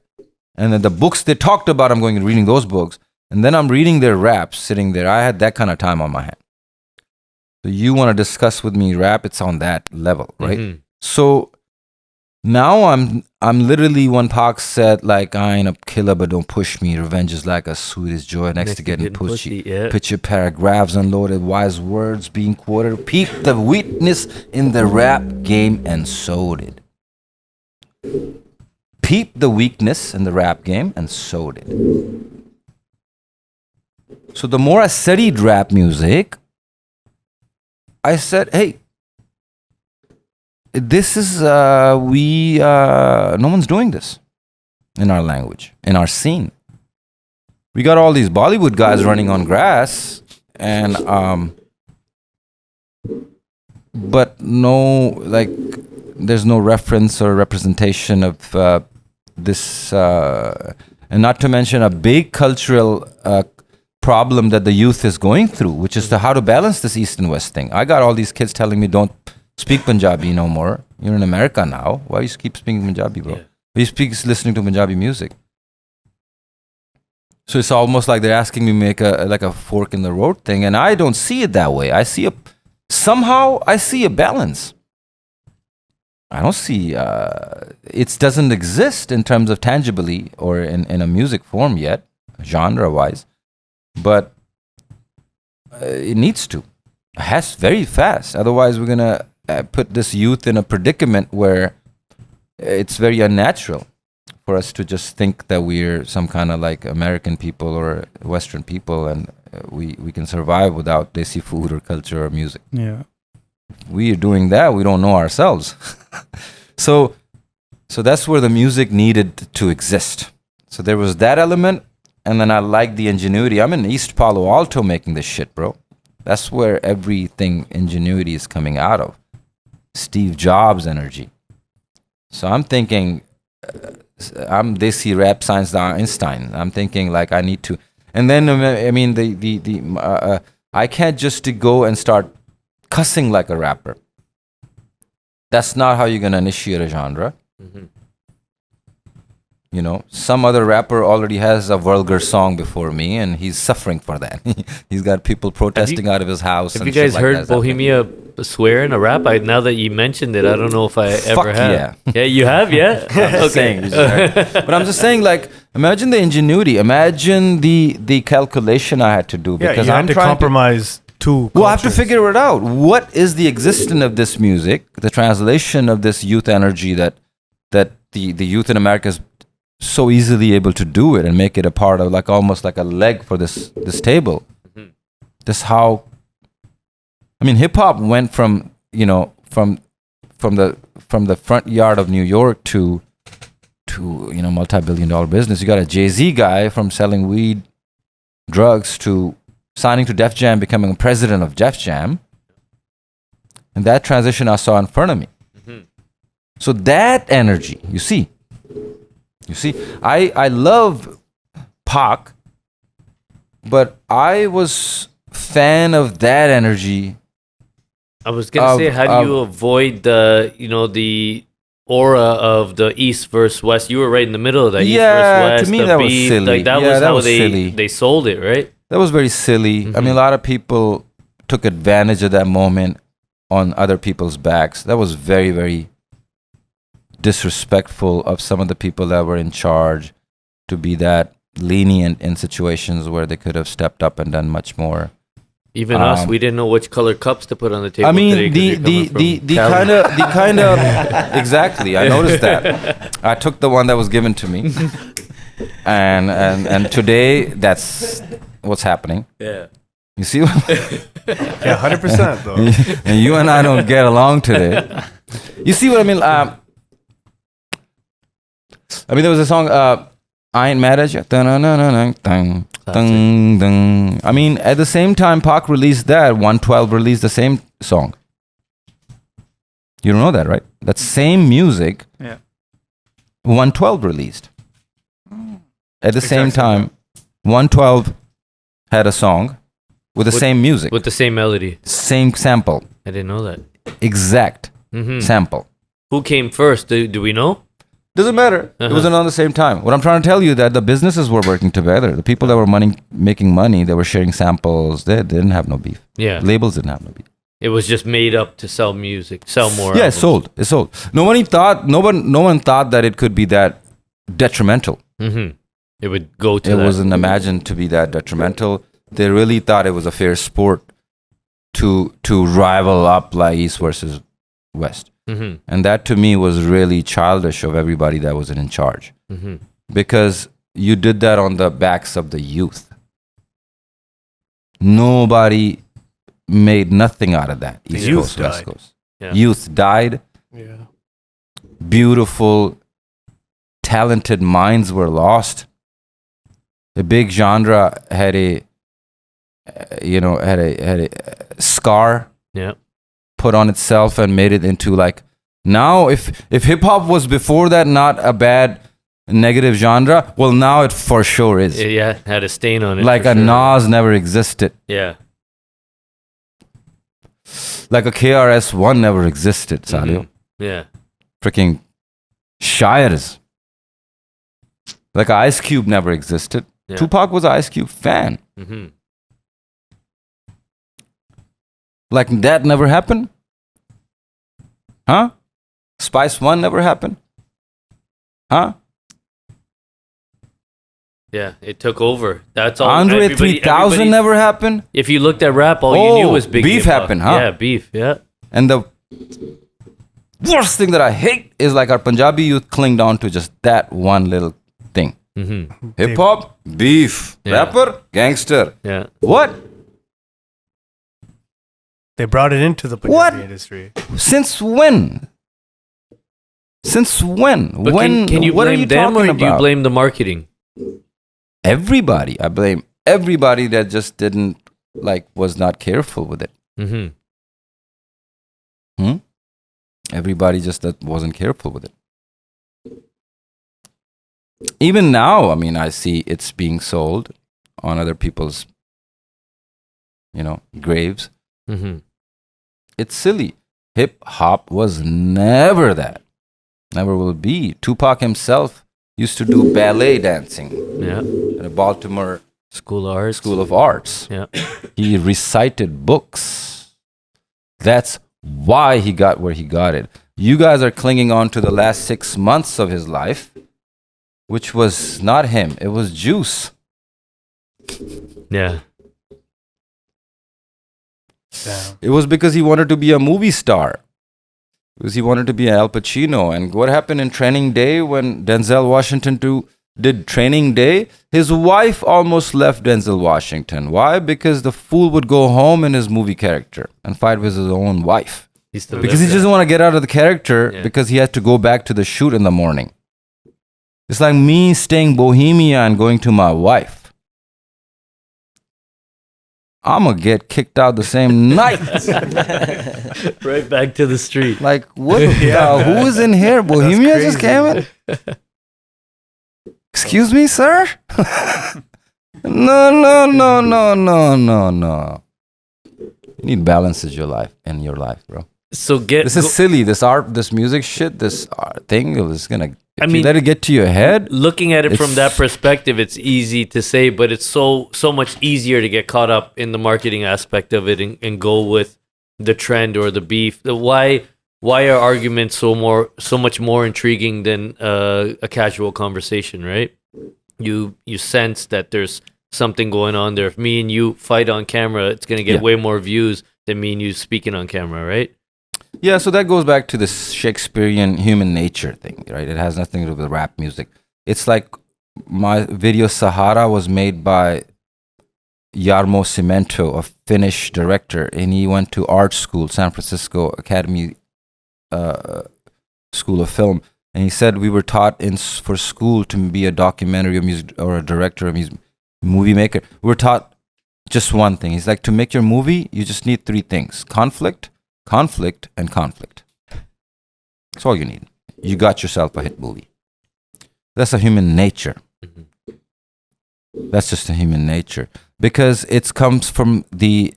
And then the books they talked about, I'm going and reading those books. And then I'm reading their raps sitting there. I had that kind of time on my hand. So you want to discuss with me rap, it's on that level, right? Mm-hmm. So Now I'm literally when Pac said like I ain't a killer but don't push me. Revenge is like a sweetest joy next to getting pushy. Yeah. Picture paragraphs unloaded, wise words being quoted. Peep the weakness in the rap game and sowed it. Peep the weakness in the rap game and sowed it. So the more I studied rap music, I said, hey, this is no one's doing this in our language, in our scene. We got all these Bollywood guys running on grass, and but no, like, there's no reference or representation of this, and not to mention a big cultural problem that the youth is going through, which is how to balance this East and West thing. I got all these kids telling me, don't speak Punjabi no more. You're in America now. Why you keep speaking Punjabi, bro? You speak listening to Punjabi music. So it's almost like they're asking me to make a fork in the road thing, and I don't see it that way. I see a balance. I don't see it doesn't exist in terms of tangibly or in a music form yet, genre wise, but it needs to. It has very fast. Otherwise, we're gonna put this youth in a predicament where it's very unnatural for us to just think that we're some kind of like American people or Western people, and we can survive without Desi food or culture or music. Yeah. We are doing that. We don't know ourselves. So that's where the music needed to exist. So there was that element, and then I like the ingenuity. I'm in East Palo Alto making this shit, bro. That's where everything ingenuity is coming out of. Steve Jobs energy. So I'm thinking, I'm Desi rap science Einstein. I'm thinking like I need to, and then I mean I can't just to go and start cussing like a rapper. That's not how you're gonna initiate a genre. Mm-hmm. You know, some other rapper already has a vulgar song before me, and he's suffering for that. He's got people protesting out of his house. Have you guys heard Bohemia swear in a rap? Now that you mentioned it, I don't know if I ever have. Yeah. Yeah, you have, yeah? Okay. But I'm just saying, like, imagine the ingenuity. Imagine the calculation I had to do. Yeah, because you had to compromise two Well, I have to cultures. figure it out. What is the existence of this music, the translation of this youth energy that the youth in America is so easily able to do it and make it a part of, like, almost like a leg for this table. Mm-hmm. This how, I mean, hip hop went from, you know, from the front yard of New York to you know, multi-billion-dollar business. You got a Jay-Z guy from selling weed, drugs, to signing to Def Jam, becoming president of Def Jam, and that transition I saw in front of me. Mm-hmm. So that energy, you see, I love Pac, but I was fan of that energy. I was gonna say, how do you avoid the aura of the East versus West? You were right in the middle of that. Yeah, East versus West, to me the that was beef, silly. like that Yeah, was that how was silly. they sold it, right? That was very silly. Mm-hmm. I mean, a lot of people took advantage of that moment on other people's backs. That was very, very disrespectful of some of the people that were in charge to be that lenient in situations where they could have stepped up and done much more. Even us, we didn't know which color cups to put on the table. I mean, today the kind of exactly. I noticed that. I took the one that was given to me, and today that's what's happening. Yeah. You see, Yeah, 100% though. and you and I don't get along today. You see what I mean? There was a song, I Ain't Mad at You. I mean, at the same time Pac released that, 112 released the same song. You don't know that, right? That same music, yeah, 112 released. At the same time, 112 had a song with the same music. With the same melody. Same sample. I didn't know that. Exact sample. Who came first? Do we know? Doesn't matter. It wasn't on the same time. What I'm trying to tell you that the businesses were working together. The people that were making money, they were sharing samples. They didn't have no beef. Yeah. Labels didn't have no beef. It was just made up to sell music, sell more. Yeah, albums. It's sold. No one thought that it could be that detrimental. Mm-hmm. It would go to It that. wasn't imagined to be that detrimental. They really thought it was a fair sport to rival up like East versus West. Mm-hmm. And that to me was really childish of everybody that was in charge. Mm-hmm. Because you did that on the backs of the youth. Nobody made nothing out of that. East youth Coast, West died. Coast. Yeah. Youth died. Yeah. Beautiful, talented minds were lost. The big genre had a scar Yeah. put on itself and made it into like, now if hip hop was before that not a bad negative genre, well now it for sure is. Yeah, had a stain on it. Like for a sure. Nas never existed. Yeah. Like a KRS-One never existed, Salio. Yeah. Freaking Shires. Like a Ice Cube never existed. Yeah. Tupac was an Ice Cube fan. Mm-hmm. Like that never happened? Huh? Spice One never happened? Huh? Yeah, it took over. That's all. Andre everybody- 3000 everybody- never happened? If you looked at rap, all you knew was Big Beef Hip Hop. happened, huh? Yeah, beef. Yeah. And the worst thing that I hate is like our Punjabi youth clinged on to just that one little thing. Mm-hmm. Hip hop, beef, Yeah. rapper, gangster. Yeah. What? They brought it into the What? Punjabi industry. Since when? Since when? But when? can you what blame are you them or talking do you about? blame the marketing? Everybody. I blame everybody that just didn't was not careful with it. Mm-hmm. Everybody just that wasn't careful with it. Even now, I mean, I see it's being sold on other people's, graves. Mm-hmm. It's silly. Hip hop was never that. Never will be. Tupac himself used to do ballet dancing Yeah. at a Baltimore School of Arts. School of Arts. Yeah. He recited books. That's why he got where he got it. You guys are clinging on to the last 6 months of his life, which was not him. It was Juice. Yeah. Damn. It was because he wanted to be a movie star. Because he wanted to be an Al Pacino. And what happened in Training Day when Denzel Washington did Training Day? His wife almost left Denzel Washington. Why? Because the fool would go home in his movie character and fight with his own wife. Because he doesn't want to get out of the character because he has to go back to the shoot in the morning. It's like me staying Bohemia and going to my wife. I'm going to get kicked out the same night. Right back to the street. Like, what? Who is in here? Bohemia just came in? Excuse me, sir? No. You need balance in your life, bro. So This is silly. This art, this music shit, this thing is gonna. If you let it get to your head. Looking at it from that it's- perspective, it's easy to say, but it's so much easier to get caught up in the marketing aspect of it and go with the trend or the beef. Why are arguments so much more intriguing than a casual conversation, right? You sense that there's something going on there. If me and you fight on camera, it's gonna get way more views than me and you speaking on camera, right? Yeah, so that goes back to this Shakespearean human nature thing, right? It has nothing to do with rap music. It's like my video Sahara was made by Jarmo Cimento, a Finnish director, and he went to art school, San Francisco Academy School of Film, and he said we were taught for school to be a documentary or music or a director or movie maker. We were taught just one thing. He's like, to make your movie, you just need 3 things: conflict, and conflict. That's all you need. You got yourself a hit movie. That's a human nature. That's just a human nature, because it comes from the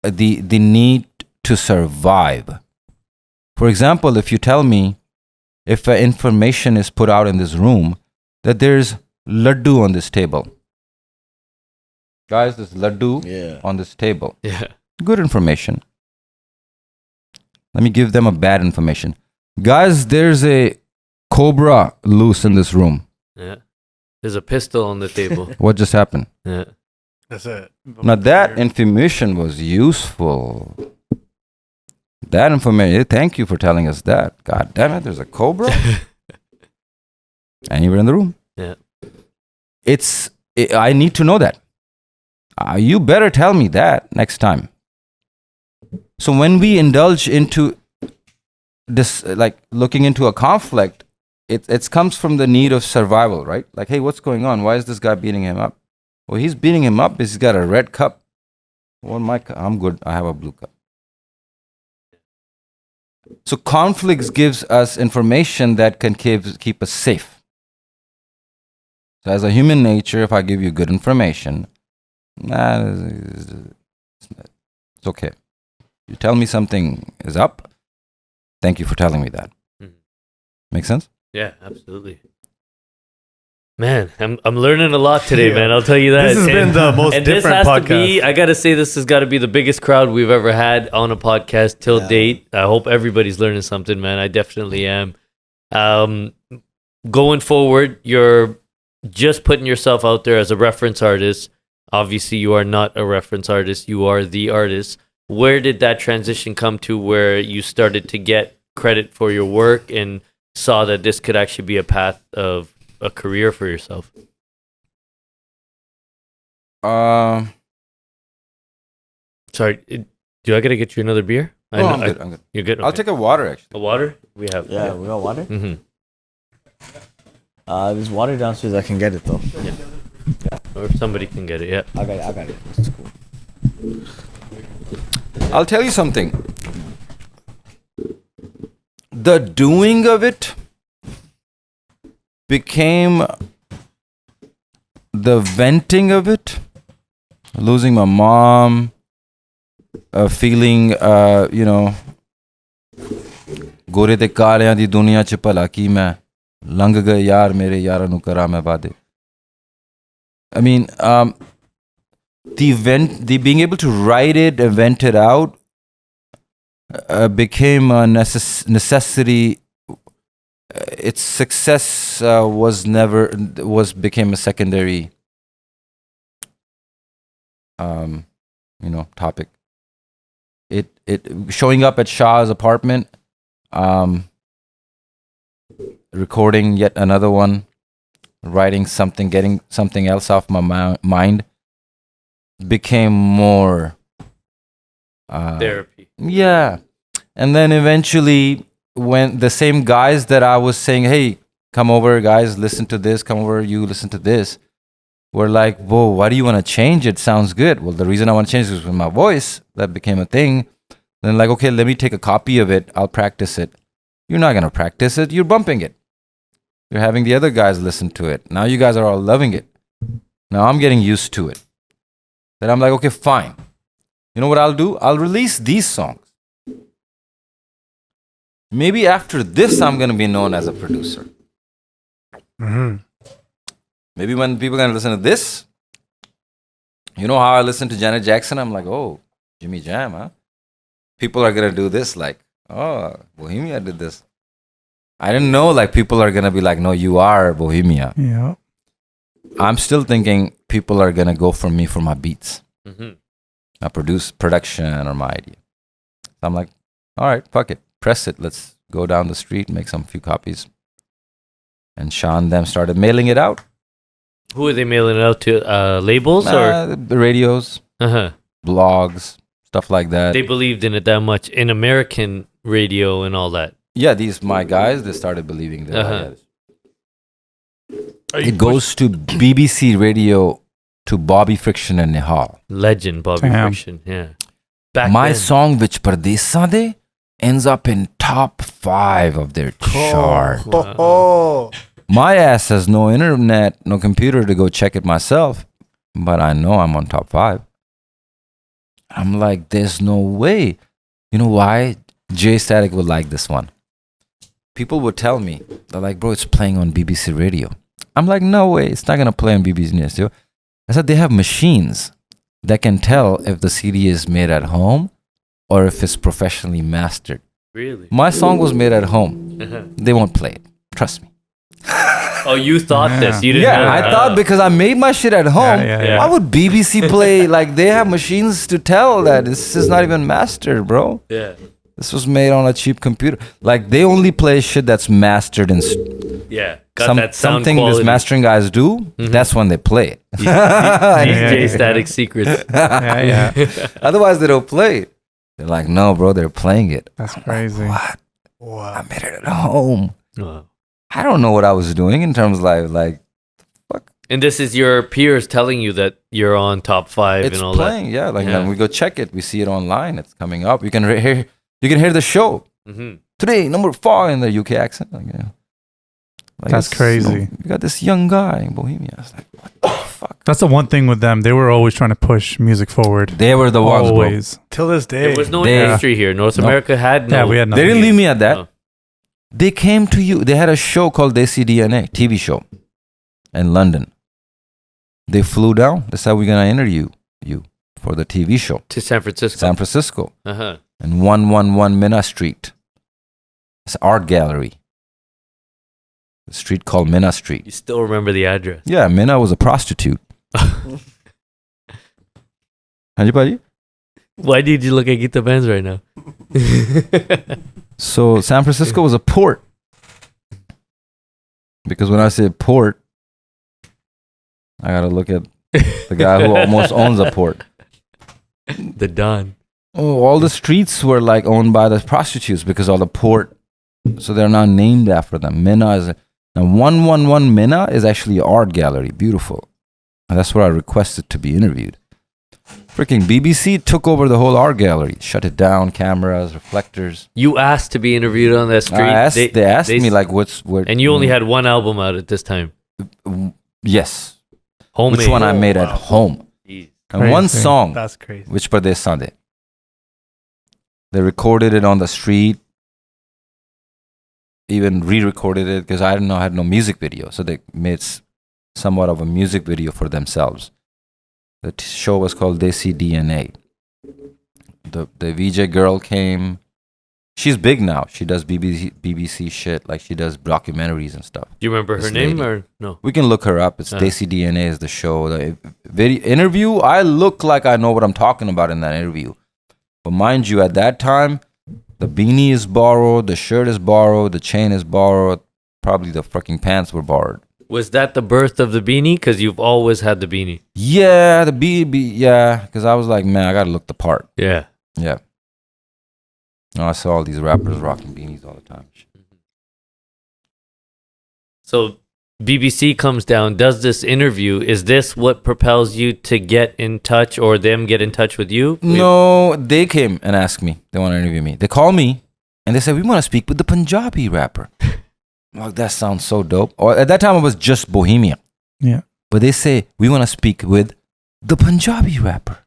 need to survive. For example, if you tell me, if information is put out in this room that there's laddu on this table, guys, there's laddu on this table. Yeah. good information. Let me give them a bad information. Guys, there's a cobra loose in this room. Yeah. There's a pistol on the table. What just happened? Yeah. That's it. Now that information was useful. That information, thank you for telling us that. God damn it, there's a cobra. And you were in the room. Yeah. I need to know that. You better tell me that next time. So when we indulge into this, like looking into a conflict, it comes from the need of survival, right? Like, hey, what's going on? Why is this guy beating him up? Well, he's beating him up because he's got a red cup. Well, I'm good. I have a blue cup. So conflicts gives us information that can keep us safe. So as a human nature, if I give you good information, it's okay. You tell me something is up, thank you for telling me that. Make sense? Yeah, absolutely. Man, I'm learning a lot today, man. I'll tell you that. This has been the most and different this has podcast. to be, I got to say, this has got to be the biggest crowd we've ever had on a podcast till date. I hope everybody's learning something, man. I definitely am. Going forward, you're just putting yourself out there as a reference artist. Obviously, you are not a reference artist. You are the artist. Where did that transition come to where you started to get credit for your work and saw that this could actually be a path of a career for yourself? Sorry. Sorry, do I gotta get you another beer? No, I'm good. You're good. I'll Okay. take a water, actually. a water. We have. We got water. Mm-hmm. There's water downstairs. I can get it though. Or somebody can get it. Yeah. I got it. It's cool. I'll tell you something. The doing of it became the venting of it. Losing my mom, feeling, गोरे ते कालियां दी दुनिया च भला की मैं लंघ गए यार मेरे यारां नू करा मैं वादे. I mean, the being able to write it and vent it out became a necessity. Its success became a secondary topic. It showing up at Shah's apartment, recording yet another one, writing something, getting something else off my mind, became more Therapy. Yeah. And then eventually, when the same guys that I was saying, hey, come over, guys, listen to this, come over, you listen to this, were like, whoa, why do you want to change it? Sounds good. Well, the reason I want to change it is with my voice. That became a thing. Then like, okay, let me take a copy of it. I'll practice it. You're not going to practice it. You're bumping it. You're having the other guys listen to it. Now you guys are all loving it. Now I'm getting used to it. Then I'm like, okay, fine. You know what I'll do? I'll release these songs. Maybe after this, I'm going to be known as a producer. Mm-hmm. Maybe when people are going to listen to this, you know how I listen to Janet Jackson? I'm like, oh, Jimmy Jam, huh? People are going to do this like, oh, Bohemia did this. I didn't know like people are going to be like, no, you are Bohemia. Yeah. I'm still thinking people are going to go for me for my beats. Mm-hmm. My production or my idea. So I'm like, all right, fuck it. Press it. Let's go down the street, make some few copies. And Shah and them started mailing it out. Who are they mailing it out to? Labels or The radios, blogs, stuff like that. they believed in it that much in American radio and all that? Yeah, these my guys, they started believing that. Are you It goes to BBC Radio, to Bobby Friction and Nihal. Legend Bobby Damn. Friction. Yeah. Back My then. song, Vich Pardesa De, ends up in top 5 of their chart. Oh, My ass has no internet, no computer to go check it myself, but I know I'm on top 5. I'm like, there's no way. You know why? Jay Static would like this one. People would tell me, they're like, bro, it's playing on BBC Radio. I'm like, no way, it's not going to play on BBC Radio. I said, they have machines. that can tell if the CD is made at home or if it's professionally mastered. Really? My song was made at home. They won't play it. Trust me. Oh, you thought this? You didn't? Yeah, I thought because I made my shit at home. Yeah. Why would BBC play? Like they have machines to tell that this is not even mastered, bro. Yeah. This was made on a cheap computer. Like they only play shit that's mastered in Yeah. Got that sound something quality. these mastering guys do. That's when they play it. DJ Static Secrets. Yeah. Otherwise, they don't play it. They're like, no, bro, they're playing it. That's crazy. What? Wow. I made it at home. Wow. I don't know what I was doing in terms of like And this is your peers telling you that you're on top 5 it's and all playing. Yeah, like Yeah. when we go check it, we see it online. It's coming up. You can hear the show that. Mm-hmm. today, number 4 in the UK accent. Like, That's it's, crazy. We got this young guy in Bohemia. It's like, what the fuck? That's the one thing with them. They were always trying to push music forward. They were the ones, bro. Always. Till this day. There was no They- industry here. North America had no. Yeah, we had They nothing. didn't leave me at that. No. They came to you. They had a show called Desi DNA, TV show in London. They flew down. They said, we're going to interview you for the TV show. To San Francisco. San Francisco. Uh-huh. And 111 Minna Street. It's an art gallery. A street called Minna Street. You still remember the address. Yeah, Minna was a prostitute. Hanji Paji? Why did you look at Gita Benz right now? So San Francisco was a port. Because when I say port, I got to look at the guy who almost owns a port. The Don. Oh, all the streets were like owned by the prostitutes because of the port. So they're now named after them. Minna is now 111 Minna is actually an art gallery. Beautiful. And that's where I requested to be interviewed. Freaking BBC took over the whole art gallery, shut it down, cameras, reflectors. You asked to be interviewed on that street. They asked me like, where? And you only had one album out at this time. Yes. Homemade. Which one I made at home. Jeez. And one Crazy. song, That's crazy. which Pradesh Sande. They recorded it on the street, even re-recorded it because I had no music video. So they made somewhat of a music video for themselves. The show was called Desi DNA. The VJ girl came. She's big now. She does BBC shit. Like she does documentaries and stuff. Do you remember her This name lady. or no? We can look her up. It's Desi DNA is the show. The interview, I look like I know what I'm talking about in that interview. But mind you, at that time, the beanie is borrowed, the shirt is borrowed, the chain is borrowed, probably the fucking pants were borrowed. Was that the birth of the beanie? Because you've always had the beanie. Yeah, the yeah, because I was like, man, I gotta look the part. Yeah. Yeah. No, I saw all these rappers rocking beanies all the time. So BBC comes down, does this interview. Is this what propels you to get in touch or them get in touch with you? No, they came and asked me. They want to interview me. They called me and they said, we want to speak with the Punjabi rapper. I'm like, that sounds so dope. Or at that time, it was just Bohemia. Yeah. But they say, we want to speak with the Punjabi rapper.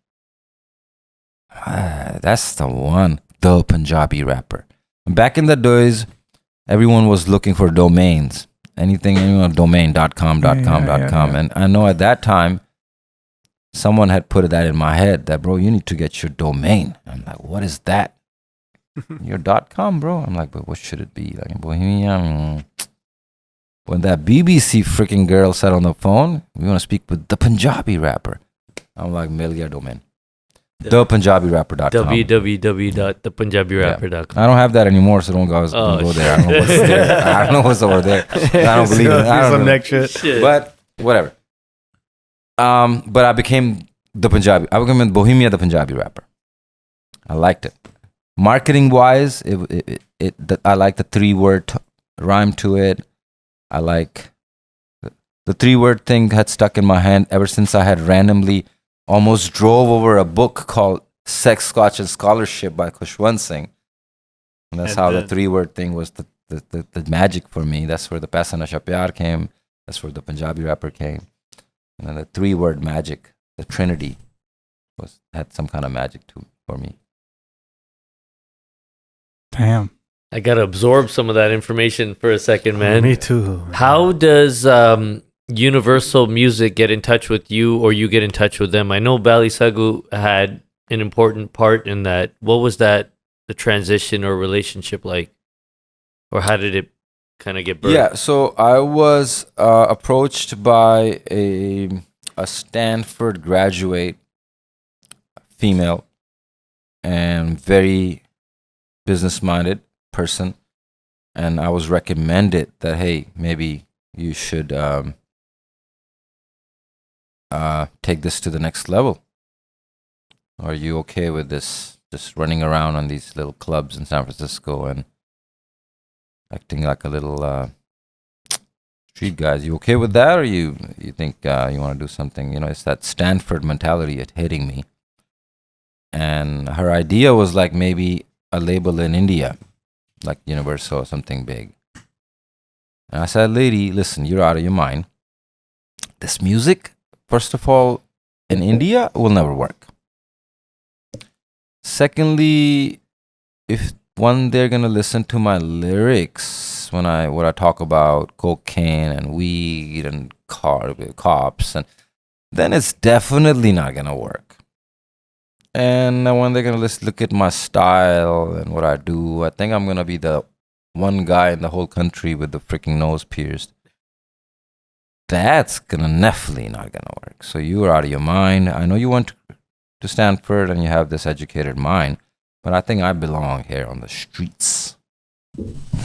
That's the one, the Punjabi rapper. Back in the days, everyone was looking for domains. Anything, domain.com. And I know at that time, someone had put that in my head that, bro, you need to get your domain. I'm like, what is that? Your .com, bro. I'm like, but what should it be? Like in Bohemia? When that BBC freaking girl said on the phone, we want to speak with the Punjabi rapper. I'm like, mail your domain. ThePunjabiRapper.com. www.thepunjabirapper.com. I don't have that anymore, so don't go there. I don't know what's there. I don't know what's over there. I don't believe it. I don't Some know. next shit. But whatever. But I became the Punjabi. I became in Bohemia the Punjabi rapper. I liked it. Marketing wise, I like the 3-word rhyme to it. I like the 3-word thing had stuck in my head ever since I had randomly almost drove over a book called Sex, Scotch, and Scholarship by Khushwant Singh. And that's how the 3-word thing was the magic for me. That's where the Paisa Nasha Pyar came. That's where the Punjabi rapper came. And then the 3-word magic, the Trinity, had some kind of magic for me. Damn. I got to absorb some of that information for a second, man. Me too. How does Universal Music get in touch with you or you get in touch with them? I know Bali Sagu had an important part in that. What was that, the transition or relationship like? Or how did it kind of get birthed? Yeah, so I was approached by a Stanford graduate, female, and very business-minded person. And I was recommended that, hey, maybe you should take this to the next level. Are you okay with this? Just running around on these little clubs in San Francisco and acting like a little street guy. You okay with that, or you think you want to do something? You know, it's that Stanford mentality hitting me. And her idea was like maybe a label in India, like Universal or something big. And I said, lady, listen, you're out of your mind. This music, first of all, in India will never work. Secondly, if they're gonna listen to my lyrics when I talk about cocaine and weed and cops, and then it's definitely not gonna work. And when they're gonna look at my style and what I do, I think I'm gonna be the one guy in the whole country with the freaking nose pierced. That's definitely not gonna work. So you're out of your mind. I know you went to Stanford and you have this educated mind, but I think I belong here on the streets.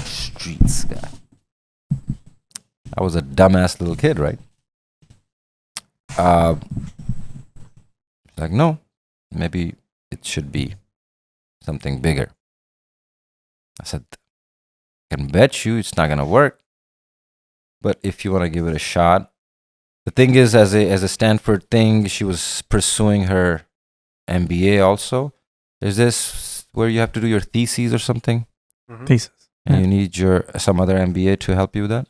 Streets, guy. I was a dumbass little kid, right? Like, no, maybe it should be something bigger. I said, I can bet you it's not gonna work, but if you want to give it a shot. The thing is, as a Stanford thing, she was pursuing her MBA also. Is this where you have to do your theses or something? Mm-hmm. Thesis. And you need some other MBA to help you with that?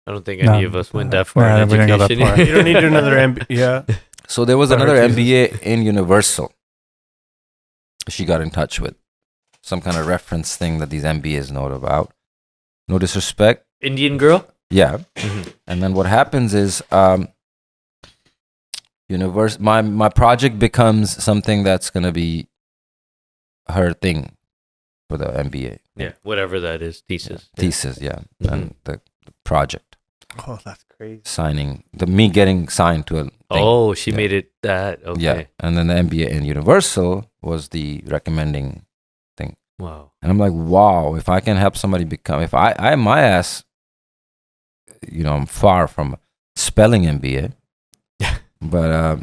I don't think any of us went that far in we didn't go that education. far. You don't need another MBA. Yeah. So there was another MBA in Universal. She got in touch with some kind of reference thing that these MBAs know about. No disrespect. Indian girl? Yeah. Mm-hmm. And then what happens is my project becomes something that's going to be her thing for the MBA. Yeah, whatever that is, thesis. Yeah. Thesis, yeah. Mm-hmm. And the project. Oh, that's crazy. Signing, me getting signed to a thing. Oh, she made it that. Okay. Yeah. And then the MBA in Universal was the recommending thing. Wow. And I'm like, wow, if I can help somebody become, if I my ass, you know, I'm far from spelling MBA. But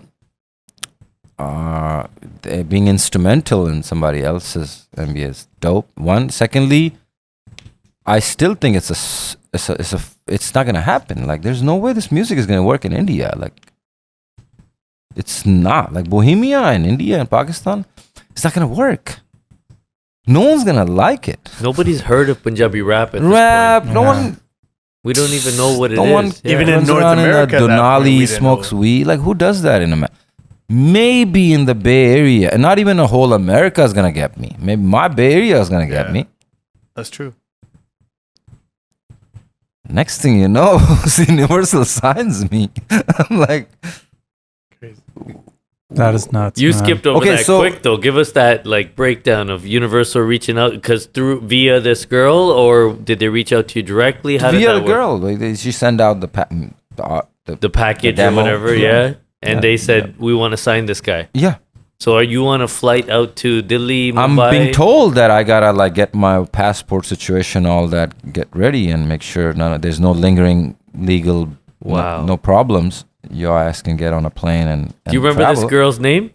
being instrumental in somebody else's MBA is dope. One, secondly, I still think it's not gonna happen. Like, there's no way this music is gonna work in India. Like, it's not. Like Bohemia in India and Pakistan, it's not gonna work. No one's gonna like it. Nobody's heard of Punjabi rap at this point. No one. We don't even know what it is. No one Even in runs North around America, in a that point, we Denali, didn't smokes know. weed. Like, who does that in America? Maybe in the Bay Area, and not even a whole America is gonna get me. Maybe my Bay Area is gonna get me. That's true. Next thing you know, Universal signs me. I'm like, Crazy. That is nuts. You man. skipped over Okay, that so- quick though. Give us that like breakdown of Universal reaching out because via this girl, or did they reach out to you directly? How did via that the work? girl. Like, she sent out the The package or demo. whatever, yeah. And Yeah. they said we want to sign this guy. yeah. So are you on a flight out to Delhi, Mumbai? I'm being told that I gotta like get my passport situation, all that, get ready and make sure there's no lingering legal, Wow. no problems. Your ass can get on a plane and Do you remember travel. this girl's name?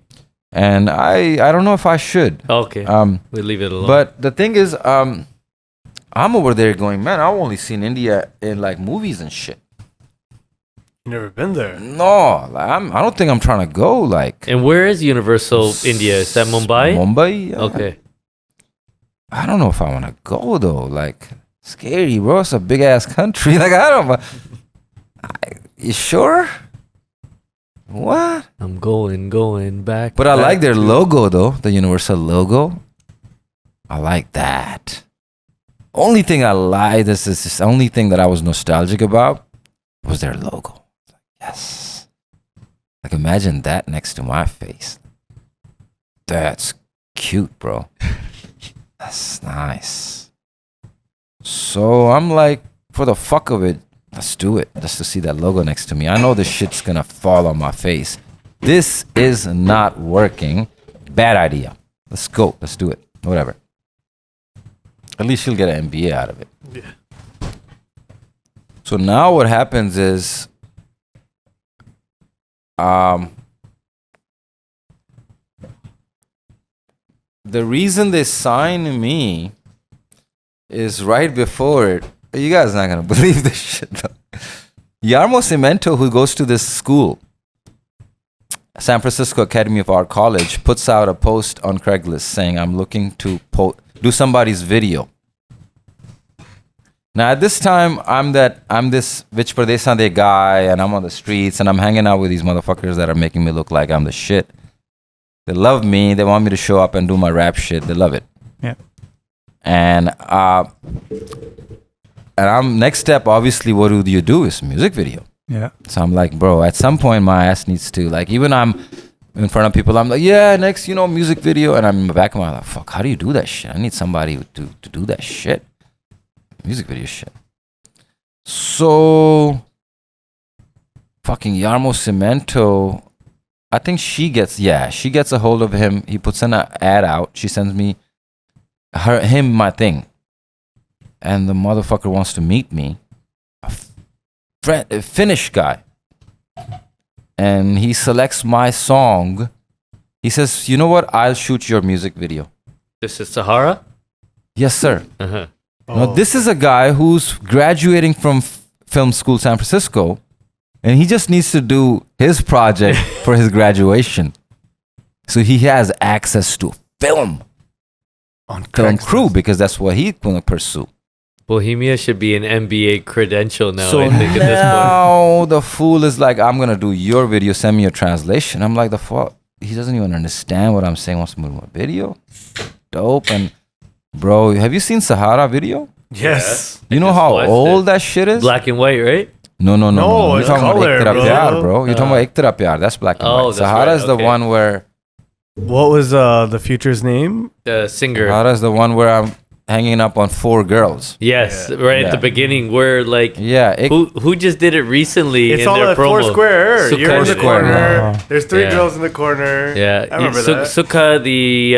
And I don't know if I should. Okay, we'll leave it alone. But the thing is, I'm over there going, man, I've only seen India in like movies and shit. You never been there. No, like, I don't think I'm trying to go. Like, and where is Universal India? Is that Mumbai? Mumbai. Yeah. Okay. I don't know if I want to go though. Like, scary, bro. It's a big ass country. Like, I don't. You sure? What? I'm going back. But I back like their to- logo though. The Universal logo. I like that. Only thing I like. This is the only thing that I was nostalgic about was their logo. Like, imagine that next to my face. That's cute, bro. That's nice. So I'm like, for the fuck of it, let's do it. Just to see that logo next to me. I know this shit's gonna fall on my face. This is not working. Bad idea. Let's go. Let's do it. Whatever. At least she'll get an MBA out of it. Yeah. So now what happens is, the reason they signed me is right before it. You guys are not gonna believe this shit though. Yarmo Cemento, who goes to this school, San Francisco Academy of Art College, puts out a post on Craigslist saying, I'm looking to do somebody's video. Now at this time, I'm this Vich Pradesande guy, and I'm on the streets, and I'm hanging out with these motherfuckers that are making me look like I'm the shit. They love me. They want me to show up and do my rap shit. They love it. Yeah. And I'm next step. Obviously, what do you do? Is music video. Yeah. So I'm like, bro, at some point my ass needs to, like, even I'm in front of people, I'm like, yeah, next, music video. And I'm in the back of my mind, like, fuck, how do you do that shit? I need somebody to do that shit. Music video shit. So fucking Yarmo Cemento, I think she gets a hold of him. He puts an ad out. She sends me him my thing. And the motherfucker wants to meet me. A Finnish guy. And he selects my song. He says, you know what? I'll shoot your music video. This is Sahara? Yes, sir. Uh-huh. Now, this is a guy who's graduating from film school San Francisco, and he just needs to do his project for his graduation. So he has access to film crew, because that's what he's going to pursue. Bohemia should be an MBA credential now, So I think, at this point. now the fool is like, I'm going to do your video, send me your translation. I'm like, the fuck? He doesn't even understand what I'm saying, wants to move my video. Dope. And bro, have you seen Sahara video? Yes. You know how old that shit is? Black and white, right? No. You're it's talking color, about Ek Tera bro. Pyar, bro. You're talking about Ek Tera Pyar. That's black and Oh, white. that's Sahara right, is the okay. one where... What was the Future's name? The singer. Sahara is the one where I'm hanging up on 4 girls. Yes, Yeah. right Yeah. at the beginning, where like Yeah. who just did it recently It's in all their at promo? Foursquare. Sukha You're in the did it. corner. Oh. There's 3 Yeah. girls in the corner. Yeah, I remember that. Sukha, the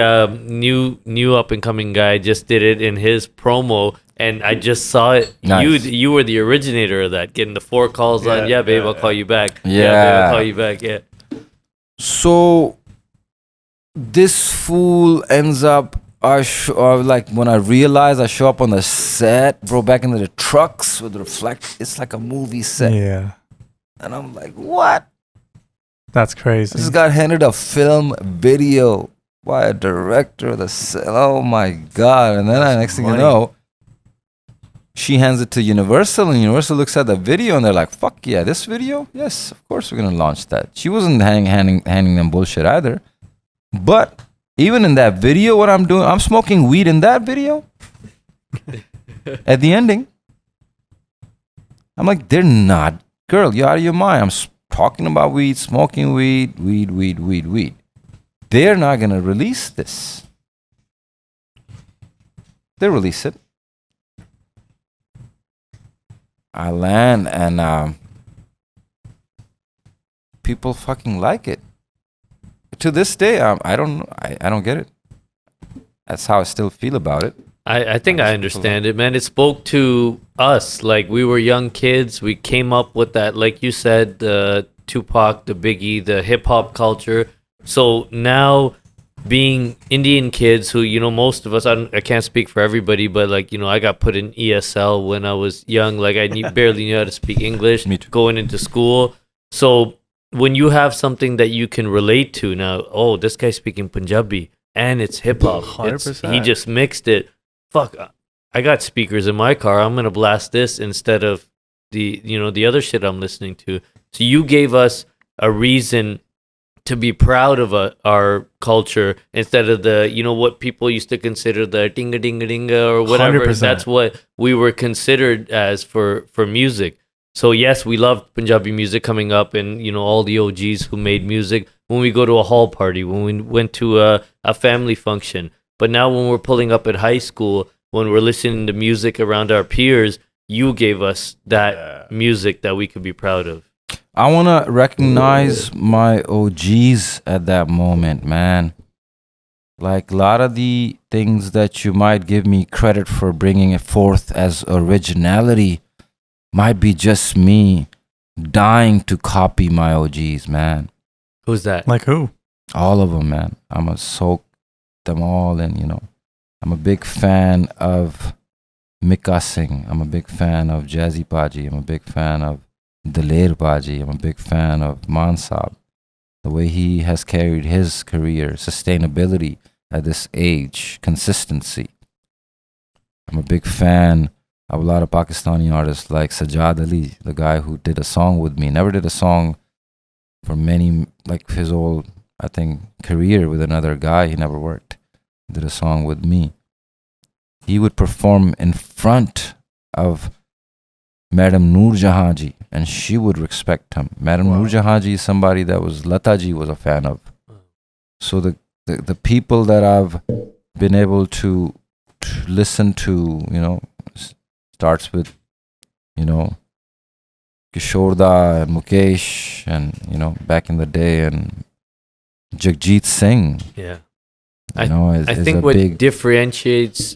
new up and coming guy, just did it in his promo, and I just saw it. Nice. You were the originator of that, getting the 4 calls on. Yeah, babe, I'll call you back. Yeah. babe, I'll call you back. Yeah. So this fool ends up, like when I realize I show up on the set, bro, back into the trucks with the reflect. It's like a movie set. Yeah. And I'm like, what? That's crazy. This got handed a film video by a director of the set. Oh my God. And then next thing you know, she hands it to Universal, and Universal looks at the video and they're like, fuck yeah, this video? Yes, of course we're going to launch that. She wasn't handing them bullshit either. But even in that video, what I'm doing, I'm smoking weed in that video. At the ending, I'm like, they're not, girl, you're out of your mind. I'm talking about weed, smoking weed. They're not going to release this. They release it. I land and people fucking like it. To this day, I don't get it. That's how I still feel about it. I think I understand it, man. It spoke to us. Like, we were young kids. We came up with that, like you said, the Tupac, the Biggie, the hip hop culture. So now, being Indian kids who, most of us, I can't speak for everybody, but like, I got put in ESL when I was young. Like, I barely knew how to speak English. Me too. Going into school. So when you have something that you can relate to now, oh, this guy's speaking Punjabi and it's hip hop. 100%. He just mixed it. Fuck, I got speakers in my car. I'm gonna blast this instead of the other shit I'm listening to. So you gave us a reason to be proud of our culture instead of the what people used to consider the dinga dinga dinga or whatever. 100%. That's what we were considered as for music. So yes, we love Punjabi music coming up, and all the OGs who made music. When we go to a hall party, when we went to a family function, but now when we're pulling up at high school, when we're listening to music around our peers, you gave us that music that we could be proud of. I want to recognize my OGs at that moment, man. Like a lot of the things that you might give me credit for bringing it forth as originality might be just me dying to copy my OGs, man. Who's that? Like who? All of them, man. I'm going to soak them all in, I'm a big fan of Mika Singh. I'm a big fan of Jazzy Paji. I'm a big fan of Daler Paji. I'm a big fan of Mansab. The way he has carried his career, sustainability at this age, consistency. I'm a big fan of a lot of Pakistani artists like Sajjad Ali, the guy who did a song with me. Never did a song for many, like his whole, I think, career with another guy. He never worked. He did a song with me. He would perform in front of Madam Noor Jahan ji, and she would respect him. Madam Noor Jahan ji is somebody that was Lata ji was a fan of. So the people that I've been able to listen to, starts with, Kishorda and Mukesh and, back in the day, and Jagjit Singh. Yeah. I think what differentiates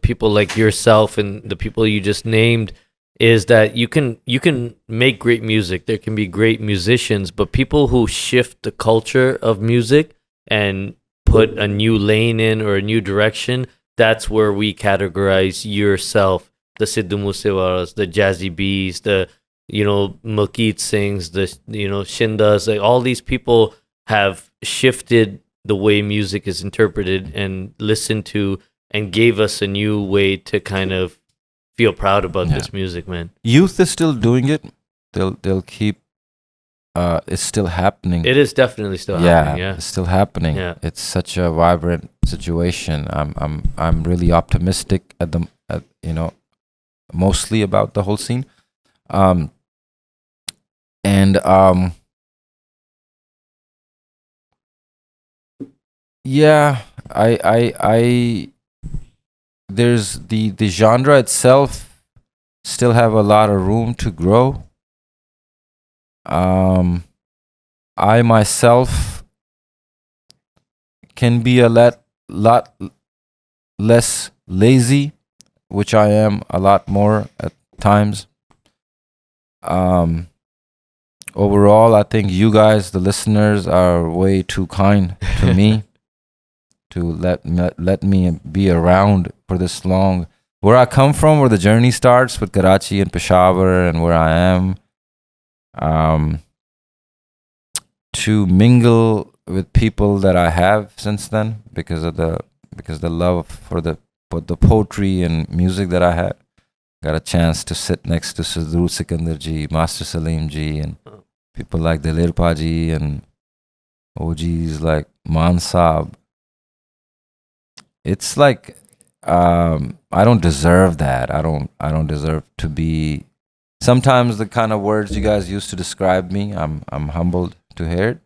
people like yourself and the people you just named is that you can make great music. There can be great musicians, but people who shift the culture of music and put a new lane in or a new direction, that's where we categorize yourself. The Sidhu Moosewalas, the Jazzy Bs, the Malkeet Singhs, the Shindas, like all these people have shifted the way music is interpreted and listened to, and gave us a new way to kind of feel proud about this music, man. Youth is still doing it. They'll keep. It's still happening. It is definitely still happening. Yeah, it's still happening. Yeah. It's such a vibrant situation. I'm really optimistic at mostly about the whole scene. Yeah, I there's the genre itself still have a lot of room to grow. I myself can be a lot less lazy, which I am a lot more at times. Overall, I think you guys, the listeners, are way too kind to me to let me be around for this long. Where I come from, where the journey starts with Karachi and Peshawar, and where I am, to mingle with people that I have since then, because the love for the poetry and music that I had. Got a chance to sit next to Sidhu Sikandar ji, Master Salim ji, and people like Daler Paji and OGs like Mansab. It's like I don't deserve that. I don't deserve to be. Sometimes the kind of words you guys use to describe me, I'm humbled to hear it.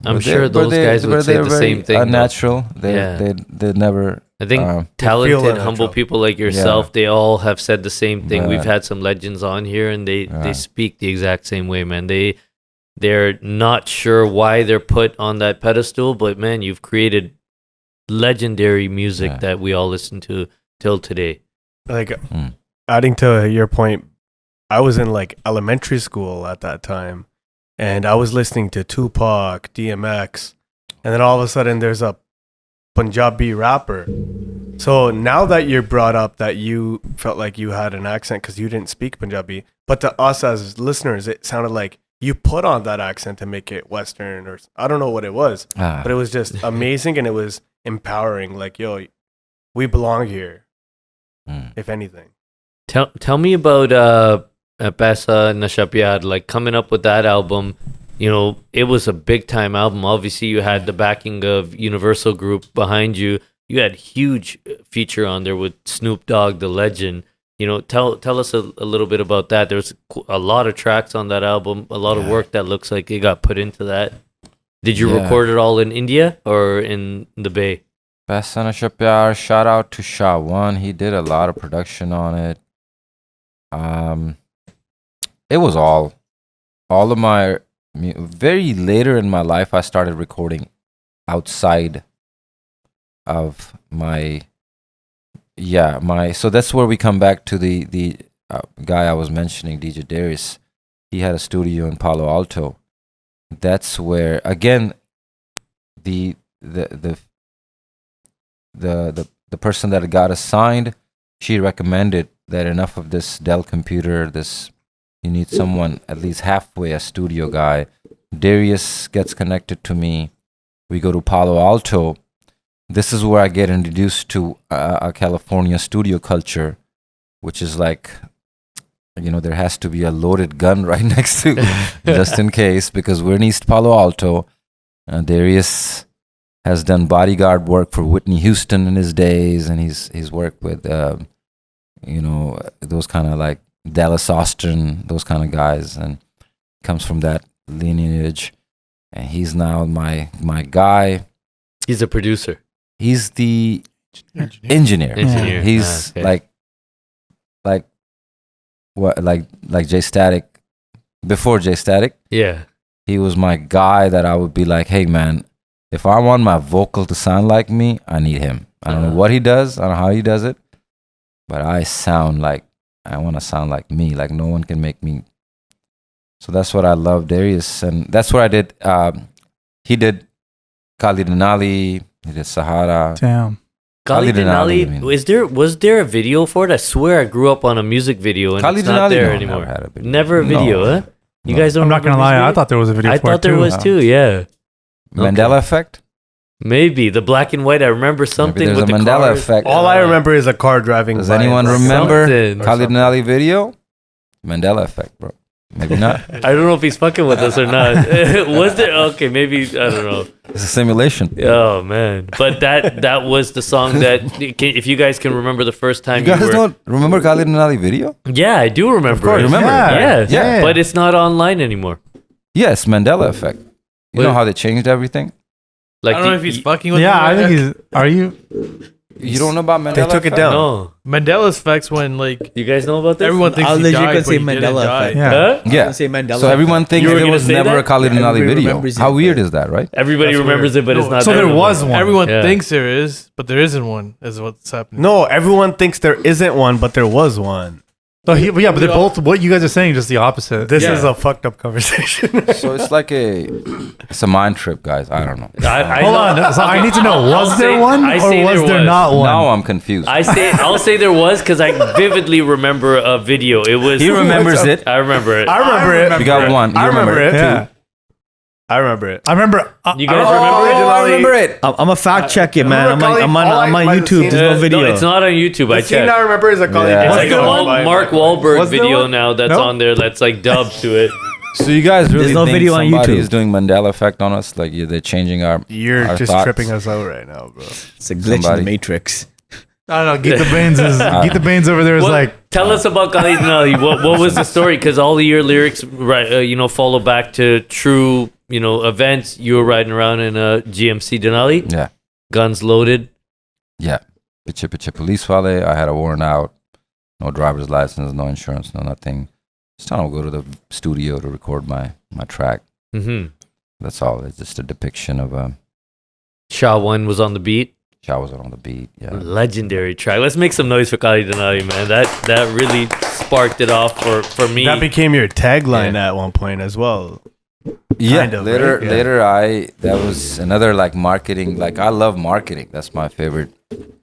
I'm sure those guys would say the same thing. Unnatural. They never. I think talented, humble people like yourself, they all have said the same thing. We've had some legends on here, and they speak the exact same way, man. They're not sure why they're put on that pedestal, but man, you've created legendary music that we all listen to till today. Like adding to your point, I was in like elementary school at that time, and I was listening to Tupac, DMX, and then all of a sudden there's a Punjabi rapper. So now that you're brought up that you felt like you had an accent because you didn't speak Punjabi, but to us as listeners, it sounded like you put on that accent to make it Western, or I don't know what it was, but it was just amazing, and it was empowering. Like, yo, we belong here, if anything. Tell me about Paisa Nasha Pyar, like coming up with that album. It was a big time album. Obviously, you had the backing of Universal Group behind you. You had huge feature on there with Snoop Dogg, the legend. tell us a little bit about that. There's a lot of tracks on that album, a lot of work that looks like it got put into that. Did you record it all in India or in the Bay? Pasana Pyar, shout out to Shah One. He did a lot of production on it. It was all of my very later in my life I started recording outside of my so that's where we come back to the guy I was mentioning, DJ Darius. He had a studio in Palo Alto. That's where again the person that got us signed, she recommended that enough of this Dell computer, you need someone at least halfway a studio guy. Darius gets connected to me. We go to Palo Alto. This is where I get introduced to a California studio culture, which is like, there has to be a loaded gun right next to, just in case, because we're in East Palo Alto. Darius has done bodyguard work for Whitney Houston in his days, and he's worked with, those kind of like Dallas Austin, those kind of guys, and comes from that lineage. And he's now my guy. He's a producer. He's the engineer. He's like J Static. Before J Static, he was my guy that I would be like, hey man, if I want my vocal to sound like me, I need him. I don't know what he does, I don't know how he does it, but I want to sound like me, like no one can make me. So that's what I love Darius, and that's what I did. He did Khalid and Ali, he did Sahara. Damn. Khalid and Ali, was there a video for it? I swear I grew up on a music video and Khalid it's not there anymore. anymore. Never a video, huh? You guys don't I'm not going to lie, I thought there was a video for it too. I thought there was too, yeah. Mandela effect? Maybe the black and white. I remember something Maybe with the Mandela cars. effect. All I remember is a car driving. Does by anyone it. remember Something. Khalid and Ali video? Mandela effect, bro. Maybe not. I don't know if he's fucking with us or not. Was there? Okay, maybe, I don't know. It's a simulation. Oh man, but that was the song that if you guys can remember the first time You guys don't remember Khalid and Ali video? Yeah, I do remember. Of course, it. remember it. Yeah, but it's not online anymore. Yes, Mandela effect. You know how they changed everything? Like I don't know if he's fucking with Yeah, me I right think now. he's. Are you? You don't know about Mandela They took effect? it down. No, Mandela's effects when like you guys know about this? everyone thinks I'll he legit died, gonna but say he didn't Mandela die. effect. Yeah. Huh? Yeah. Say Mandela So everyone effect. thinks You were there gonna was say never that? a Khalid and Yeah, Ali everybody video. remembers it, How weird but- is that, right? Everybody That's remembers weird. it, but it's No, not. So there there was anymore. one. Everyone Yeah. thinks there is, but there isn't one. Is what's happening. No, everyone thinks there isn't one, but there was one. Oh, yeah, but they're both. What you guys are saying is just the opposite. This Yeah. is a fucked up conversation. So it's like it's a mind trip, guys. I don't know. Hold on. So I need to know: was there one, or was there not one? Now I'm confused. I'll say there was because I vividly remember a video. It was. He remembers it. I remember it. I remember it. You got one. You I remember it. Yeah, I remember it. I remember. You guys Oh, remember it? I remember it. I'm a fact check it, man. Remember I'm on Khalid? YouTube. There's no video. No, it's not on YouTube. I The scene checked. I remember is a Khalid. Yeah. It's Was like there a one? Mark Wahlberg Was there video one? now that's No? on there that's like dubbed to it. So you guys really There's no think video on somebody YouTube. is doing Mandela effect on us? Like they're changing our You're our just thoughts? tripping us out right now, bro. It's a glitch in Somebody. the Matrix. I don't know. Geet the Baines is Geet the Baines over there is like. Tell us about Khalid and Ali. What was the story? Because all of your lyrics, right, follow back to true, events. You were riding around in a GMC Denali, Yeah, guns loaded. yeah. Piche police wale. I had a warrant out. No driver's license, no insurance, no nothing. Just trying to go to the studio to record my track. Mm-hmm. That's all. It's just a depiction of Shah One was on the beat. Shah was on the beat. Yeah. Legendary track. Let's make some noise for Khalid and Ali, man. That really sparked it off for me. That became your tagline at one point as well. Yeah, Kind of, later, right? Yeah. later, that was another like marketing. Like I love marketing. That's my favorite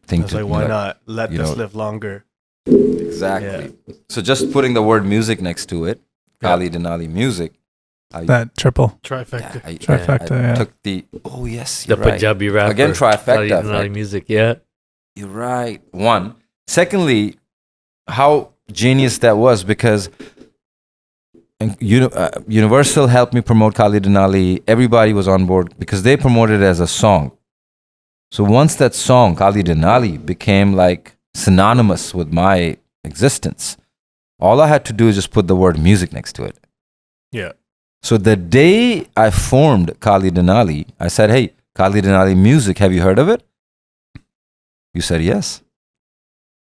thing I was to like, why not let you this know, live longer? Exactly. So just putting the word music next to it, Khalid and Ali music. That triple. Trifecta. Trifecta, I yeah. took the yes, the you're right. Punjabi rapper. Again, trifecta Khalid and Ali effect. music, yeah. You're right. One. Secondly, how genius that was because Universal helped me promote Khalid and Ali. Everybody was on board because they promoted it as a song. So once that song, Khalid and Ali, became like synonymous with my existence. All I had to do is just put the word music next to it. Yeah. So the day I formed Khalid and Ali, I said, hey, Khalid and Ali Music, have you heard of it? You said yes.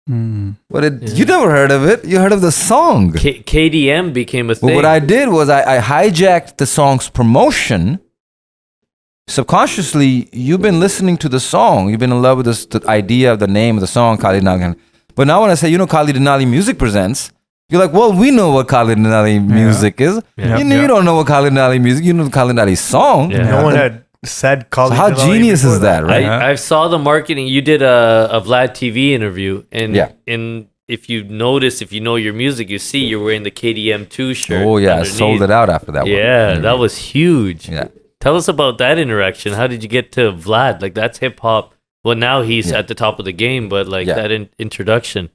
But you never heard of it. You heard of the song. KDM became a thing. But what I did was I hijacked the song's promotion. Subconsciously, you've been listening to the song. You've been in love with the idea of the name of the song, Khalid and Ali. But now when I say, Khalid and Ali Music presents, you're like, well, we know what Khalid and Ali Music is. Yeah. You don't know what Khalid and Ali music. You know Khalid and Ali's song. Yeah. No one had said Khalid. So how genius is that, right? I saw the marketing. You did a Vlad TV interview, and if you notice, if you know your music, you see you're wearing the KDM 2 shirt. Oh yeah, underneath. I sold it out after that one. Yeah, that was huge. Yeah. Tell us about that interaction. How did you get to Vlad? Like, that's hip hop. Well, now he's at the top of the game, but that introduction.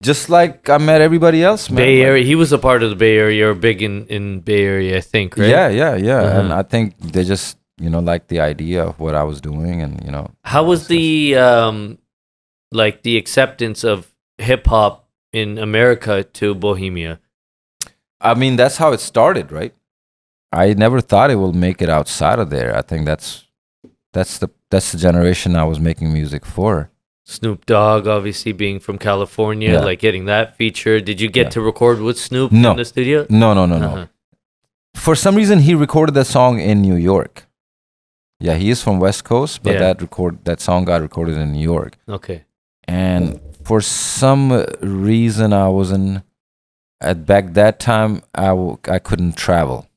Just like I met everybody else, man. Bay Area. He was a part of the Bay Area, or big in Bay Area, I think, right? Yeah. And I think they just, like the idea of what I was doing, and How was the the acceptance of hip hop in America to Bohemia? I mean, that's how it started, right? I never thought it will make it outside of there. I think that's the generation I was making music for. Snoop Dogg, obviously being from California, like getting that feature. Did you get to record with Snoop in the studio? No. For some reason, he recorded that song in New York. Yeah, he is from West Coast, but that song got recorded in New York. Okay. And for some reason, I wasn't back that time. I couldn't travel.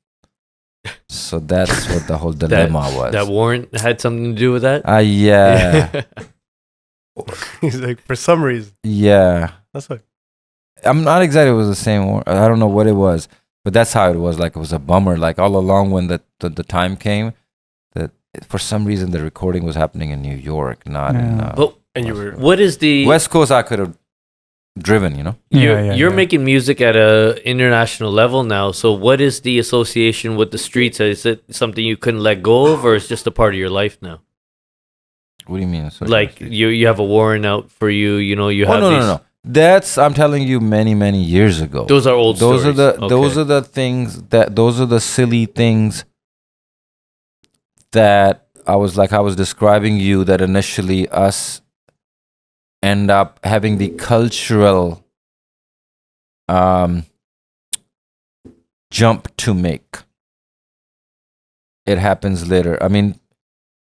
So that's what the whole dilemma was. That warrant had something to do with that? Yeah. He's like, for some reason. Yeah. That's like. I'm not exactly, it was the same. I don't know what it was, but that's how it was. Like, it was a bummer. Like, all along when the time came, that for some reason the recording was happening in New York, not in. And you were. What is the West Coast? I could have driven, You're making music at a international level now. So what is the association with the streets? Is it something you couldn't let go of, or it's just a part of your life now? What do you mean? Like you have a warrant out for you. You have. No. That's, I'm telling you, many years ago. Those are old. Those stories. Those are the things those are the silly things that I was describing you, that initially us end up having the cultural jump to make. It happens later. I mean,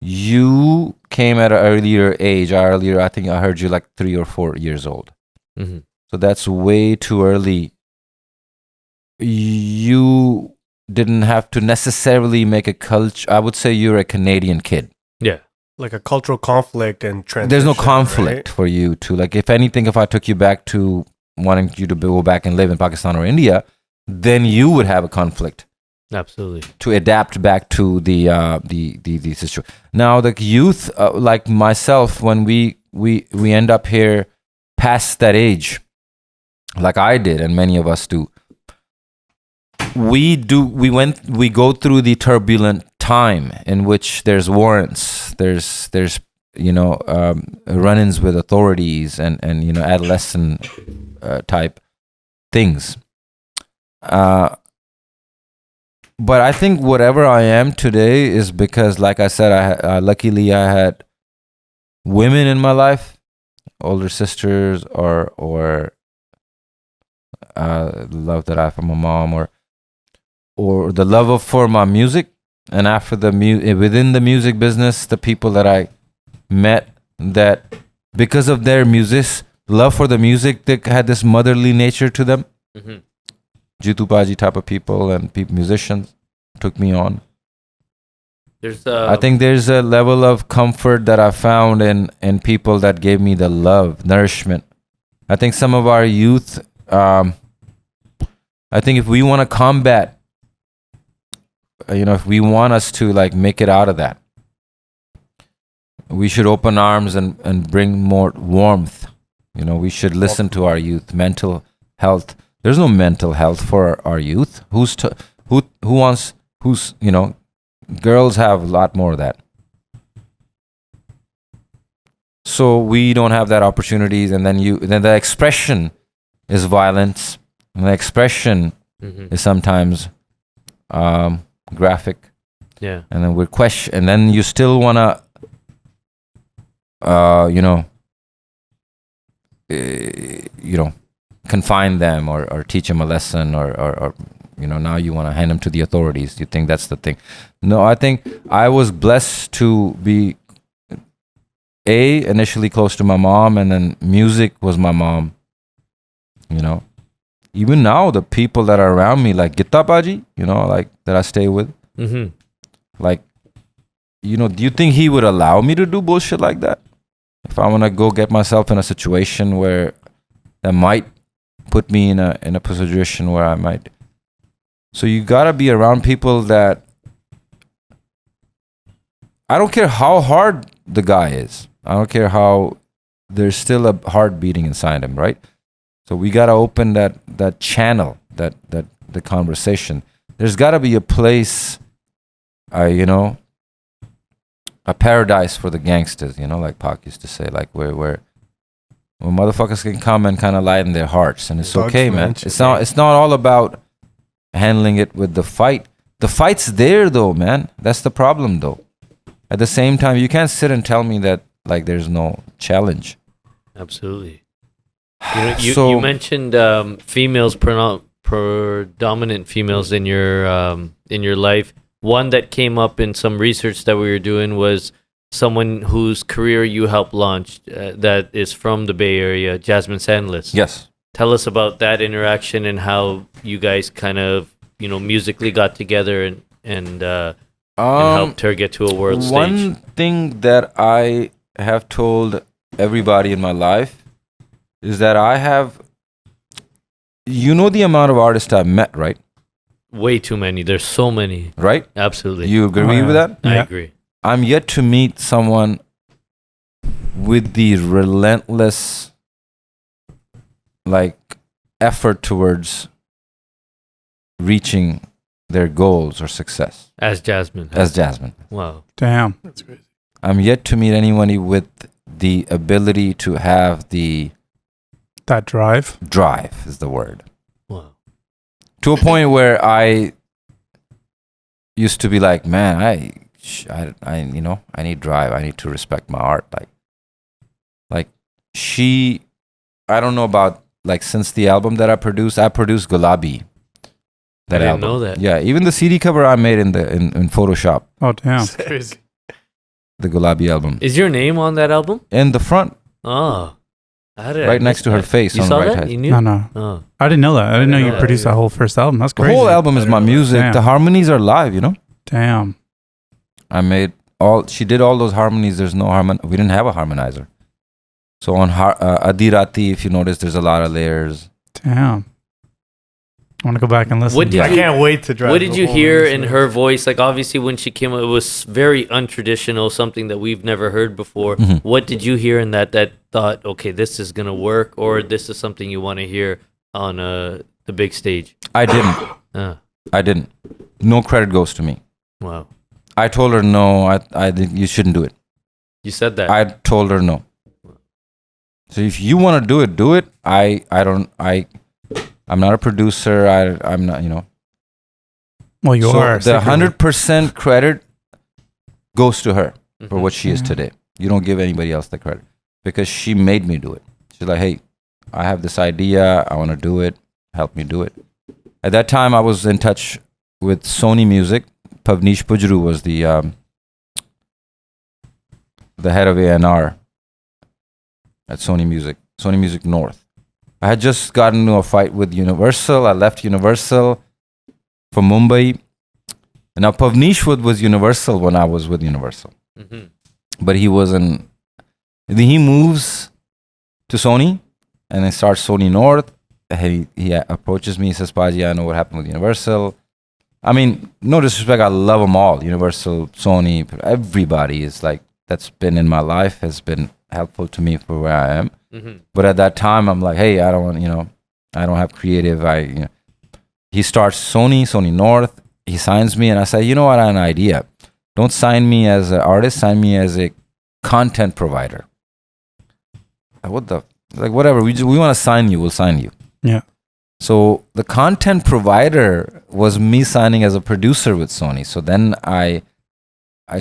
you came at an earlier age. I think I heard you like 3 or 4 years old. Mm-hmm. So that's way too early. You didn't have to necessarily make a culture. I would say you're a Canadian kid. Yeah. Like a cultural conflict and transition. There's no conflict for you to, like, if anything, if I took you back to wanting you to go back and live in Pakistan or India, then you would have a conflict. Absolutely. To adapt back to the situation. Now, the youth, like myself, when we end up here past that age, like I did, and many of us do, we go through the turbulent time in which there's warrants, there's run-ins with authorities, and adolescent type things. But I think whatever I am today is because, like I said, luckily I had women in my life, older sisters, or love that I have from my mom, or the love for my music. And after within the music business, the people that I met, that because of their love for the music, they had this motherly nature to them. Mm-hmm. Jitu Paji type of people and musicians took me on. I think there's a level of comfort that I found in people that gave me the love, nourishment. I think some of our youth, I think if we want to combat, if we want us to like make it out of that, we should open arms and bring more warmth. We should listen to our youth. Mental health. There's no mental health for our youth. Girls have a lot more of that. So we don't have that opportunities, and then the expression is violence. And the expression is sometimes graphic. Yeah. And then and then you still wanna, confine them or teach them a lesson or now you want to hand them to the authorities. You think that's the thing? No, I think I was blessed to be initially close to my mom, and then music was my mom. Even now the people that are around me, like Gitta Paji, like that I stay with. Like, do you think he would allow me to do bullshit like that? If I want to go get myself in a situation where that might put me in a position where I might. So you gotta be around people that, I don't care how hard the guy is. I don't care how there's still a heart beating inside him, right? So we gotta open that channel, that the conversation. There's gotta be a place, a paradise for the gangsters, like Pac used to say, like where motherfuckers can come and kind of lighten their hearts, and it's okay, man. It's not all about handling it with the fight. The fight's there though, man. That's the problem though. At the same time, you can't sit and tell me that like there's no challenge. Absolutely. You mentioned females, predominant females in your life. One that came up in some research that we were doing was someone whose career you helped launch, that is from the Bay Area, Jasmine Sandless. Yes. Tell us about that interaction and how you guys kind of, musically got together and helped her get to a world stage. One thing that I have told everybody in my life is that I have, the amount of artists I've met, right? Way too many. There's so many. Right? Absolutely. You agree with that? I agree. I'm yet to meet someone with the relentless effort towards reaching their goals or success. As Jasmine. Wow. Damn. That's crazy. I'm yet to meet anyone with the ability to have that drive. Drive is the word. Wow. To a point where I used to be like, man, I need drive. I need to respect my art. Like she, I don't know about since the album that I produced Gulabi. I didn't know that. Yeah, even the CD cover I made in Photoshop. Oh damn. That's crazy. The Gulabi album. Is your name on that album? In the front. Oh. Right next to her face you on saw the right that? hand. You knew? No. Oh. I didn't know that. I didn't know you that. produced that whole first album. That's The crazy. whole album is my music. Damn. The harmonies are live, Damn. I made she did all those harmonies. There's no we didn't have a harmonizer. So on Adirati, if you notice, there's a lot of layers. Damn. I want to go back and listen. I can't wait to drive. What did you hear in her voice? Like, obviously, when she came out, it was very untraditional, something that we've never heard before. Mhm. What did you hear in that thought, okay, this is going to work, or this is something you want to hear on the big stage? I didn't. I didn't. No credit goes to me. Wow. I told her no. I you shouldn't do it. You said that. I told her no. So if you want to do it. I'm not a producer. I'm not. Well, you are. The 100% credit goes to her for what she is today. You don't give anybody else the credit because she made me do it. She's like, hey, I have this idea. I want to do it. Help me do it. At that time, I was in touch with Sony Music. Pavneesh Pujru was the head of A&R at Sony Music North. I had just gotten into a fight with Universal. I left Universal for Mumbai. And now Pavneesh was Universal when I was with Universal. Mm-hmm. But he wasn't. He moves to Sony and then starts Sony North. He approaches me. He says, Paji, I know what happened with Universal. I mean, no disrespect. I love them all. Universal, Sony, everybody is that's been in my life has been helpful to me for where I am. Mm-hmm. But at that time, I'm like, hey, I don't want, I don't have creative. He starts Sony North. He signs me, and I say, you know what? I have an idea. Don't sign me as an artist. Sign me as a content provider. Whatever. We want to sign you. We'll sign you. Yeah. So the content provider was me signing as a producer with Sony. So then I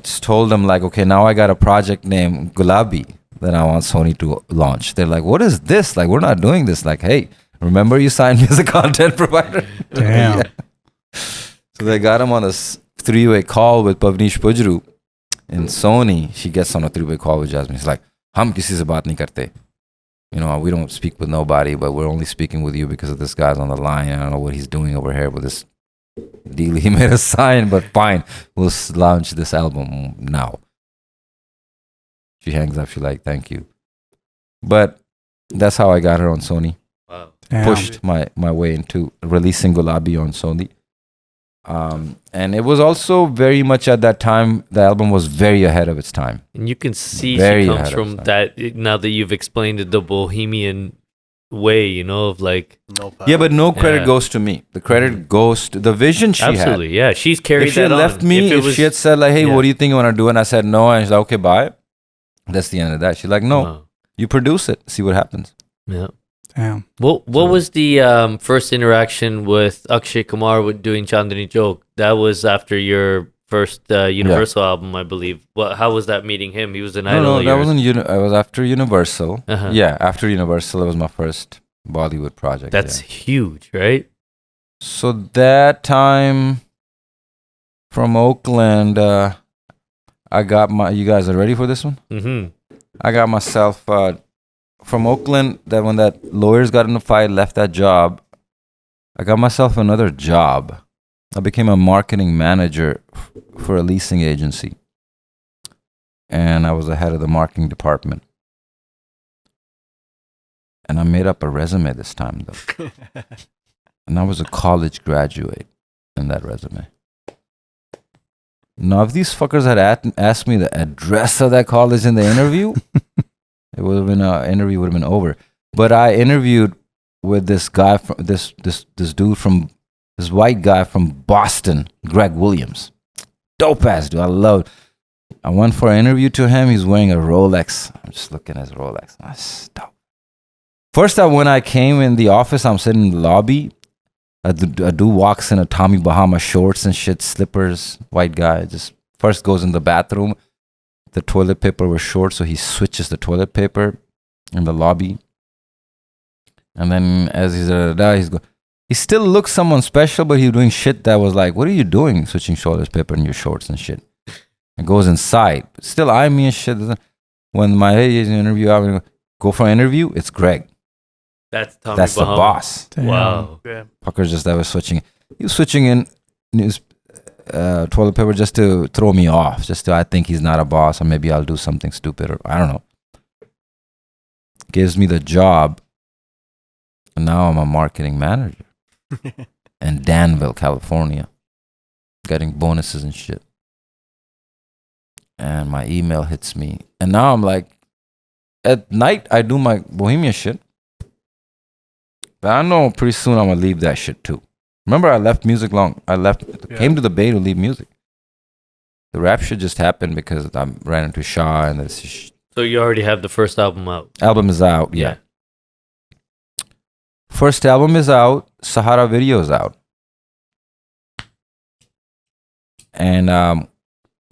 just told them like, okay, now I got a project named Gulabi that I want Sony to launch. They're like, what is this? Like, we're not doing this. Like, hey, remember you signed me as a content provider? Damn. Yeah. So they got him on a three-way call with Pavnish Pujru in Sony. She gets on a three-way call with Jasmine. She's like, hum kisi se baat nahi karte. You know, we don't speak with nobody, but we're only speaking with you because of this guy's on the line. I don't know what he's doing over here with this deal he made us sign, but fine. We'll launch this album now. She hangs up. She's like, thank you. But that's how I got her on Sony. Wow. Damn. Pushed my way into releasing Gulabi on Sony. And it was also very much at that time, the album was very ahead of its time. And you can see Very she ahead comes of from time. that, now that you've explained it, the Bohemian way, you know, of like, No Yeah, but no credit Yeah. goes to me. The credit goes to the vision she absolutely, yeah. She's had. carried If she had that left on. me, if she had said like, hey, yeah. what do you think you want to do? And I said no, and she's like, okay, bye. That's the end of that. She's like, no, Wow. you produce it. See what happens. Yeah. Damn. What was the first interaction with Akshay Kumar with doing Chandni Chowk? That was after your first Universal album, I believe. How was that meeting him? He was an idol. No, of that yours. wasn't. I was after Universal. Uh-huh. Yeah, after Universal, it was my first Bollywood project. That's yeah. huge, right? So that time from Oakland, I got my. You guys are ready for this one? Mm-hmm. I got myself from Oakland. That when that lawyers got in a fight, left that job. I got myself another job. I became a marketing manager for a leasing agency, and I was the head of the marketing department. And I made up a resume this time, though. And I was a college graduate in that resume. Now, if these fuckers had asked me the address of that college in the interview, it would have been interview would have been over. But I interviewed with this guy from this dude from this white guy from Boston, Greg Williams. Dope ass dude. I went for an interview to him. He's wearing a Rolex. I'm just looking at his Rolex. That's dope. First time when I came in the office, I'm sitting in the lobby. A dude walks in a Tommy Bahama shorts and shit, slippers, white guy. Just first goes in the bathroom. The toilet paper was short, so he switches the toilet paper in the lobby. And then as he still looks someone special, but he's doing shit that was like, what are you doing switching toilet paper in your shorts and shit? And goes inside. Still eye me and shit. When my interview, I would go for an interview, it's Greg. That's Tommy That's Bahama. the boss. Damn. Wow. Yeah. Fuckers just that was switching. He was switching in his toilet paper just to throw me off. Just to I think he's not a boss, or maybe I'll do something stupid, or I don't know. Gives me the job, and now I'm a marketing manager in Danville, California, getting bonuses and shit. And my email hits me, and now I'm like, at night I do my Bohemia shit. But I know pretty soon I'm gonna leave that shit too. Remember, I left music came to the Bay to leave music. The rap shit just happened because I ran into Shah and this So you already have the first album out. album is out. Yeah. First album is out. Sahara video is out. And I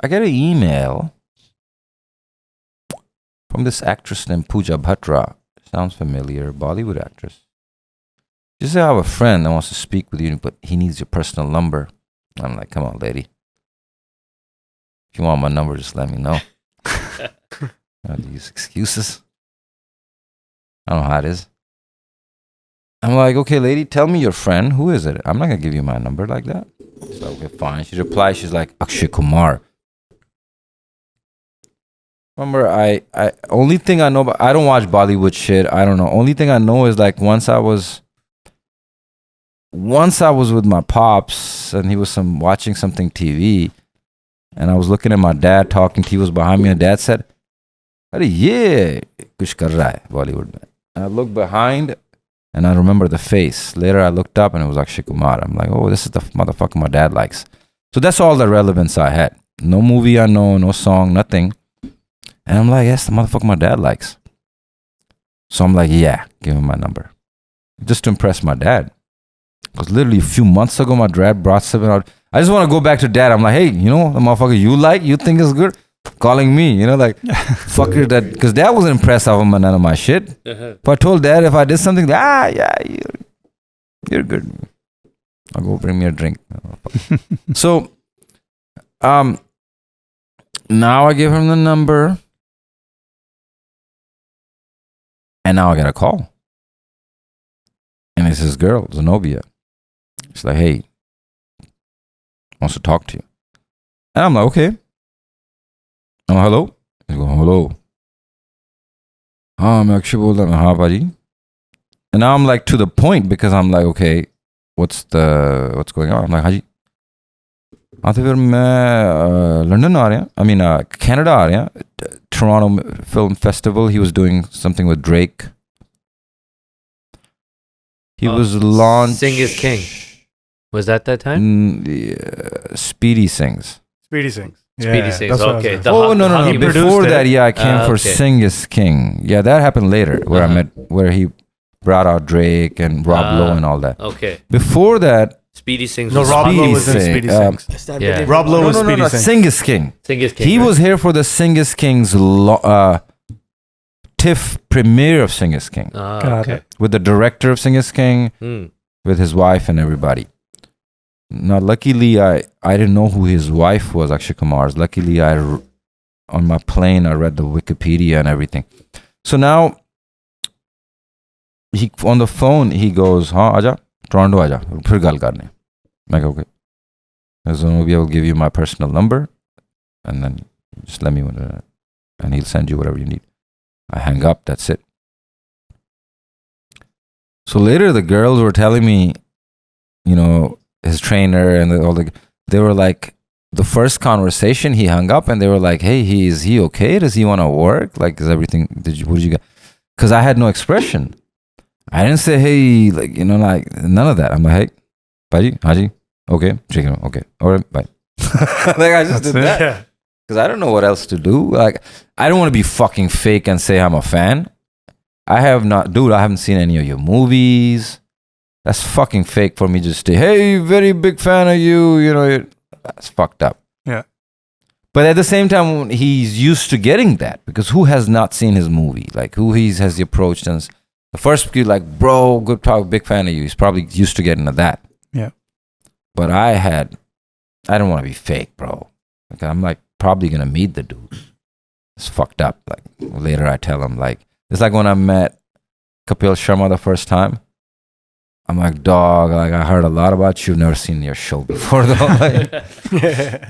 get an email from this actress named Pooja Bhatra. Sounds familiar. Bollywood actress. She said, I have a friend that wants to speak with you, but he needs your personal number. I'm like, come on, lady. If you want my number, just let me know. I don't use excuses. I don't know how it is. I'm like, okay, lady, tell me your friend. Who is it? I'm not going to give you my number like that. She's like, okay, fine. She replies, she's like, Akshay Kumar. Remember, I only thing I know about, I don't watch Bollywood shit. I don't know. Only thing I know is like once I was with my pops and he was watching something TV and I was looking at my dad talking. He was behind me and dad said, "Arey ye kuch kar raha hai Bollywood mein." And I looked behind and I remember the face. Later I looked up and it was Akshay Kumar. I'm like, oh, this is the motherfucker my dad likes. So that's all the relevance I had. No movie I know, no song, nothing. And I'm like, yes, the motherfucker my dad likes. So I'm like, yeah, give him my number. just to impress my dad. Because literally a few months ago, my dad brought something out. I just want to go back to dad. I'm like, hey, you know, the motherfucker you think is good? Calling me, you know, like, fucker that. Because dad wasn't impressed of none of my shit. But I told dad if I did something, you're good. I'll go bring me a drink. So, now I give him the number. And now I got a call. And it's his girl, Zenobia. She's like, hey, wants to talk to you. And I'm like, okay. I'm like, hello? He's going, hello. I'm actually बोल रहा हाँ भाजी. And now I'm like to the point because I'm like, okay, what's going on? I'm like, हाँ जी. हाँ तो फिर मैं London आ रहे हैं. I mean, Canada आ रहे हैं. Toronto Film Festival. He was doing something with Drake. He was launched. Sing is King. Was that time? Speedy Sings. Speedy Sings. Speedy Sings. Okay. No. Before that, I came for Sing is King. Yeah, that happened later, where he brought out Drake and Rob Lowe and all that. Okay. Before that, Speedy Sings. No, Rob Lowe was in Speedy Sings. Yeah. Rob Lowe was Speedy Sings. Sing is King. Sing is King. He was here for the Sing is King's TIFF premiere of Sing is King. Okay. With the director of Sing is King, with his wife and everybody. Now, luckily, I didn't know who his wife was, Akshay Kumar's. Luckily, on my plane, I read the Wikipedia and everything. So now, on the phone, he goes, हाँ आजा, Toronto आजा, फिर गल करने. I'm like, okay. Zenobia will give you my personal number, and then just let me know, and he'll send you whatever you need. I hang up, that's it. So later, the girls were telling me, you know, his trainer and they were like, the first conversation he hung up and they were like, hey, is he okay? Does he want to work? Like, is everything, what did you get? Because I had no expression. I didn't say, hey, like, you know, like, none of that. I'm like, hey, Paji, Haji, okay, chicken, okay, all right, bye. Like, I just did that. Because I don't know what else to do. Like, I don't want to be fucking fake and say I'm a fan. I haven't seen any of your movies. That's fucking fake for me just to, hey, very big fan of you, you know, that's fucked up. Yeah. But at the same time, he's used to getting that because who has not seen his movie? Like, who has he approached and the first kid, like, bro, good talk, big fan of you. He's probably used to getting to that. Yeah. But I don't want to be fake, bro. Like, I'm like probably going to meet the dude. It's fucked up. Like, later I tell him, like, it's like when I met Kapil Sharma the first time. I'm like, dog, like, I heard a lot about you. Never seen your show before, though. Like,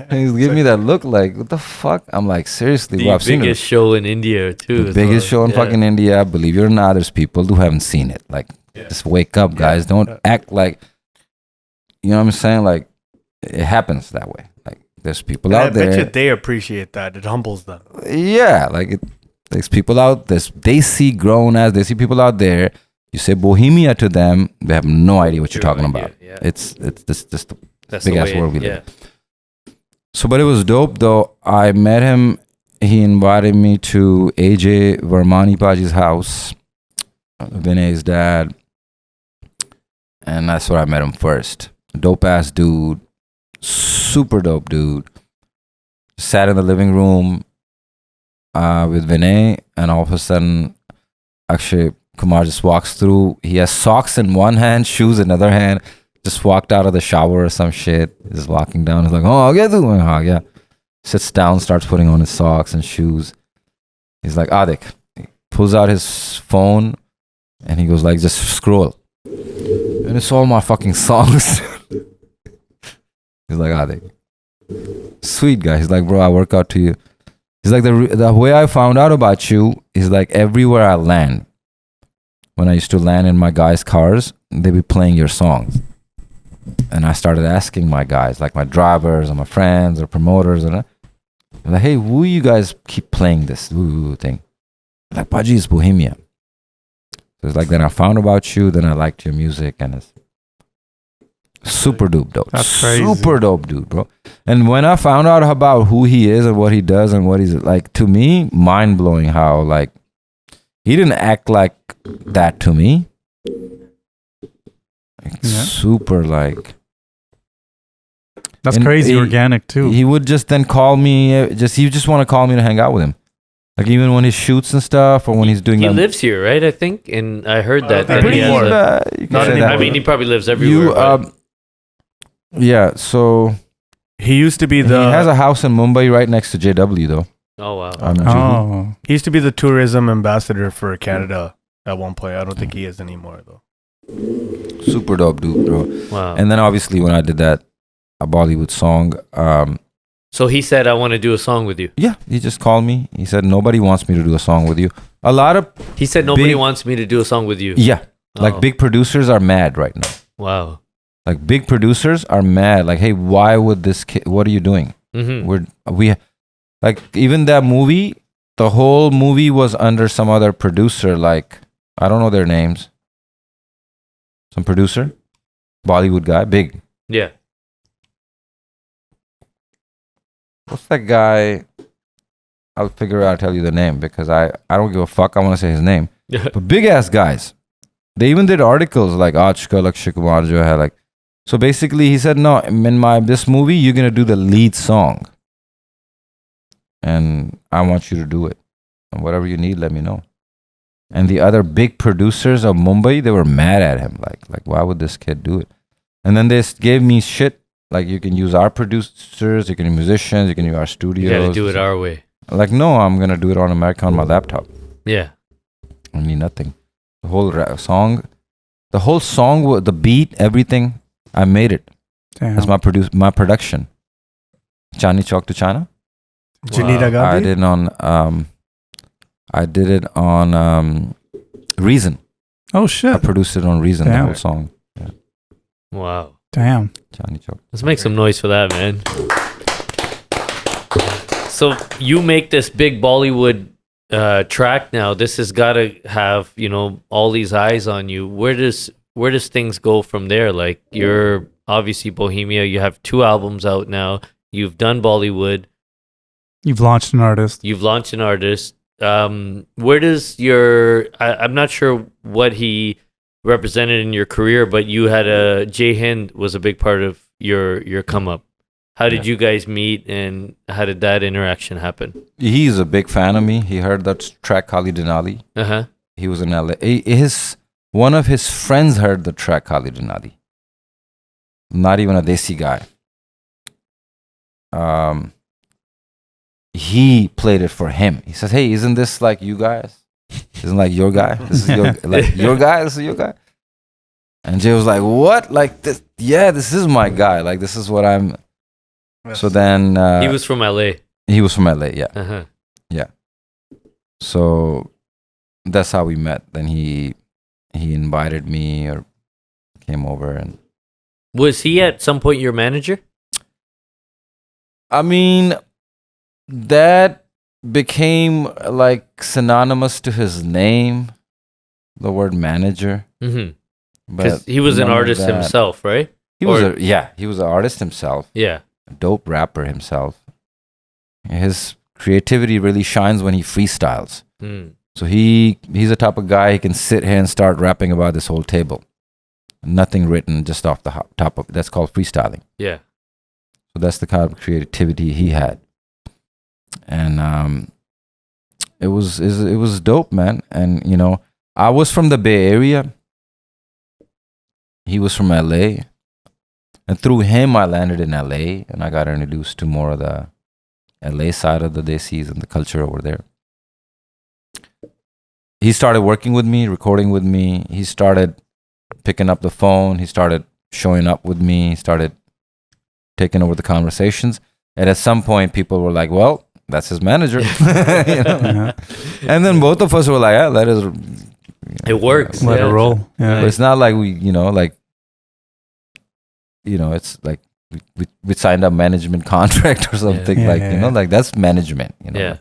he's giving me that look like, what the fuck? I'm like, seriously, the biggest show in India, too. The biggest show in fucking India. Believe it or not, there's people who haven't seen it. Like, just wake up, guys. Don't act like, you know what I'm saying? Like, it happens that way. Like, there's people out there. I bet you they appreciate that. It humbles them. Yeah, like, there's people out there. They see people out there. You say Bohemia to them, they have no idea what you're talking about. Yeah. It's just the That's big the ass way world we live in. So, but it was dope though. I met him. He invited me to AJ Vermani Paji's house, Vinay's dad, and that's where I met him first. Dope ass dude, super dope dude. Sat in the living room with Vinay, and all of a sudden, Akshay Kumar just walks through. He has socks in one hand, shoes in another hand. Just walked out of the shower or some shit. Just walking down. He's like, oh, yeah. Sits down, starts putting on his socks and shoes. He's like, Adik. He pulls out his phone and he goes like, just scroll. And it's all my fucking songs. He's like, Adik. Sweet guy. He's like, bro, I work out to you. He's like, the way I found out about you is like everywhere I land. When I used to land in my guys' cars, they'd be playing your songs. And I started asking my guys, like my drivers or my friends or promoters, and I'm like, hey, who you guys keep playing this thing? Like, Paji, is Bohemia. So it's like, then I found about you, then I liked your music, and it's super dope. That's crazy. Super dope, dude, bro. And when I found out about who he is and what he does and what he's like, to me, mind blowing how, like, he didn't act like that to me. super like. That's crazy organic too. He would just then call me. He just want to call me to hang out with him. Like even when he shoots and stuff, or when he's doing. He lives here, right? I think, and I heard that. Pretty he more. Not anymore. I mean, he probably lives everywhere. Yeah. So he used to be he has a house in Mumbai right next to JW though. Oh wow. He used to be the tourism ambassador for Canada at one point. I don't think he is anymore though. Super dope dude, bro. Wow. And then obviously when I did a Bollywood song, so he said, I want to do a song with you. yeah, he just called me. He said nobody wants me to do a song with you. He said nobody wants me to do a song with you. Yeah, like big producers are mad right now. Wow. Like big producers are mad. Like, hey, why would this kid? What are you doing? Mm-hmm. Like even that movie, the whole movie was under some other producer. Like I don't know their names. Some producer, Bollywood guy, big. Yeah. What's that guy? I'll figure out. I'll tell you the name because I don't give a fuck. I want to say his name. But big ass guys. They even did articles like Aajka Lakshay Kumar jo hai, like. So basically, he said, no, in this movie, you're gonna do the lead song, and I want you to do it. And whatever you need, let me know. And the other big producers of Mumbai, they were mad at him. Like why would this kid do it? And then they gave me shit. Like, you can use our producers, you can use musicians, you can use our studios. You gotta do it our way. Like, no, I'm gonna do it on America on my laptop. Yeah. I mean, nothing. The whole song, the beat, everything, I made it. Damn. That's my production. Chandni Chowk to China. Janita Gandhi? I did it on Reason. Oh shit! I produced it on Reason, the whole song. Yeah. Wow. Damn. Chandni Chowk. Let's make some noise for that, man. So you make this big Bollywood track now. This has got to have, all these eyes on you. Where does things go from there? Like, you're obviously Bohemia. You have 2 albums out now. You've done Bollywood. You've launched an artist. Where does I'm not sure what he represented in your career, but you had Jai Hind was a big part of your come up. How did you guys meet, and how did that interaction happen? He's a big fan of me. He heard that track Kali Denali. Uh-huh. He was in LA. One of his friends heard the track Kali Denali. Not even a Desi guy. He played it for him. He says, "Hey, isn't this like you guys? Isn't like your guy? This is your guy. This is your guy." And Jay was like, "What? Like this? Yeah, this is my guy. Like this is what I'm." So then he was from LA. He was from LA. Yeah. Uh-huh. Yeah. So that's how we met. Then he invited me or came over, and was he at some point your manager? I mean, that became like synonymous to his name, the word manager. Mm-hmm. Because he was an artist himself, right? He was an artist himself. Yeah. A dope rapper himself. His creativity really shines when he freestyles. Mm. So he's the type of guy, he can sit here and start rapping about this whole table. Nothing written, just off the top of it. That's called freestyling. Yeah. So that's the kind of creativity he had. And it was dope, man. And I was from the Bay Area. He was from LA. And through him I landed in LA, and I got introduced to more of the LA side of the Desis and the culture over there. He started working with me, recording with me. He started picking up the phone. He started showing up with me. He started taking over the conversations. And at some point, people were like, well, that's his manager. Yeah. And then both of us were like, yeah, that is... It works. Let it roll. Yeah. But it's not like we, it's like we signed a management contract or something. Like that's management, Yeah.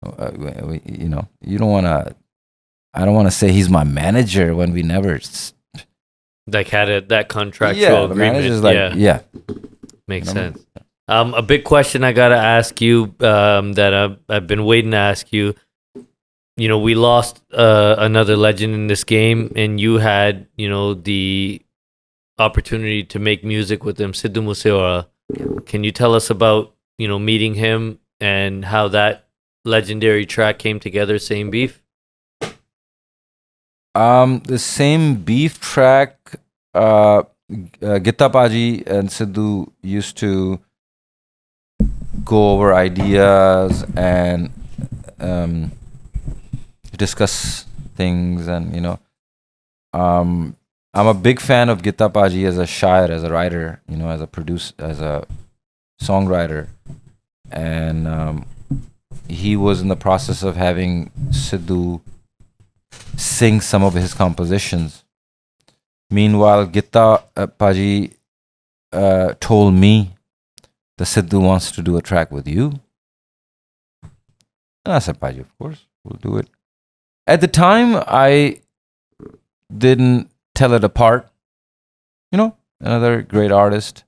You don't want to... I don't want to say he's my manager when we never... Like had that contractual agreement. Yeah. Makes sense. A big question I gotta ask you that I've been waiting to ask you. We lost another legend in this game, and you had the opportunity to make music with him, Sidhu Moosewala. Can you tell us about, meeting him and how that legendary track came together, Same Beef? The Same Beef track, Gitta Paji and Sidhu used to go over ideas and discuss things, and I'm a big fan of Gitta Paji as a shair, as a writer, as a producer, as a songwriter, and he was in the process of having Sidhu sing some of his compositions. Meanwhile, Gitta Paji told me that Sidhu wants to do a track with you. And I said, Paji, of course, we'll do it. At the time, I didn't tell it apart. Another great artist.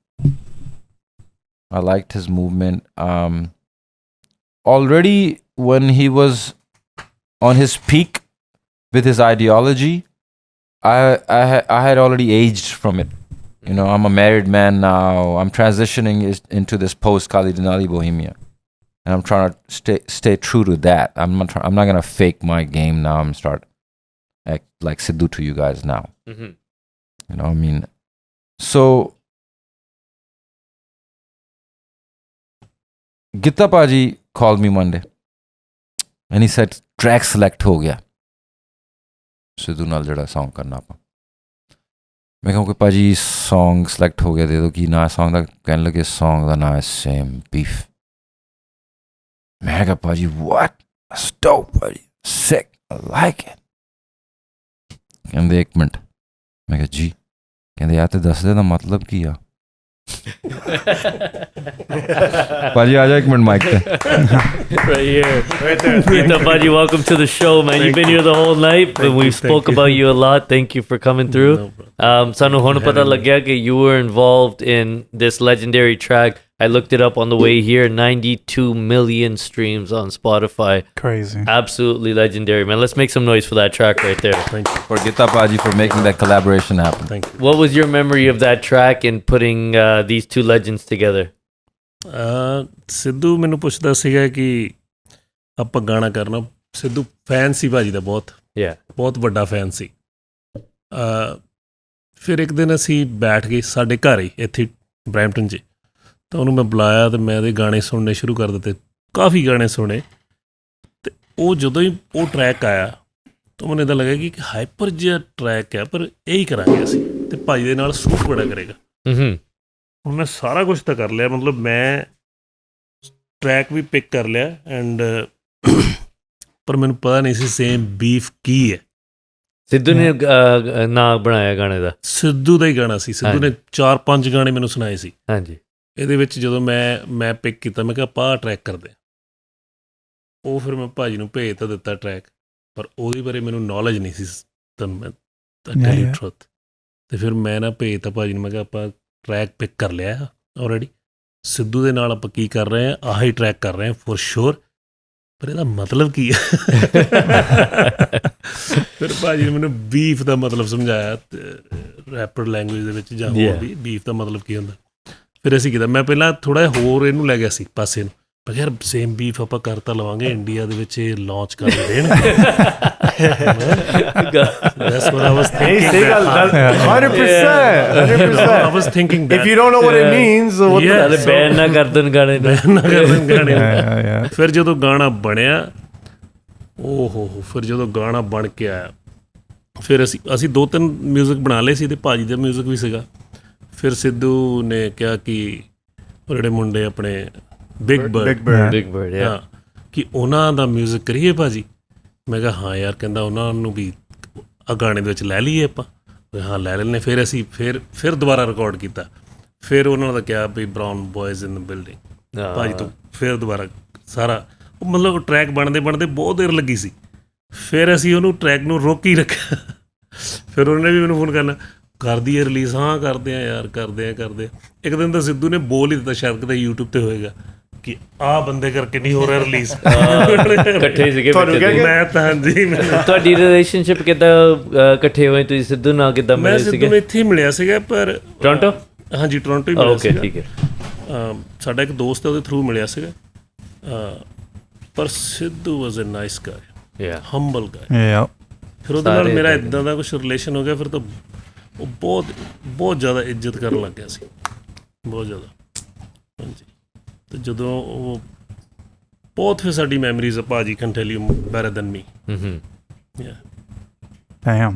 I liked his movement. Already when he was on his peak with his ideology, I had already aged from it. I'm a married man now. I'm transitioning into this post-Kali Denali Bohemia. And I'm trying to stay true to that. I'm not going to fake my game now and start act like Sidhu to you guys now. Mm-hmm. You know what I mean? So, Gitta Paji called me one day and he said, track select ho gaya. Sidhu ਨਾਲ ਜਿਹੜਾ song ਕਰਨਾ ਆਪਾਂ ਮੈਂ ਕਿਹਾ ਕਿ ਭਾਜੀ song select ਹੋ ਗਿਆ ਦੇ ਦਿਓ ਕੀ ਨਾਂ song ਦਾ ਕਹਿਣ ਲੱਗੇ song ਦਾ ਨਾਂ ਹੈ Same Beef ਮੈਂ ਕਿਹਾ ਭਾਜੀ what that's dope ਭਾਜੀ sick I like it ਕਹਿੰਦੇ ਇੱਕ ਮਿੰਟ ਮੈਂ ਕਿਹਾ ਜੀ ਕਹਿੰਦੇ ਯਾਰ ਤੇ ਦੱਸ ਦੇ ਦਾ ਮਤਲਬ ਕੀ ਆ ਭਾਜੀ ਆ ਜਾ ਇੱਕ ਮਿੰਟ ਮਾਈਕ ਤੇ Right here. Right there. Gita Paji, welcome to the show, man. You've been here the whole night, and we spoke about you a lot. Thank you for coming through. Sanu hone pata lag gaya ki you were involved in this legendary track. I looked it up on the way here. 92 million streams on Spotify. Crazy. Absolutely legendary, man. Let's make some noise for that track right there. Thank you. for Gitta Paji for making that collaboration happen. Thank you. What was your memory of that track and putting these two legends together? Sidhu ਮੈਨੂੰ ਪੁੱਛਦਾ ਸੀਗਾ ਕਿ ਆਪਾਂ ਗਾਣਾ ਕਰਨਾ Sidhu fan ਸੀ ਭਾਜੀ ਦਾ ਬਹੁਤ ਵੱਡਾ ਫੈਨ ਸੀ ਫਿਰ ਇੱਕ ਦਿਨ ਅਸੀਂ ਬੈਠ ਗਏ ਸਾਡੇ ਘਰ ਹੀ ਇੱਥੇ ਬਰੈਂਪਟਨ 'ਚ ਤਾਂ ਉਹਨੂੰ ਮੈਂ ਬੁਲਾਇਆ ਅਤੇ ਮੈਂ ਉਹਦੇ ਗਾਣੇ ਸੁਣਨੇ ਸ਼ੁਰੂ ਕਰ ਦਿੱਤੇ ਕਾਫੀ ਗਾਣੇ ਸੁਣੇ ਅਤੇ ਉਹ ਜਦੋਂ ਹੀ ਉਹ ਟਰੈਕ ਆਇਆ ਤਾਂ ਮੈਨੂੰ ਇੱਦਾਂ ਲੱਗਿਆ ਕਿ ਹਾਈਪਰ ਜਿਹਾ ਟਰੈਕ ਹੈ ਪਰ ਇਹੀ ਕਰਾਂਗੇ ਅਸੀਂ ਅਤੇ ਭਾਜੀ ਦੇ ਨਾਲ ਸੂਟ ਬੜਾ ਕਰੇਗਾ ਹੁਣ ਮੈਂ ਸਾਰਾ ਕੁਛ ਤਾਂ ਕਰ ਲਿਆ ਮਤਲਬ ਮੈਂ ਟਰੈਕ ਵੀ ਪਿਕ ਕਰ ਲਿਆ ਐਂਡ ਪਰ ਮੈਨੂੰ ਪਤਾ ਨਹੀਂ ਸੀ ਸੇਮ ਬੀਫ ਕੀ ਹੈ ਸਿੱਧੂ ਨੇ ਨਾਂ ਬਣਾਇਆ ਗਾਣੇ ਦਾ ਸਿੱਧੂ ਦਾ ਹੀ ਗਾਣਾ ਸੀ ਸਿੱਧੂ ਨੇ 4-5 ਗਾਣੇ ਮੈਨੂੰ ਸੁਣਾਏ ਸੀ ਹਾਂਜੀ ਇਹਦੇ ਵਿੱਚ ਜਦੋਂ ਮੈਂ ਪਿਕ ਕੀਤਾ ਮੈਂ ਕਿਹਾ ਆਪਾਂ ਟਰੈਕ ਕਰਦੇ ਉਹ ਫਿਰ ਮੈਂ ਭਾਜੀ ਨੂੰ ਭੇਜ ਤਾਂ ਦਿੱਤਾ ਟਰੈਕ ਪਰ ਉਹਦੇ ਬਾਰੇ ਮੈਨੂੰ ਨੌਲੇਜ ਨਹੀਂ ਸੀ ਤੁਹਾਨੂੰ ਮੈਂ ਟੈਲ ਯੂ ਟਰੂਥ ਅਤੇ ਫਿਰ ਮੈਂ ਨਾ ਭੇਜ ਤਾ ਭਾਜੀ ਨੂੰ ਮੈਂ ਕਿਹਾ ਆਪਾਂ ਟਰੈਕ ਪਿਕ ਕਰ ਲਿਆ ਆਲਰੇਡੀ ਸਿੱਧੂ ਦੇ ਨਾਲ ਆਪਾਂ ਕੀ ਕਰ ਰਹੇ ਹਾਂ ਆਹੀ ਟਰੈਕ ਕਰ ਰਹੇ ਹਾਂ ਫੋਰ ਸ਼ੋਰ ਪਰ ਇਹਦਾ ਮਤਲਬ ਕੀ ਹੈ ਫਿਰ ਭਾਜੀ ਨੇ ਮੈਨੂੰ ਬੀਫ ਦਾ ਮਤਲਬ ਸਮਝਾਇਆ ਰੈਪਰ ਲੈਂਗੁਏਜ ਦੇ ਵਿੱਚ ਜਾਂ ਹੋਰ ਵੀ ਬੀਫ ਦਾ ਮਤਲਬ ਕੀ ਹੁੰਦਾ ਫਿਰ ਅਸੀਂ ਕੀਤਾ ਮੈਂ ਪਹਿਲਾਂ ਥੋੜ੍ਹਾ ਜਿਹਾ ਹੋਰ ਇਹਨੂੰ ਲੈ ਗਿਆ ਸੀ ਪਾਸੇ ਨੂੰ ਮੈਂ ਕਿਹਾ ਯਾਰ ਸੇਮ ਬੀਫ ਆਪਾਂ ਕਰ ਤਾਂ ਲਵਾਂਗੇ ਇੰਡੀਆ ਦੇ ਵਿੱਚ ਇਹ ਲਾਂਚ ਕਰ ਦੇਣਗੇ That's what I was thinking. 100%. I was thinking that. If you don't know what it means, ban ਨਾ ਕਰ ਦੇਣ ਗਾਣੇ ਫਿਰ ਜਦੋਂ ਗਾਣਾ ਬਣਿਆ ਫਿਰ ਜਦੋਂ ਗਾਣਾ ਬਣ ਕੇ ਆਇਆ ਫਿਰ ਅਸੀਂ 2-3 ਮਿਊਜ਼ਿਕ ਬਣਾ ਲਏ ਸੀ ਅਤੇ ਭਾਜੀ ਦਾ ਮਿਊਜ਼ਿਕ ਵੀ ਸੀਗਾ ਫਿਰ ਸਿੱਧੂ ਨੇ ਕਿਹਾ ਕਿ ਉਹ ਜਿਹੜੇ ਮੁੰਡੇ ਆਪਣੇ ਬਿਗ ਬਰਡ ਹਾਂ ਕਿ ਉਹਨਾਂ ਦਾ ਮਿਊਜ਼ਿਕ ਕਰੀਏ ਭਾਜੀ ਮੈਂ ਕਿਹਾ ਹਾਂ ਯਾਰ ਕਹਿੰਦਾ ਉਹਨਾਂ ਨੂੰ ਵੀ ਆ ਗਾਣੇ ਦੇ ਵਿੱਚ ਲੈ ਲਈਏ ਆਪਾਂ ਹਾਂ ਲੈ ਲੈਂਦੇ ਫਿਰ ਅਸੀਂ ਫਿਰ ਦੁਬਾਰਾ ਰਿਕਾਰਡ ਕੀਤਾ ਫਿਰ ਉਹਨਾਂ ਦਾ ਕਿਹਾ ਵੀ ਬਰਾਊਨ ਬॉयਜ਼ ਇਨ ਦ ਬਿਲਡਿੰਗ ਭਾਜੀ ਤੋਂ ਫਿਰ ਦੁਬਾਰਾ ਸਾਰਾ ਮਤਲਬ ਟਰੈਕ ਬਣਦੇ ਬਹੁਤ ਦੇਰ ਲੱਗੀ ਸੀ ਫਿਰ ਅਸੀਂ ਉਹਨੂੰ ਟਰੈਕ ਨੂੰ ਰੋਕ ਹੀ ਰੱਖਿਆ ਫਿਰ ਉਹਨੇ ਵੀ ਮੈਨੂੰ ਫੋਨ ਕਰਨਾ ਕਰ ਦਈਏ ਰਿਲੀਜ਼ ਹਾਂ ਕਰਦੇ ਹਾਂ ਯਾਰ ਕਰਦੇ ਹਾਂ ਇੱਕ ਦਿਨ ਤਾਂ ਸਿੱਧੂ ਨੇ ਬੋਲ ਹੀ ਦਿੱਤਾ ਸ਼ਾਇਦ ਕਿਤੇ YouTube 'ਤੇ ਹੋਏਗਾ ਕਿ ਆ ਬੰਦੇ ਕਰਕੇ ਨਹੀਂ ਹੋ ਰਿਹਾ ਰਿਲੀਜ਼ ਇਕੱਠੇ ਸੀਗੇ ਮੈਂ ਤਾਂ ਹਾਂਜੀ ਤੁਹਾਡੀ ਰਿਲੇਸ਼ਨਸ਼ਿਪ ਕਿੱਦਾਂ ਇਕੱਠੇ ਹੋਏ ਤੁਸੀਂ ਸਿੱਧੂ ਨਾਲ ਕਿੱਦਾਂ ਮੈਂ ਮਿਲੇ ਸਿੱਧੂ ਸੀਗੇ ਨੂੰ ਇੱਥੇ ਹੀ ਮਿਲਿਆ ਸੀਗਾ ਪਰ ਟੋਰਾਂਟੋ ਹਾਂਜੀ ਟੋਰਾਂਟੋ ਹੀ ਮਿਲਿਆ ਓਕੇ ਸੀਗਾ ਠੀਕ ਹੈ ਸਾਡਾ ਇੱਕ ਦੋਸਤ ਹੈ ਉਹਦੇ ਥਰੂ ਮਿਲਿਆ ਸੀਗਾ ਪਰ ਸਿੱਧੂ ਵਾਜ਼ ਅ ਨਾਈਸ ਗਾਇ ਯਾ ਹੰਬਲ ਗਾਇ Yeah. ਫਿਰ ਉਹਦੇ ਨਾਲ ਮੇਰਾ ਇਦਾਂ ਦਾ ਕੁਝ ਰਿਲੇਸ਼ਨ ਹੋ ਗਿਆ ਫਿਰ ਤਾਂ ਉਹ ਬਹੁਤ ਜ਼ਿਆਦਾ ਇੱਜ਼ਤ ਕਰਨ ਲੱਗ ਗਿਆ ਸੀ ਬਹੁਤ ਜ਼ਿਆਦਾ ਹਾਂਜੀ ਤੇ ਜਦੋਂ ਉਹ ਬਹੁਤ ਫਿਰ ਸਾਡੀ ਮੈਮਰੀਜ਼ ਆ ਭਾਜੀ can tell you better than me yeah Damn.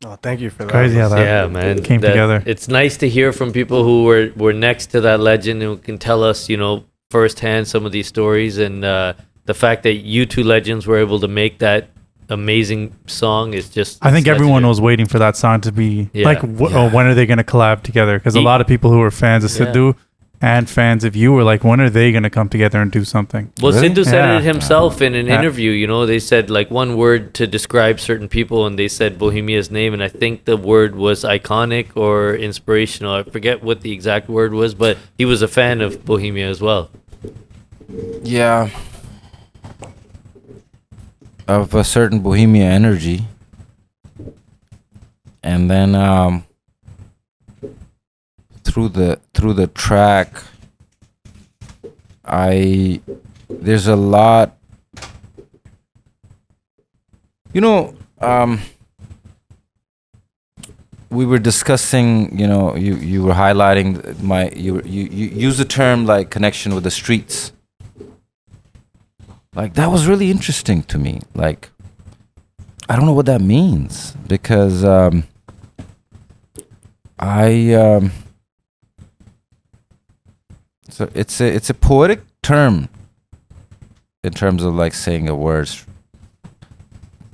Oh, thank you for that. Crazy how that yeah man came together. It's nice to hear from people who were next to that legend who can tell us firsthand some of these stories and the fact that you two legends were able to make that amazing song is just I think everyone was waiting for that song to be like oh, when are they going to collab together, because a lot of people who were fans of Sidhu and fans of you were like, when are they going to come together and do something? Well, Really? Sidhu said Yeah. it himself in an interview. They said like one word to describe certain people, and they said Bohemia's name, and I think the word was iconic or inspirational. I forget what the exact word was, but he was a fan of Bohemia as well. Yeah. Of a certain Bohemia energy. And then through the track there's a lot we were discussing, you were highlighting you use the term like connection with the streets. Like that was really interesting to me. Like I don't know what that means, because so it's a poetic term in terms of like saying a words.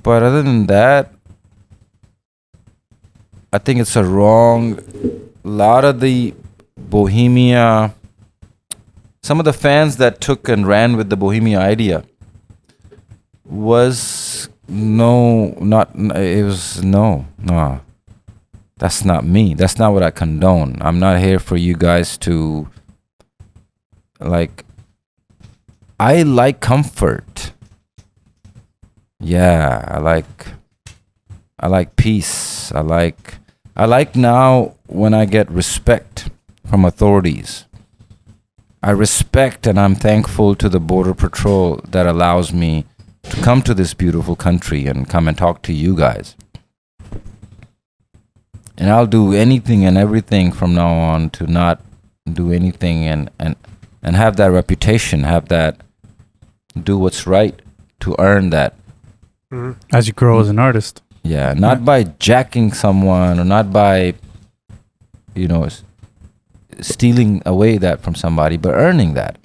But other than that, I think it's a wrong. A lot of the Bohemia, some of the fans that took and ran with the Bohemia idea was no. That's not me. That's not what I condone. I'm not here for you guys to like. I like comfort. Yeah, I like peace. I like now when I get respect from authorities. I respect and I'm thankful to the Border Patrol that allows me to come to this beautiful country and come and talk to you guys. And I'll do anything and everything from now on to not do anything and have that reputation, have that, do what's right to earn that. As you grow as an artist. Yeah, not by jacking someone or not by, stealing away that from somebody, but earning that.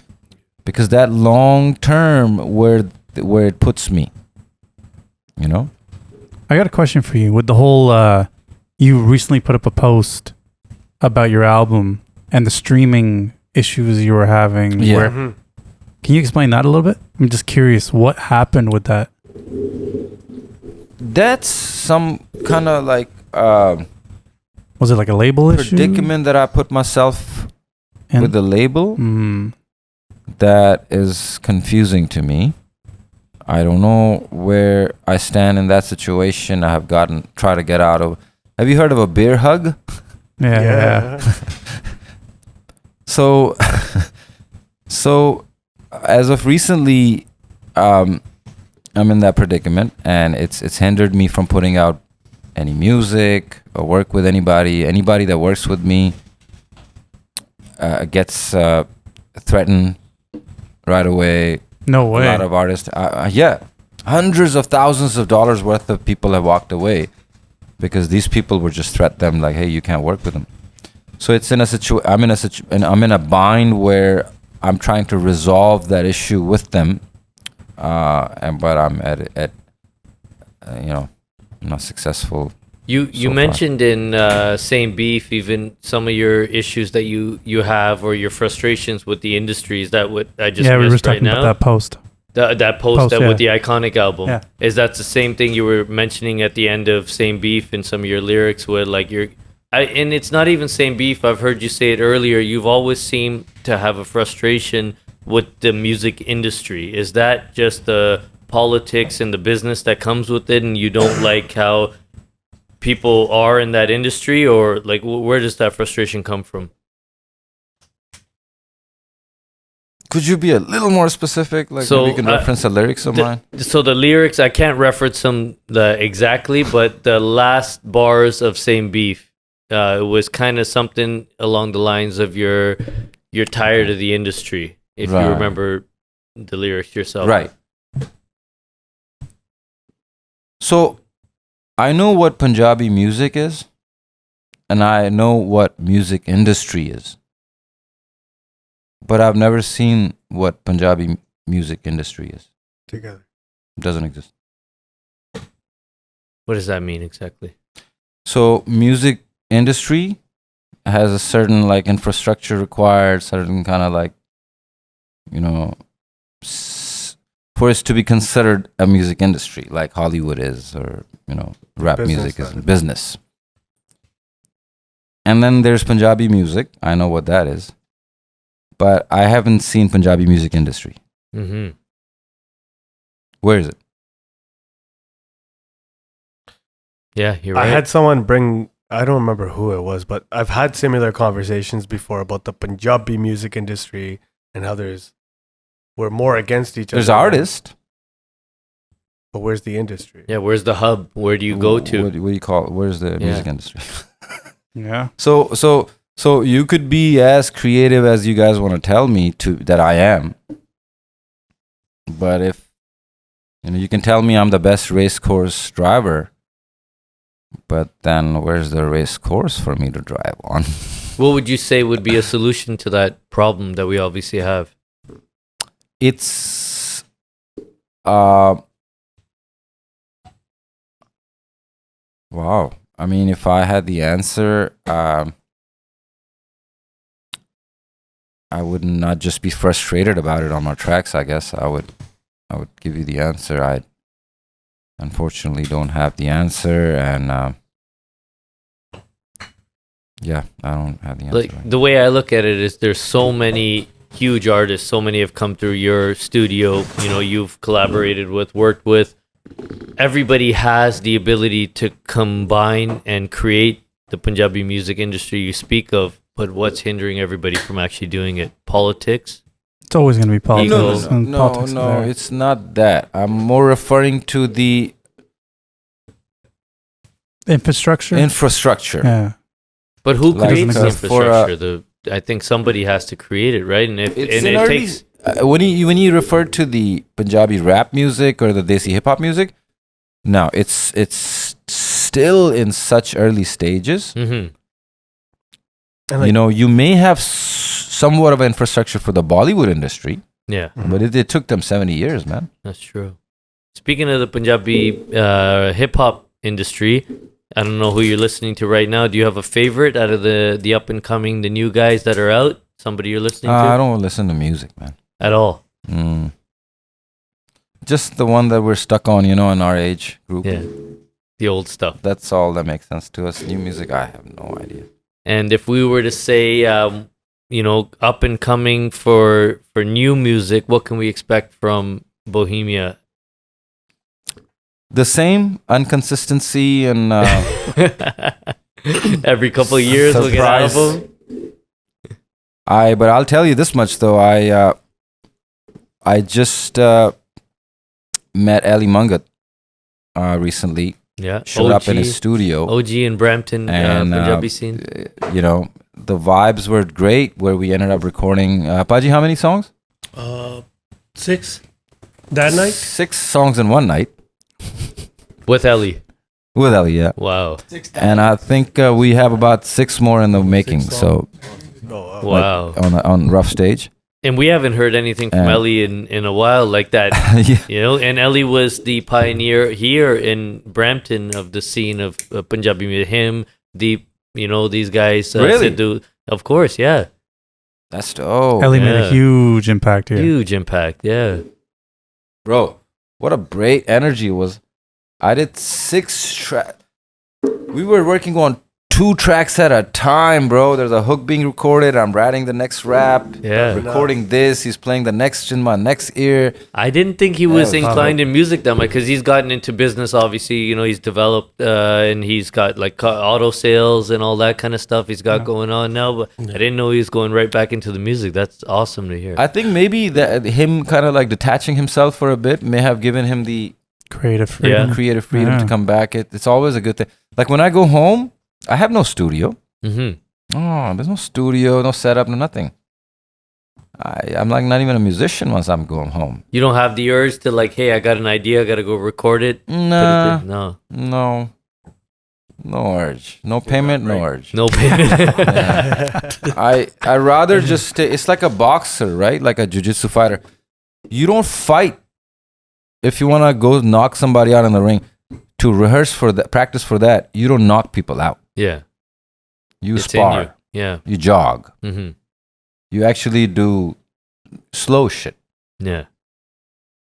Because that long term where it puts me, I got a question for you. With the whole, you recently put up a post about your album and the streaming issues you were having. Yeah. Can you explain that a little bit? I'm just curious, what happened with that? That's some kind of like Was it like a label issue? predicament that I put myself with the label that is confusing to me. I don't know where I stand in that situation. I have try to get out of. Have you heard of a bear hug? Yeah. So as of recently, I'm in that predicament, and it's hindered me from putting out any music or work with anybody. Anybody that works with me gets threatened right away. No way. A lot of artists, hundreds of thousands of dollars worth of people have walked away because these people were just threatened them like, hey, you can't work with them. So it's I'm in a bind where I'm trying to resolve that issue with them, but I'm I'm not successessful. You mentioned in Same Beef even some of your issues that you have or your frustrations with the industry. Is that what I just we were missed talking right about now? that post. That post with the iconic album. Yeah. Is that the same thing you were mentioning at the end of Same Beef in some of your lyrics where like and it's not even Same Beef. I've heard you say it earlier. You've always seemed to have a frustration with the music industry? Is that just the politics and the business that comes with it, and you don't like how people are in that industry, or like where does that frustration come from? Could you be a little more specific? Like, So, maybe you can reference the lyrics of mine? So the lyrics, I can't reference them exactly, but the last bars of Same Beef, it was kind of something along the lines of you're tired of the industry, if you remember the lyrics yourself. Right. So, I know what Punjabi music is, and I know what music industry is. But I've never seen what Punjabi music industry is. Together. It doesn't exist. What does that mean exactly? So music industry has a certain like infrastructure required, certain kind of like, you know, for it to be considered a music industry, like Hollywood is, or, you know, rap music is business. And then there's Punjabi music. I know what that is. But I haven't seen Punjabi music industry. Mm-hmm. Where is it? Yeah, you're right. I had someone bring, I don't remember who it was, but I've had similar conversations before about the Punjabi music industry and how we're more against each other. There's artists. But where's the industry? Yeah, where's the hub? Where do you go to? What do you call it? Where's the music industry? Yeah. So you could be as creative as you guys want to tell me that I am. But if, you know, you can tell me I'm the best race course driver, but then where's the race course for me to drive on? What would you say would be a solution to that problem that we obviously have? It's wow. I mean, if I had the answer, I would not just be frustrated about it on my tracks. I guess I would give you the answer. I unfortunately don't have the answer, and yeah, I don't have the answer. Like the way I look at it is, there's so many huge artists. So many have come through your studio. You know, you've collaborated with, worked with. Everybody has the ability to combine and create the Punjabi music industry you speak of. But what's hindering everybody from actually doing it? Politics? It's always going to be politics. No, it's not that. I'm more referring to the infrastructure. Yeah. But who Like, creates the for, infrastructure? I think somebody has to create it, right? And if It's and in it early, takes when you refer to the Punjabi rap music or the Desi Hip Hop music, no, it's still in such early stages. Mm-hmm. And You know, you may have somewhat of an infrastructure for the Bollywood industry, Yeah, but it took them 70 years, man. that's true. Speaking of the Punjabi hip hop industry, I don't know who you're listening to right now. Do you have a favorite out of the up and coming, the new guys that are out? Somebody you're listening to? I don't listen to music, man. At all. Just the one that we're stuck on, you know, in our age group. Yeah, the old stuff. That's all that makes sense to us. New music, I have no idea. And if we were to say, you know, up and coming for new music, what can we expect from Bohemia? The same inconsistency and Every couple of years we'll get an Surprise. album. but I'll tell you this much though. I just met Ali Mungat recently. Yeah, Showed up in his studio. OG in Brampton, And, Punjabi scene. You know, the vibes were great. Where we ended up recording. Paji, how many songs? 6 that night. 6 songs in one night With Ellie. with Ali. Yeah, Wow. and I think we have about 6 more in the making. So Wow. on rough stage. And we haven't heard anything from Ellie in a while like that. Yeah. You know, and Ellie was the pioneer here in Brampton of the scene of Punjabi music. Him, you know, these guys. Really? Sidhu. Of course, yeah. That's dope. Ellie made Yeah. a huge impact here. Huge impact, yeah. Bro, what a great energy it was. I did 6 tracks. We were working on 2 tracks at a time, bro. There's a hook being recorded. I'm writing the next rap. Yeah. Recording this. He's playing the next in my next ear. I didn't think he was Yeah, inclined in music that much because he's gotten into business. Obviously, you know, he's developed and he's got like auto sales and all that kind of stuff he's got going on now. But I didn't know he was going right back into the music. That's awesome to hear. I think maybe that him kind of like detaching himself for a bit may have given him the creative freedom. creative freedom to come back. It's always a good thing. Like when I go home, I have no studio. Mm-hmm. Oh, there's no studio, no setup, no nothing. I'm like not even a musician once I'm going home. You don't have the urge to like, hey, I got an idea, I got to go record it. Nah, No no urge, no payment, no urge. No payment. I rather just stay. It's like a boxer, right? Like a jiu-jitsu fighter. You don't fight if you want to go knock somebody out in the ring. To rehearse for that, practice for that, you don't knock people out. Yeah. You It's in spar. you. Yeah. You jog. Mm-hmm. You actually do slow shit. Yeah.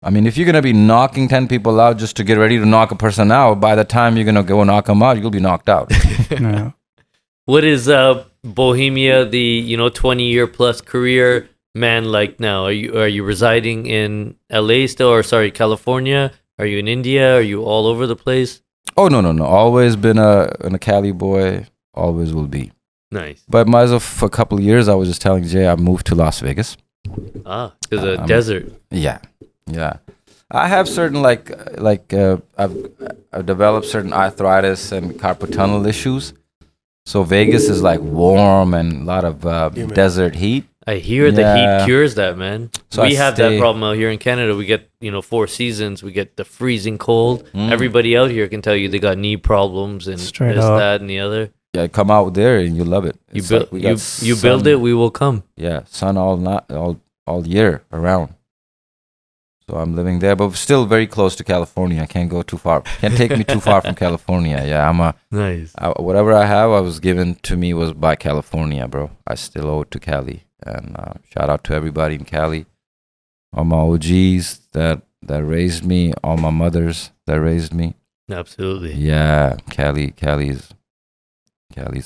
I mean, if you're going to be knocking 10 people out just to get ready to knock a person out, by the time you're going to go knock them out, you'll be knocked out. Yeah. What is Bohemia, the 20-year plus career man like now? Are you residing in LA still, or sorry, California? Are you in India? Are you all over the place? Oh, no. Always been a Cali boy. Always will be. Nice. But as of a couple of years, I was just telling Jay I moved to Las Vegas. Ah, because of desert. Yeah. I have certain I've developed certain arthritis and carpal tunnel issues. So Vegas is like warm and a lot of desert heat. I hear the heat cures that, man. So we have that problem out here in Canada. We get 4 seasons. We get the freezing cold. Everybody out here can tell you they got knee problems and Straight this, up. that, and the other. Yeah, come out there and you love it. You It's build like we got you build sun. it, we will come. Yeah, sun all year around. So I'm living there, but still very close to California. I can't go too far. Can't take me too far from California. Yeah, Nice. whatever I have, I was given to me was by California, bro. I still owe it to Cali. And shout out to everybody in Cali, all my OGs that raised me, all my mothers that raised me. Absolutely. Yeah, Cali's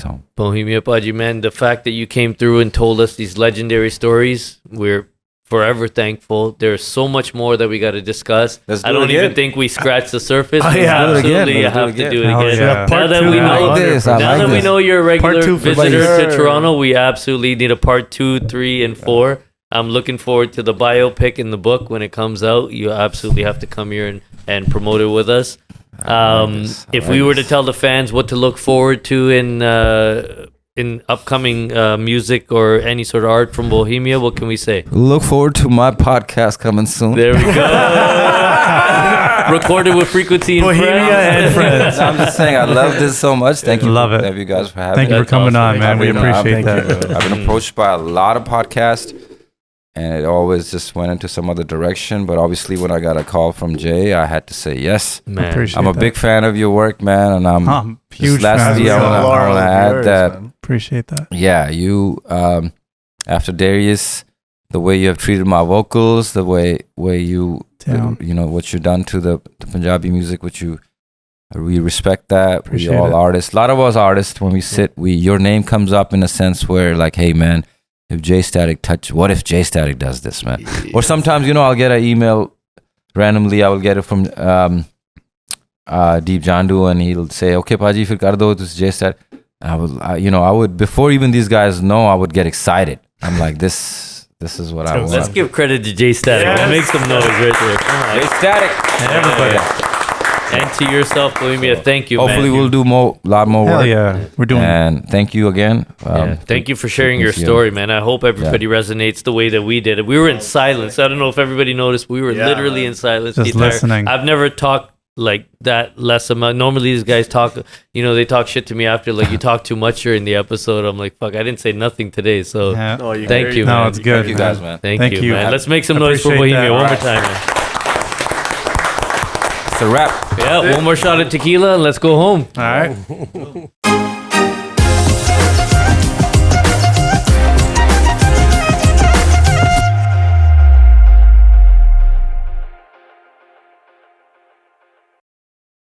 home. Bohemia Paji, man, the fact that you came through and told us these legendary stories, we're forever thankful. There's so much more that we got to discuss. Let's do I don't it again. even think we scratched the surface. Oh, yeah. Let's do it again. Absolutely, you Let's do it have to again. do it Hell again. yeah. Now that we I know, like this. I now like that we this. know you're a regular Part 2 for visitor sure. to Toronto, we absolutely need a part 2, 3, and 4. I'm looking forward to the biopic in the book when it comes out. You absolutely have to come here and promote it with us. If we were to tell the fans what to look forward to in upcoming music or any sort of art from Bohemia, what can we say? Look forward to my podcast coming soon. There we go. Recorded with Frequency and Bohemia Friends. and Friends. I'm just saying, I love this so much. Thank you. Love it. Thank you guys for having Thank me. you for That's coming awesome. on, man. We I've been- appreciate I've that. been- I've been approached by a lot of podcasts, and it always just went into some other direction. But obviously, when I got a call from Jay, I had to say yes. Man. Appreciate I'm a that. big fan of your work, man, and I'm Huge just lastly, fan. I want to add that. Appreciate that. Yeah, you after Darius, the way you have treated my vocals, the way you Damn. what you've done to the Punjabi music, we respect that. Appreciate We all it. artists. A lot of us artists, when we sit, your name comes up in a sense where like, hey man, if Jay Static what if Jay Static does this, man? Or sometimes, I'll get an email randomly. I will get it from Deep Jandu, and he'll say, okay, Paji, fir kar do, this is Jay Static. I would, before even these guys know, I would get excited. I'm like, this is what I want. Let's give credit to Jay Static. Yes. Make some noise right there. Come on. Jay Static. Everybody. And to yourself, Bohemia, thank you, Hopefully man. we'll do a lot more Hell work. yeah. We're doing And thank you again. Thank you for sharing your Frequency. story, man. I hope everybody resonates the way that we did it. We were in silence. I don't know if everybody noticed. We were literally in silence. Just the entire- listening. I've never talked like that less amount. Normally these guys talk, they talk shit to me after, like, you talk too much during the episode. I'm like, fuck, I didn't say nothing today. So Yeah. thank you, No, man. it's good. Thank you guys, man. Thank Thank you, you. man. Let's make some noise for Appreciate Bohemia that. one more time, man. It's a wrap. Yeah, one more shot of tequila and let's go home. All right.